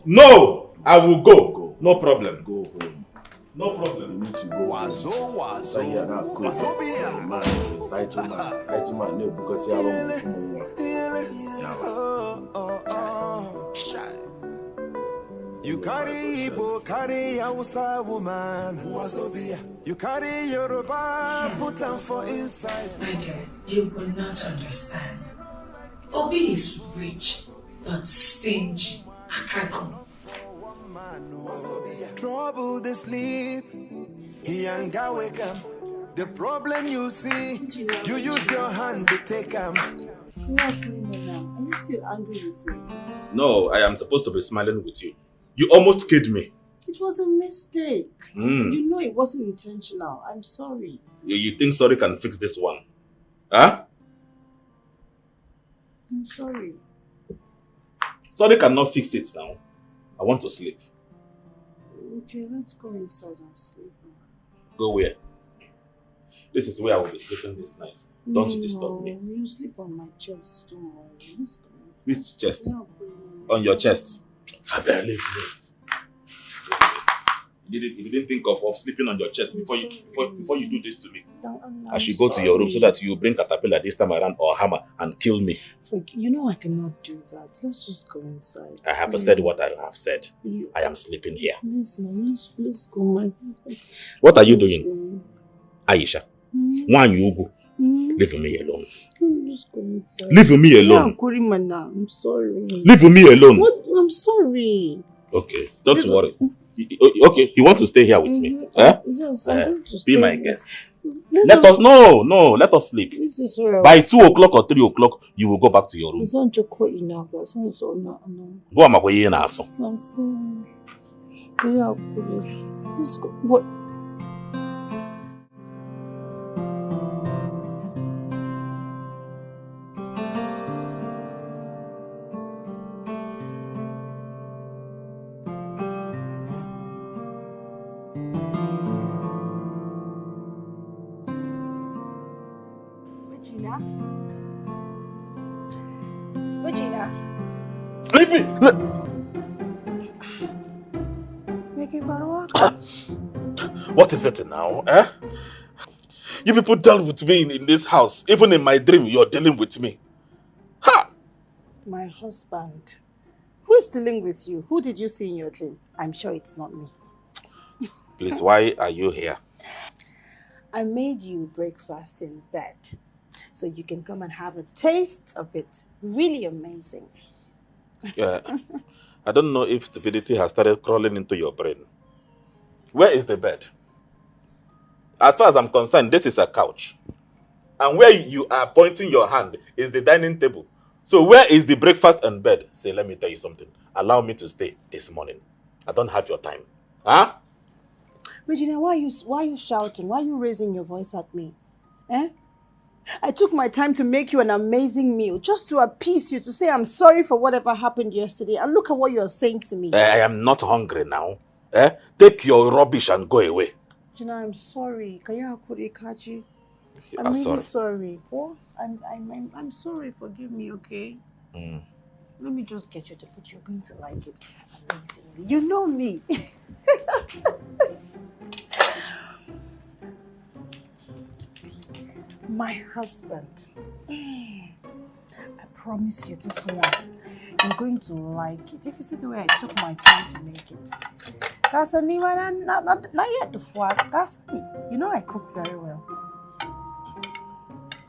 No, I will go. No problem. Go home. No problem. You need to go. Wazo. Title man. No, because you You carry Igbo, carry Hausa woman. You carry Yoruba, put them for inside. My dear, you will not understand. Obi is rich, but stingy. Akako. Trouble they sleep. He ain't got wake up. The problem you see, you use your hand to take him. What's going on now? Are you still angry with me? No, I am supposed to be smiling with you. You almost killed me. It was a mistake. You know it wasn't intentional. I'm sorry. You think sorry can fix this one? Huh? I'm sorry. Sorry cannot fix it now. I want to sleep. Okay, let's go inside and sleep. Go where? This is where I will be sleeping this night. Don't disturb me. You sleep on my chest. Don't worry. Let's go inside. Which chest? On your chest. I barely leave me. You didn't think of sleeping on your chest before you do this to me. I should go to your room so that you bring caterpillar this time around or hammer and kill me. You know I cannot do that. Let's just go inside. I have said what I have said. I am sleeping here. Let's go, my husband. What are you doing? Aisha, one you go. Leave me alone. Just go inside. Leave me alone. Yeah, I'm sorry. Leave me alone. What? I'm sorry. Okay, don't worry. Okay, you want to stay here with me? Yes, Be my guest. Let us sleep. This is real. By 2 o'clock or 3 o'clock, you will go back to your room. It's not Joko enough. It's not so no. Go am I na aso? I'm saying, yeah, let's go. What? Leave me! What is it now? Eh? You people dealt with me in this house. Even in my dream, you're dealing with me. Ha! My husband. Who is dealing with you? Who did you see in your dream? I'm sure it's not me. Please, why are you here? I made you breakfast in bed, so you can come and have a taste of it. Really amazing. Yeah. I don't know if stupidity has started crawling into your brain. Where is the bed? As far as I'm concerned, this is a couch. And where you are pointing your hand is the dining table. So where is the breakfast and bed? Say, let me tell you something. Allow me to stay this morning. I don't have your time. Huh? Regina, why are you shouting? Why are you raising your voice at me? Eh? I took my time to make you an amazing meal just to appease you, to say I'm sorry for whatever happened yesterday. And look at what you're saying to me. I am not hungry now. Eh? Take your rubbish and go away. Regina, I'm sorry. I'm I'm really sorry. sorry. Oh, I'm sorry. Forgive me, okay? Let me just get you the food. You're going to like it amazingly. You know me. My husband. I promise you this one. You're going to like it. If you see the way I took my time to make it. Not yet the foie. You know I cook very well.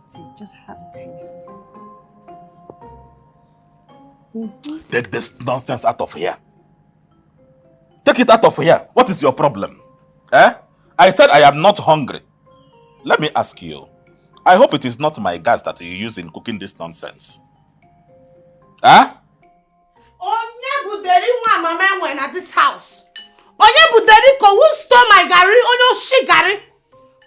See, just have a taste. Take this nonsense out of here. Take it out of here. What is your problem? Eh? I said I am not hungry. Let me ask you. I hope it is not my gas that you use in cooking this nonsense. Huh? Onye buderi nwa mama when at this house. Onye buderi ko who stole my gari? Onye shi gari?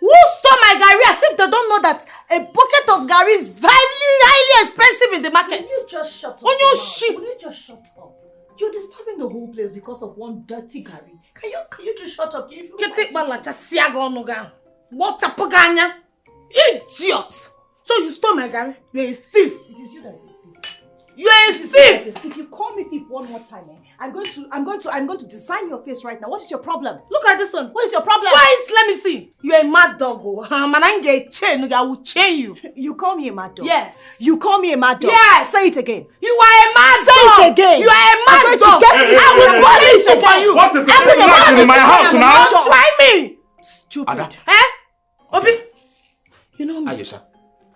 Who stole my gari as if they don't know that a bucket of gari is very highly expensive in the market? Will you just shut up? Will you just shut up? You're disturbing the whole place because of one dirty gari. Can you just shut up? What a paganya! Idiot! So you stole my gari? You're a thief. It is you that is a thief. You're a thief! If you call me thief one more time, I'm going to design your face right now. What is your problem? Look at this one. What is your problem? Try it, let me see. You're a mad dog. I will chain you. You call me a mad dog? Yes. You call me a mad dog? Yes. Say it again. You are a mad dog. Say it again. You are a mad dog. I will police you for you. What is it in my house now? Don't try me. Stupid. Ada. Eh? Obi? You know me. Ayesha,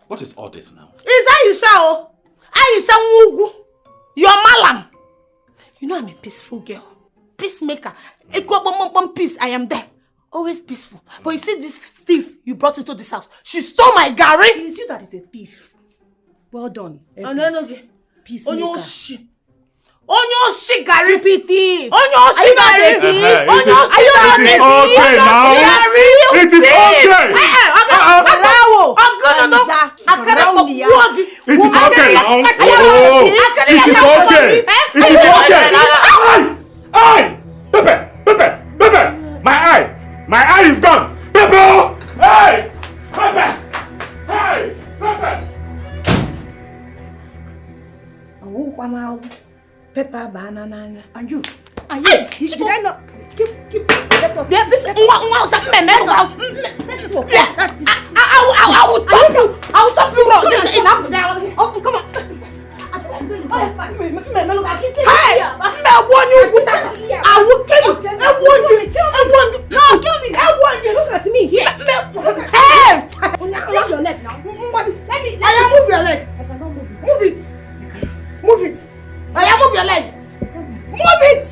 what is all this now? Is Ayesha? Ayesha Nwugu. You're Malam. You know I'm a peaceful girl. Peacemaker. Peace. I am there. Always peaceful. But you see this thief you brought into this house. She stole my gari. It is you that is a thief. Well done. Peacemaker. Onyo shi gari. Stupid thief. Onyo shi gari. Onyo shi gari. It is okay. Bravo. It is okay now. It is okay. It is okay. Eye! Pepe! My eye is gone. Pepe! Hey! Pepe! Hey! Pepe! Pepper banana. And you? Did I not? Keep this I will top you. I will top you. This is enough now. Oh, come on. Hey, I will kill you. I want you. No, kill me. I want you. Look at me here. Hey, move your leg now. I move your leg. I cannot move it. Move it. Move it. I move your leg. Move it.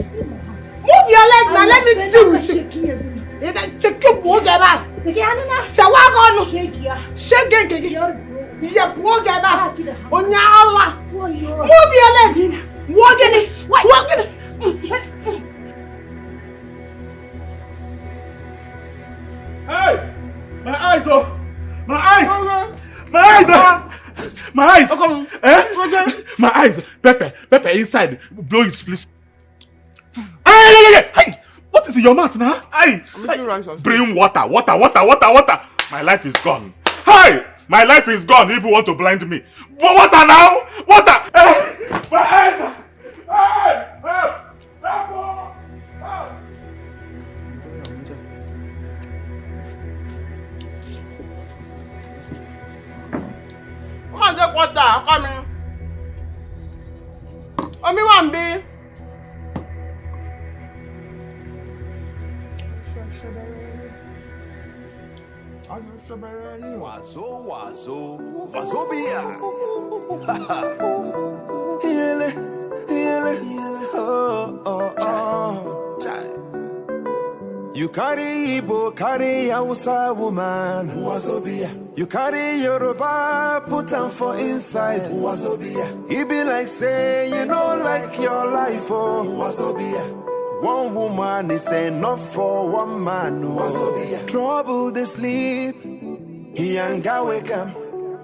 Move your leg now. Let me do it. Check your wogaba. Chawagon. Shake ya wogaba. Onyala. Move your leg. Walking. Hey! My eyes, oh! My eyes! My eyes! My eyes! My eyes! Pepper, inside. Blow it, please. Hey! What is in your mouth now? Hey! Bring water. My life is gone. Hey! My life is gone. If you want to blind me. Water now! Water! Hey! My eyes! Hey! Just water, coming. Only one be. Wazobia. You carry Igbo, carry Hausa woman. Wazobia. You carry Yoruba, put them for inside. Wazobia. It be like say you don't like your life, oh. Wazobia. One woman is enough for one man. Wazobia. Trouble they sleep, he ain't got wake up.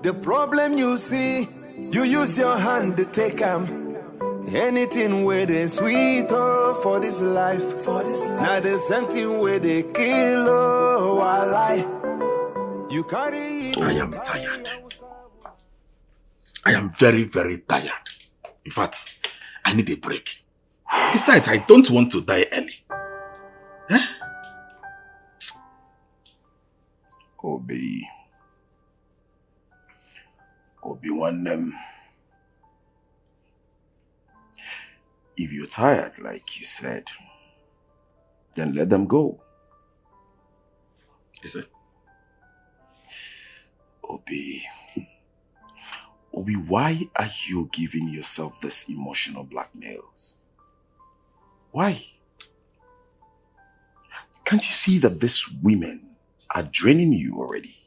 The problem you see, you use your hand to take them. Anything where they sweet, oh, for this life. Now there's something where they kill, oh, I lie. You carry. I am tired. I am very, very tired. In fact, I need a break. Besides, I don't want to die early. Eh? Obi, one if you're tired, like you said, then let them go. Is it? Obi, why are you giving yourself this emotional blackmails? Why? Can't you see that these women are draining you already?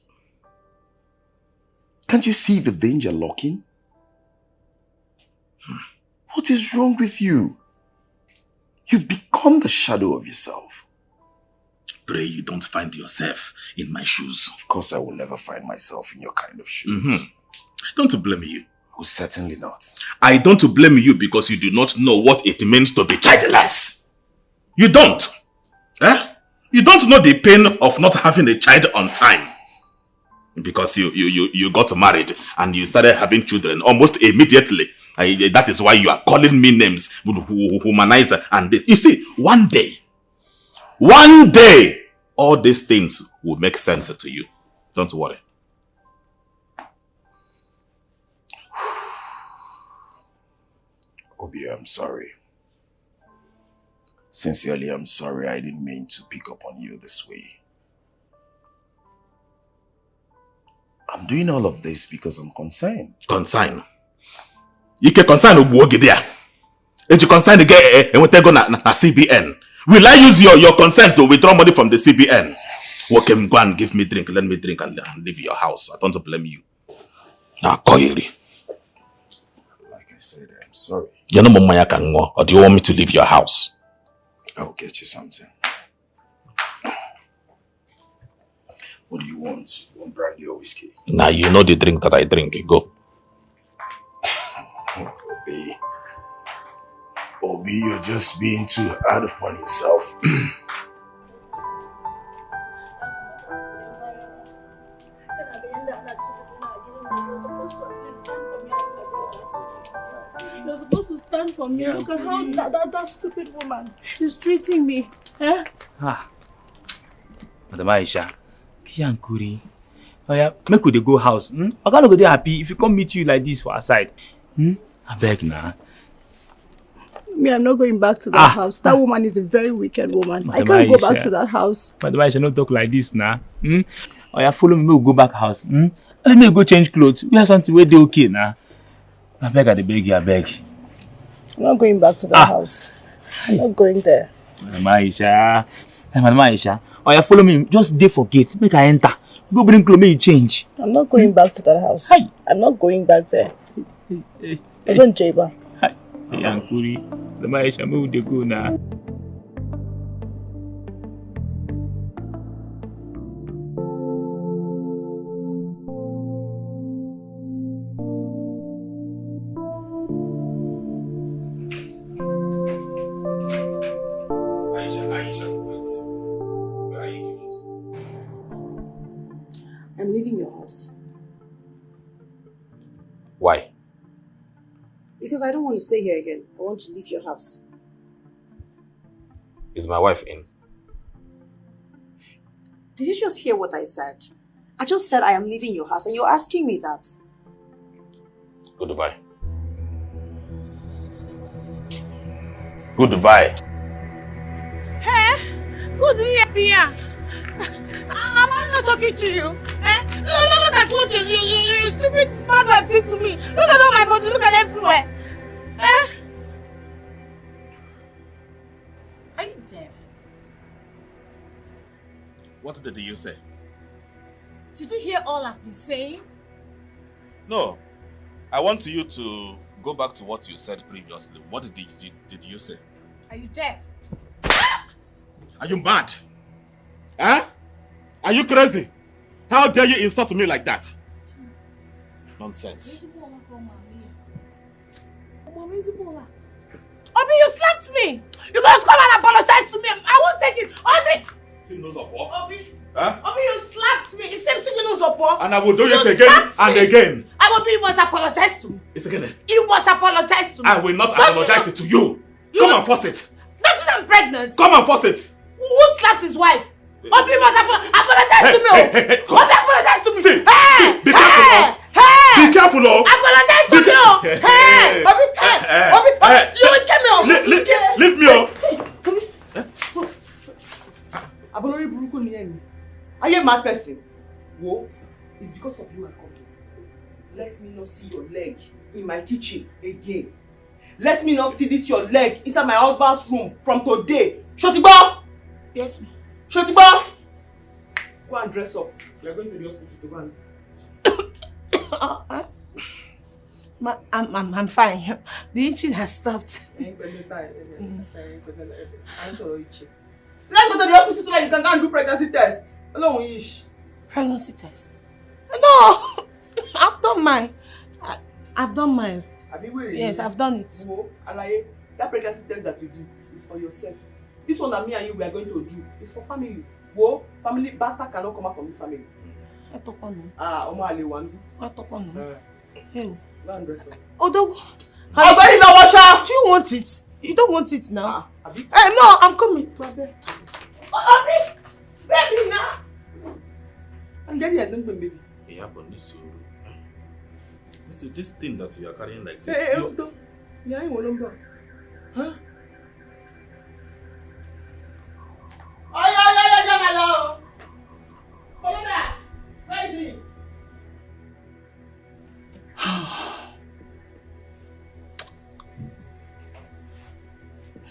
Can't you see the danger lurking? What is wrong with you? You've become the shadow of yourself. Pray you don't find yourself in my shoes. Of course I will never find myself in your kind of shoes. I don't blame you. Oh, certainly not. I don't blame you because you do not know what it means to be childless. You don't. Eh? You don't know the pain of not having a child on time. Because you got married and you started having children almost immediately. That is why you are calling me names, humanizer and this. You see, one day, all these things will make sense to you. Don't worry. Obi, I'm sorry. Sincerely, I'm sorry. I didn't mean to pick up on you this way. I'm doing all of this because I'm concerned. Concerned? You can concern Ubuogi there. If you concern again, and we take on a CBN. Will I use your consent to withdraw money from the CBN? Okay, go and give me drink. Let me drink and leave your house. I don't blame you. Now, Koyeri. Like I said, I'm sorry. You know, Mama can go, or do you want me to leave your house? I'll get you something. What do you want? You want brandy or whiskey? Now you know the drink that I drink. Go. Obi, you're just being too hard upon yourself. You're supposed to stand for me. Look at how that stupid woman is treating me. Eh? Madam Aisha, Kiankuri. Oh yeah, make we go house. I can't go there happy if you come meet you like this for our side. I beg now. Me, I'm not going back to that house. That woman is a very wicked woman. I can't go back to that house. Madam Aisha, don't talk like this now. Oh yeah, follow me, we'll go back house. Let me go change clothes. We have something where they okay now. I beg, I beg you, I beg. I'm not going back to that house. I'm not going there. Madam Aisha, Oh, you follow me. Just dey for gate. Make I enter. Go bring clothes, make you change. I'm not going back to that house. Hi. I'm not going back there. Isn't Jeba? Hi. Say Ankuri. The Maisha move the go now. I'm leaving your house. Why? Because I don't want to stay here again. I want to leave your house. Is my wife in? Did you just hear what I said? I just said I am leaving your house and you're asking me that. Goodbye. Goodbye. Hey, good here. I'm not talking to you. Look at what you stupid mad wife did to me. Look at all my body, look at everywhere. Are you deaf? What did you say? Did you hear all I've been saying? No. I want you to go back to what you said previously. What did you say? Are you deaf? Are you mad? Huh? Are you crazy? How dare you insult me like that? Nonsense. Obi, you slapped me! You guys come and apologize to me! I won't take it! Obi! See nose of what? Obi! Huh? Obi, you slapped me! It seems you know support. And I will do it again and again. Obi, you must apologize to me. It's again. You must apologize to me. I will not apologize to you. Come and force it. Don't you know I'm pregnant? Come and force it. Who slaps his wife? Obi must apologize to me. Hey. Obi, apologize to me. See, be careful now. Be careful now. Apologize to me. Hey, Obi, you will kill me. Leave me up. Abolori Buruku ni emi. Are you a mad person? Wo, it's because of you I come here. Let me not see your leg in my kitchen again. Let me not see this your leg inside my husband's room from today. Shotiba! Yes, ma'am. Shotiba! Go and dress up. We are going to the hospital to go and... I'm fine. The itching has stopped. Let's go to the hospital so that you can go and do pregnancy test. Alone ish. Pregnancy test? No! I've done mine. I've done mine. Yes, I've done it. Wo, Alaye, that pregnancy test that you do is for yourself. This one that me and you we are going to do is for family. Wo, family bastard cannot come out from this family. I talk on. Omo Ale wan do. I talk on. Hey. Go and dress up. Odogu. Obey now, washa. Do you want it? You don't want it now. No, I'm coming. Obi, baby now. And daddy has done baby. Yeah, but this thing that you are carrying like this. Hey, yeah, I want to. Huh? Oh, follow that. Where is he?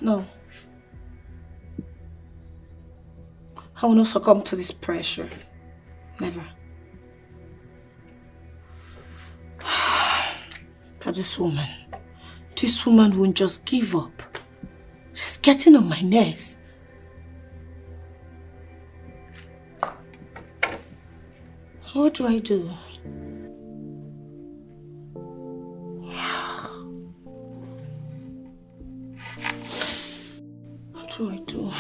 No. I will not succumb to this pressure. Never. But this woman won't just give up. She's getting on my nerves. What do I do? What do I do?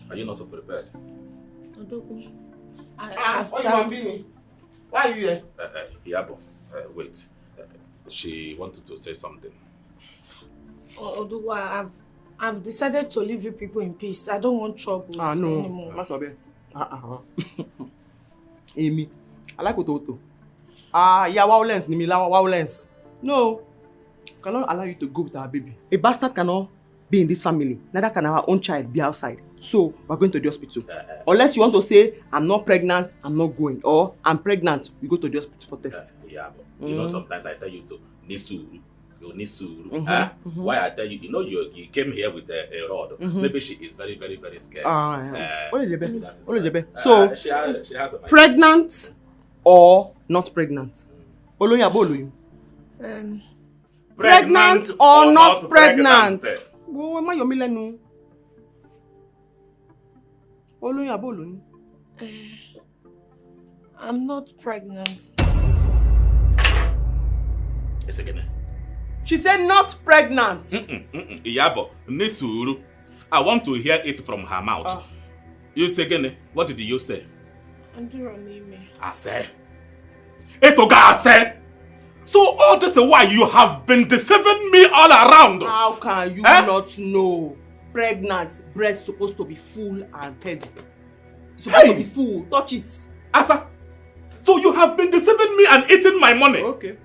Are you not prepared? Why are you here? Yabo, wait. She wanted to say something. Oduwa, I've decided to leave you people in peace. I don't want troubles anymore. Amy, I like Ototo. Yeah, violence, Nimila, violence. No, cannot allow you to go with our baby. A bastard cannot be in this family, neither can our own child be outside. So, we're going to the hospital. Unless you want to say, I'm not pregnant, I'm not going. Or, I'm pregnant, we go to the hospital for test. Yeah, but you know, sometimes I tell you to Nisuru. Why I tell you, you know, you came here with a rod. Maybe she is very, very, very scared. So, she has a pregnant or not pregnant? Pregnant or not pregnant? I'm not pregnant. She said not pregnant. Iyabo, Nisuru. I want to hear it from her mouth. You say again, what did you say? I say. Etoga, I say. So all this is why you have been deceiving me all around. How can you not know? Pregnant, breast supposed to be full and heavy. It's supposed to be full. Touch it. Asa. So you have been deceiving me and eating my money. Okay.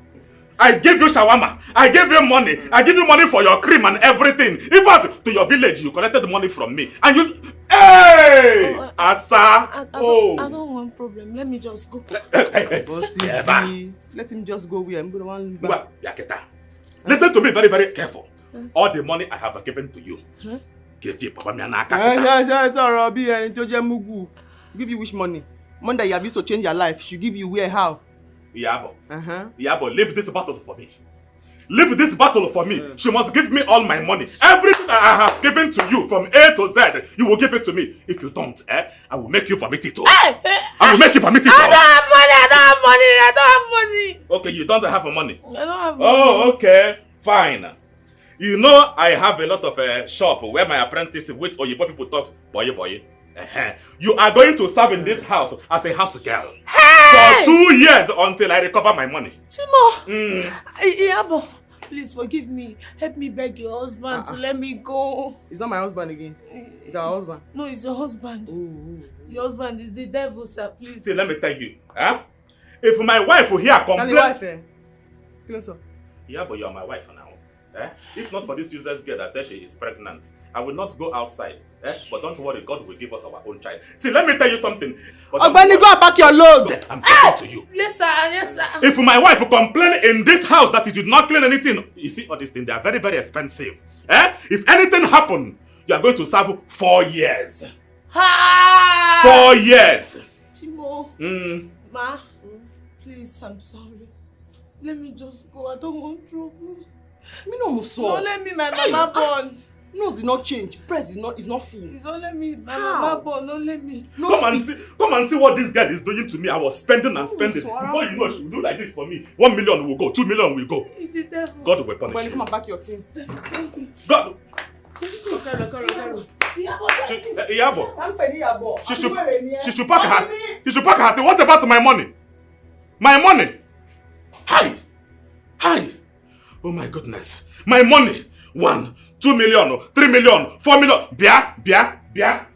I gave you shawarma. I gave you money. I give you money for your cream and everything. In fact, to your village, you collected the money from me. And you... Hey! Asa! I don't want problem. Let me just go. Let him just go where I'm going to Listen to me very, very careful. All the money I have given to you. Give you Papa Give you which money? Money that you have used to change your life. She give you where, how? Iyabo. Iyabo, leave this battle for me. Leave this battle for me. She must give me all my money. Everything I have given to you from A to Z, you will give it to me. If you don't, I will make you vomit it all. I will make you vomit it all. I don't have money. Okay, you don't have money. I don't have money. Oh, okay. Fine. You know, I have a lot of shop where my apprentice with Oyibo people talk, boy. You are going to serve in this house as a house girl for 2 years until I recover my money. Timo! Iyabo, please forgive me. Help me beg your husband to let me go. It's not my husband again. It's our husband. No, it's your husband. Your husband is the devil, sir. Please. See, let me tell you. If my wife will hear complain... Yeah, but you are my wife now. If not for this useless girl that says she is pregnant, I will not go outside. But don't worry, God will give us our own child. See, let me tell you something. Ogbeni, go and pack your load. I'm talking to you. Yes, sir. If my wife will complain in this house that you did not clean anything, you see all these things, they are very, very expensive. If anything happens, you are going to serve 4 years. 4 years. Timo. Ma, please, I'm sorry. Let me just go. I don't want trouble. No, let me, my mama born. Nose did not change. Breast is not full. It's not let me, my mama born. Don't let me. Come and see what this girl is doing to me. I was spending and spending. Before you know, she will do like this for me. 1 million will go, 2 million will go. It's the devil. God will punish you. Come and back your thing. God. Iyabo. She should pack her. She should pack her thing. What about my money? My money. Hi. Oh my goodness. My money. 1, 2 million, 3 million, 4 million. Bia.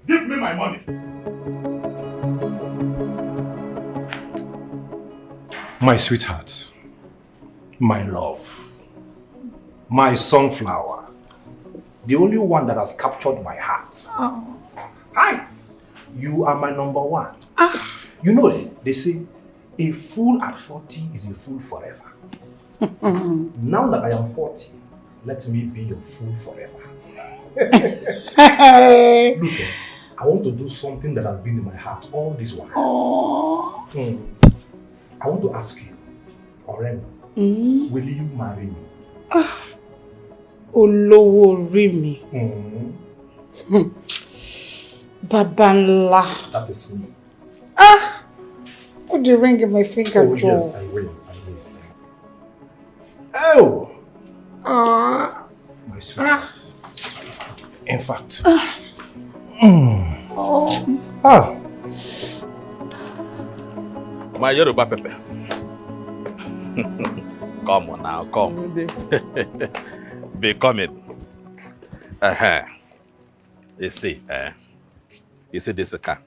Give me my money. My sweetheart. My love. My sunflower. The only one that has captured my heart. Hi. You are my number one. You know, they say, a fool at 40 is a fool forever. Now that I am 40, let me be your fool forever. Look, I want to do something that has been in my heart all this while. I want to ask you, Orem, will you marry me? Olowori. Babanla. That is me. Put the ring in my finger, Oh, Joe. yes, I will. Oh! My sweetheart. In fact. My Yoruba pepper. Come on now, come. Be coming. You see this car?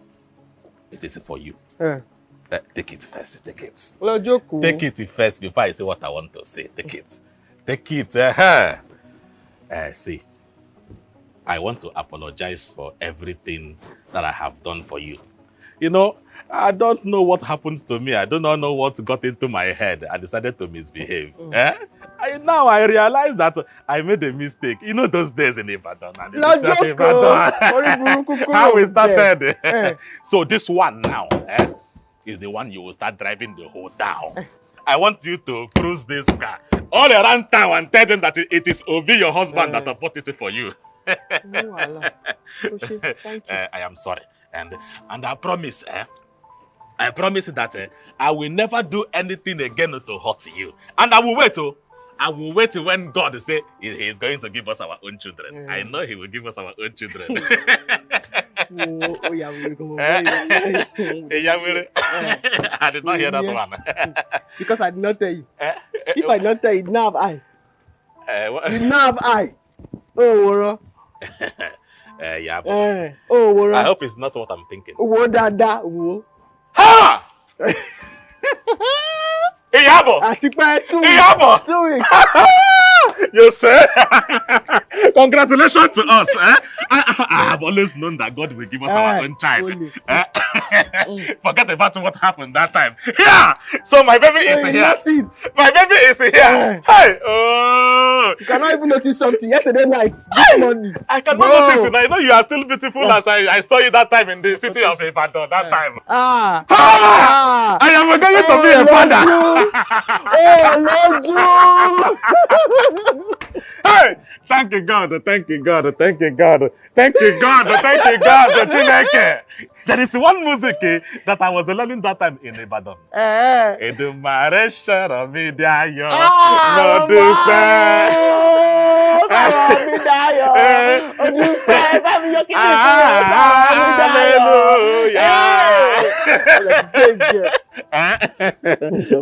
It is for you. Take it first, take it. Take it first before I say what I want to say. Take it. See, I want to apologize for everything that I have done for you. You know, I don't know what happened to me. I do not know what got into my head. I decided to misbehave. Now I realize that I made a mistake. You know those days in Ibadan. How we started. So this one now is the one you will start driving the whole town. I want you to cruise this car all around town and tell them that it is Obi, your husband, that bought it for you. Thank you. I am sorry. And I promise, I promise that I will never do anything again to hurt you. And I will wait. I will wait when God say he is going to give us our own children. I know he will give us our own children. I did not hear that one. Because I did not tell you. If I don't tell you, now have I. Now have I. Oh, Woro. Yeah, but oh, Woro. I hope it's not what I'm thinking. Wo dada, wo. Ha! Iyabo! Àti pé 2 weeks. Iyabo! 2 weeks. You say? Congratulations to us. I have always known that God will give us our own child. Forget about what happened that time. Yeah! So my baby is here. My baby is here. Hey! Oh! You cannot even notice something. Yesterday night, this morning. I cannot notice it. I know you are still beautiful as I saw you that time in the city of Ibadan. That time. I am going to be a father. Hey! Thank you, God. Thank you, God. Thank you, God. Thank you, God. Thank you, God. Dikeh. There is one music that I was learning that time in Ibadan. Edumare shara mi dayo, mo dupe. Mi dayo, mo dupe. Bá mi yọ kí ni Hallelujah.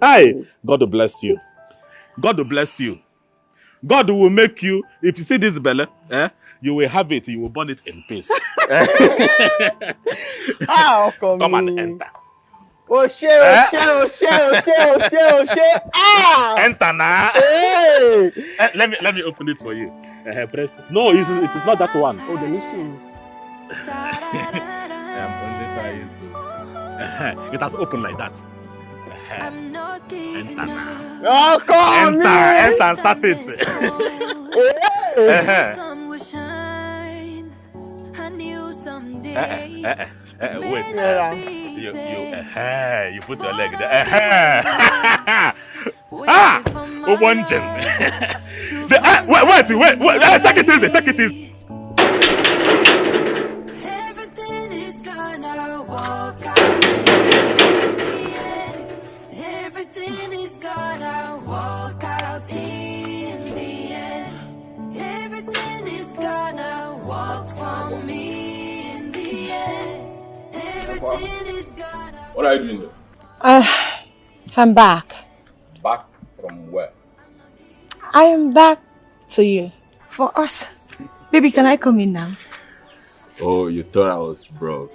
Hi, God will bless you. God will bless you. God will make you, if you see this belly, you will have it, you will burn it in peace. Come and enter. Enter now. Hey. Let me open it for you. Press. No, it is not that one. Oh, let me see. It has opened like that. Enter now. Oh, come enter and start it. Wait. You put your leg there. One gem. Wait. Take it easy. Take it easy. Everything is gonna walk out. Everything is gonna walk out in the end. Everything is gonna walk for me in the end. Everything is gonna. What are you doing there? I'm back. Back from where? I am back to you. For us. Baby, can I come in now? Oh, you thought I was broke.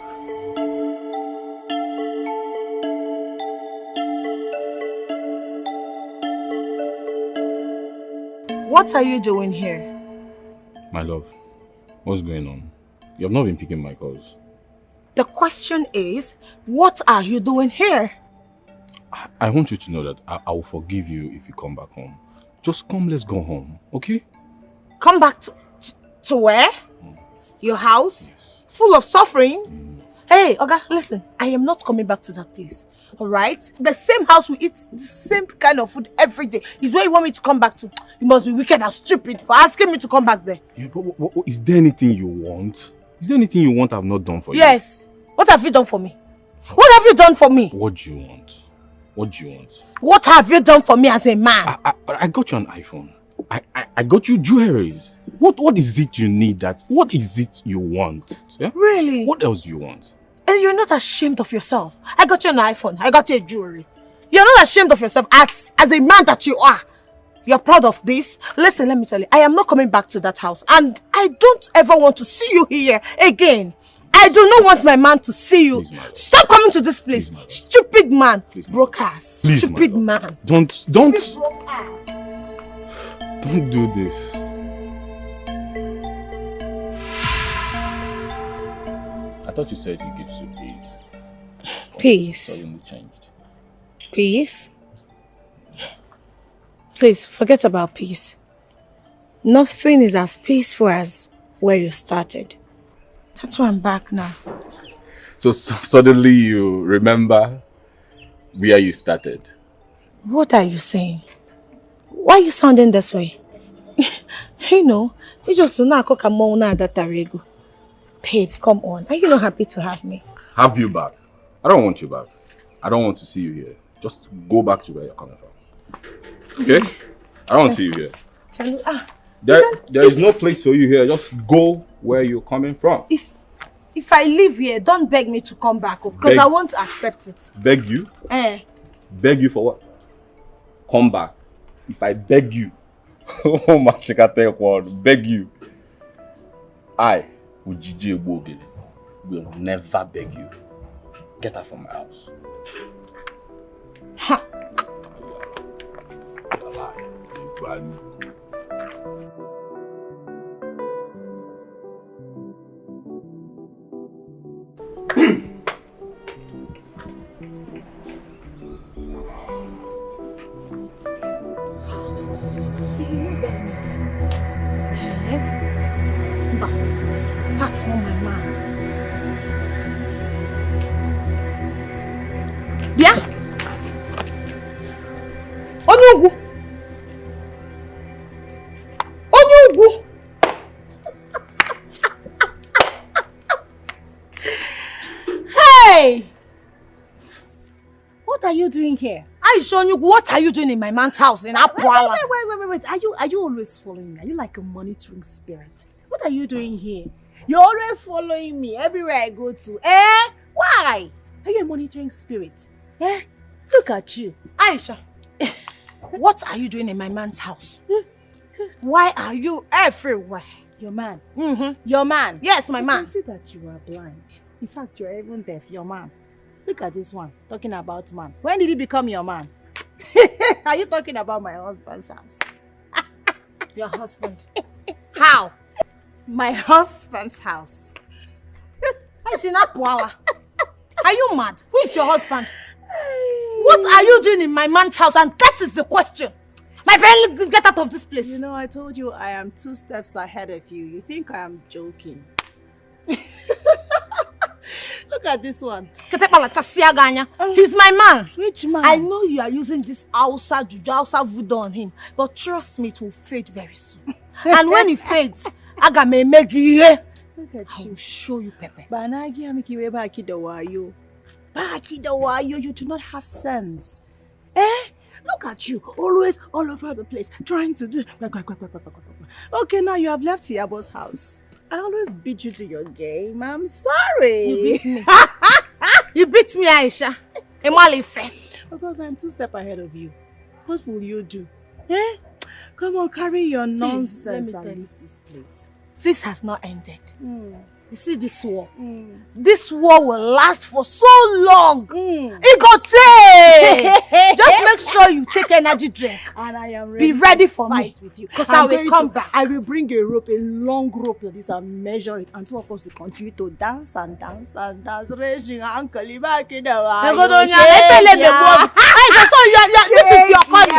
What are you doing here? My love, what's going on? You have not been picking my calls. The question is, what are you doing here? I want you to know that I will forgive you if you come back home. Just come, let's go home, okay? Come back to where? Your house? Yes. Full of suffering? Hey, Oga, listen, I am not coming back to that place. Alright? The same house we eat the same kind of food every day is where you want me to come back to. You must be wicked and stupid for asking me to come back there. Yeah, but is there anything you want? Is there anything you want I've not done for you? Yes. What have you done for me? What have you done for me? What do you want? What do you want? What have you done for me as a man? I got you an iPhone. I got you jewelries. What is it you need that? What is it you want? Yeah? Really? What else do you want? And you're not ashamed of yourself. I got you an iPhone. I got you a jewelry. You're not ashamed of yourself as a man that you are. You're proud of this. Listen, let me tell you. I am not coming back to that house. And I don't ever want to see you here again. I do not want my man to see you. Please, stop coming to this place. Please, stupid man. Broke ass. Please, stupid man. Don't do this. thought you said you give you peace. Peace? So your mood changed. Peace? Please, forget about peace. Nothing is as peaceful as where you started. That's why I'm back now. So suddenly you remember where you started? What are you saying? Why are you sounding this way? You know, you just not cook a mona that tarego. Babe, come on. Are you not happy to have me? Have you back? I don't want you back. I don't want to see you here. Just go back to where you're coming from. Okay? I don't want to see you here. There is no place for you here. Just go where you're coming from. If I leave here, don't beg me to come back because I want to accept it. Beg you? Beg you for what? Come back. If I beg you, oh my God, beg you, I, Ujiji Ebogele, will never beg you. Get out from my house. Ha! You're a liar. You value. That's not my man. Yeah? Onyugu! Onyugu! Hey! What are you doing here? Onyugu, what are you doing in my man's house in Apwala? Wait. Are you always following me? Are you like a monitoring spirit? What are you doing here? You're always following me everywhere I go to. Why? Are you a monitoring spirit? Look at you. Aisha, what are you doing in my man's house? Why are you everywhere? Your man. Your man. Yes, my man. I can see that you are blind. In fact, you're even deaf. Your man. Look at this one. Talking about man. When did he become your man? Are you talking about my husband's house? Your husband? How? My husband's house. Are you mad? Who is your husband? What are you doing in my man's house? And that is the question. My friend, get out of this place. You know, I told you I am 2 steps ahead of you. You think I am joking? Look at this one. He's my man. Which man? I know you are using this Hausa juju, Hausa voodoo on him. But trust me, it will fade very soon. And when it fades, I will show you Pepe. You do not have sense. Look at you, always all over the place, trying to do... Okay, now you have left Yabo's house. I always beat you to your game. I'm sorry. You beat me. You beat me, Aisha. Because I'm 2 steps ahead of you. What will you do? Come on, carry your nonsense and leave this place. This has not ended. You see this war? This war will last for so long. Igote! Just make sure you take energy drink. And I am ready. Be ready for fight me. With you. Because I will come back. I will bring a rope, a long rope like this, and measure it until of us to continue to dance and dance and dance. Raging uncle, this is your calling.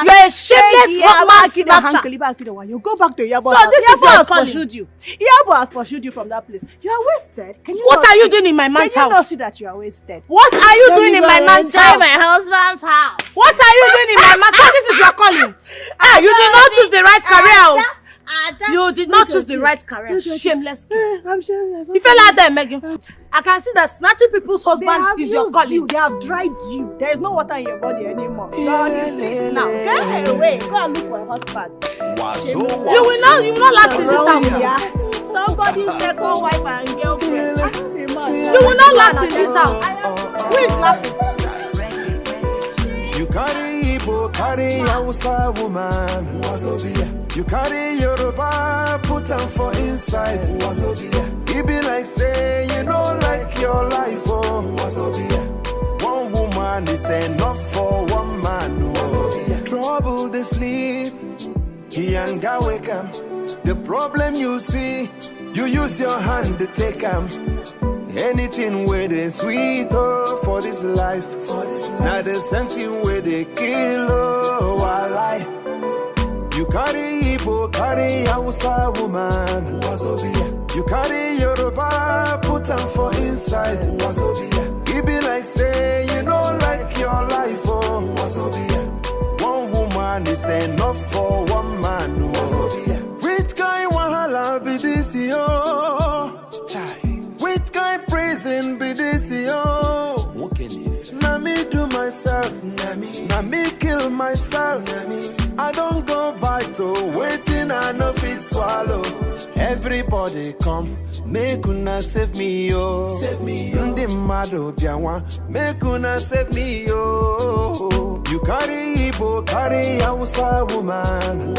You're a shameless man snatcher. You go back to Yabo. So this is your calling. Pursued you. Yabo has pursued you from that place. You are wasted. What are you doing in my man's house? Can you not see that you are wasted? What are you doing in my man's house? My husband's house. What are you doing in my man's house? This is your calling. You did not choose the right career. You did not choose the right career. Shameless. I'm shameless. You fell out there, Megan. I can see that snatching people's husband is your calling. They have dried you. There is no water in your body anymore. Now, get away. Go and look for a husband. You will not last in this house. Somebody's second wife and girlfriend. You will not last in this house. Who is laughing? You carry Igbo, carry Hausa woman. You carry Yoruba, put them for inside. It be like say you don't like your life, oh. One woman is enough for one man, oh. Trouble they sleep, he ain't got wake up. The problem you see, you use your hand to take him. Anything where they sweet oh for this life. Now the same thing where they kill oh I lie. You carry Igbo, carry Hausa woman. You carry Yoruba, put them for inside. It be like say you know like your life oh. One woman is enough for one man. Which kind wahala be this yo? Which kind prison be this yo? Na me do myself, na me kill myself. I don't go back to waiting I no fit swallow. Everybody come, make una save me yo. Save me yo. Ndi mado biawa, make una save me yo. You carry Igbo, carry Hausa woman.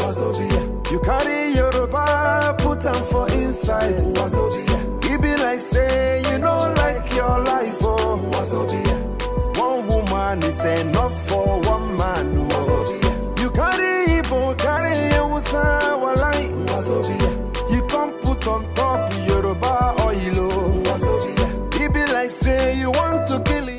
You carry Yoruba, put them for inside. It be like say you know like your life oh. One woman is enough for one man. You carry Igbo, carry Hausa walai. You come put on top Yoruba oil. It be like say you want to kill it.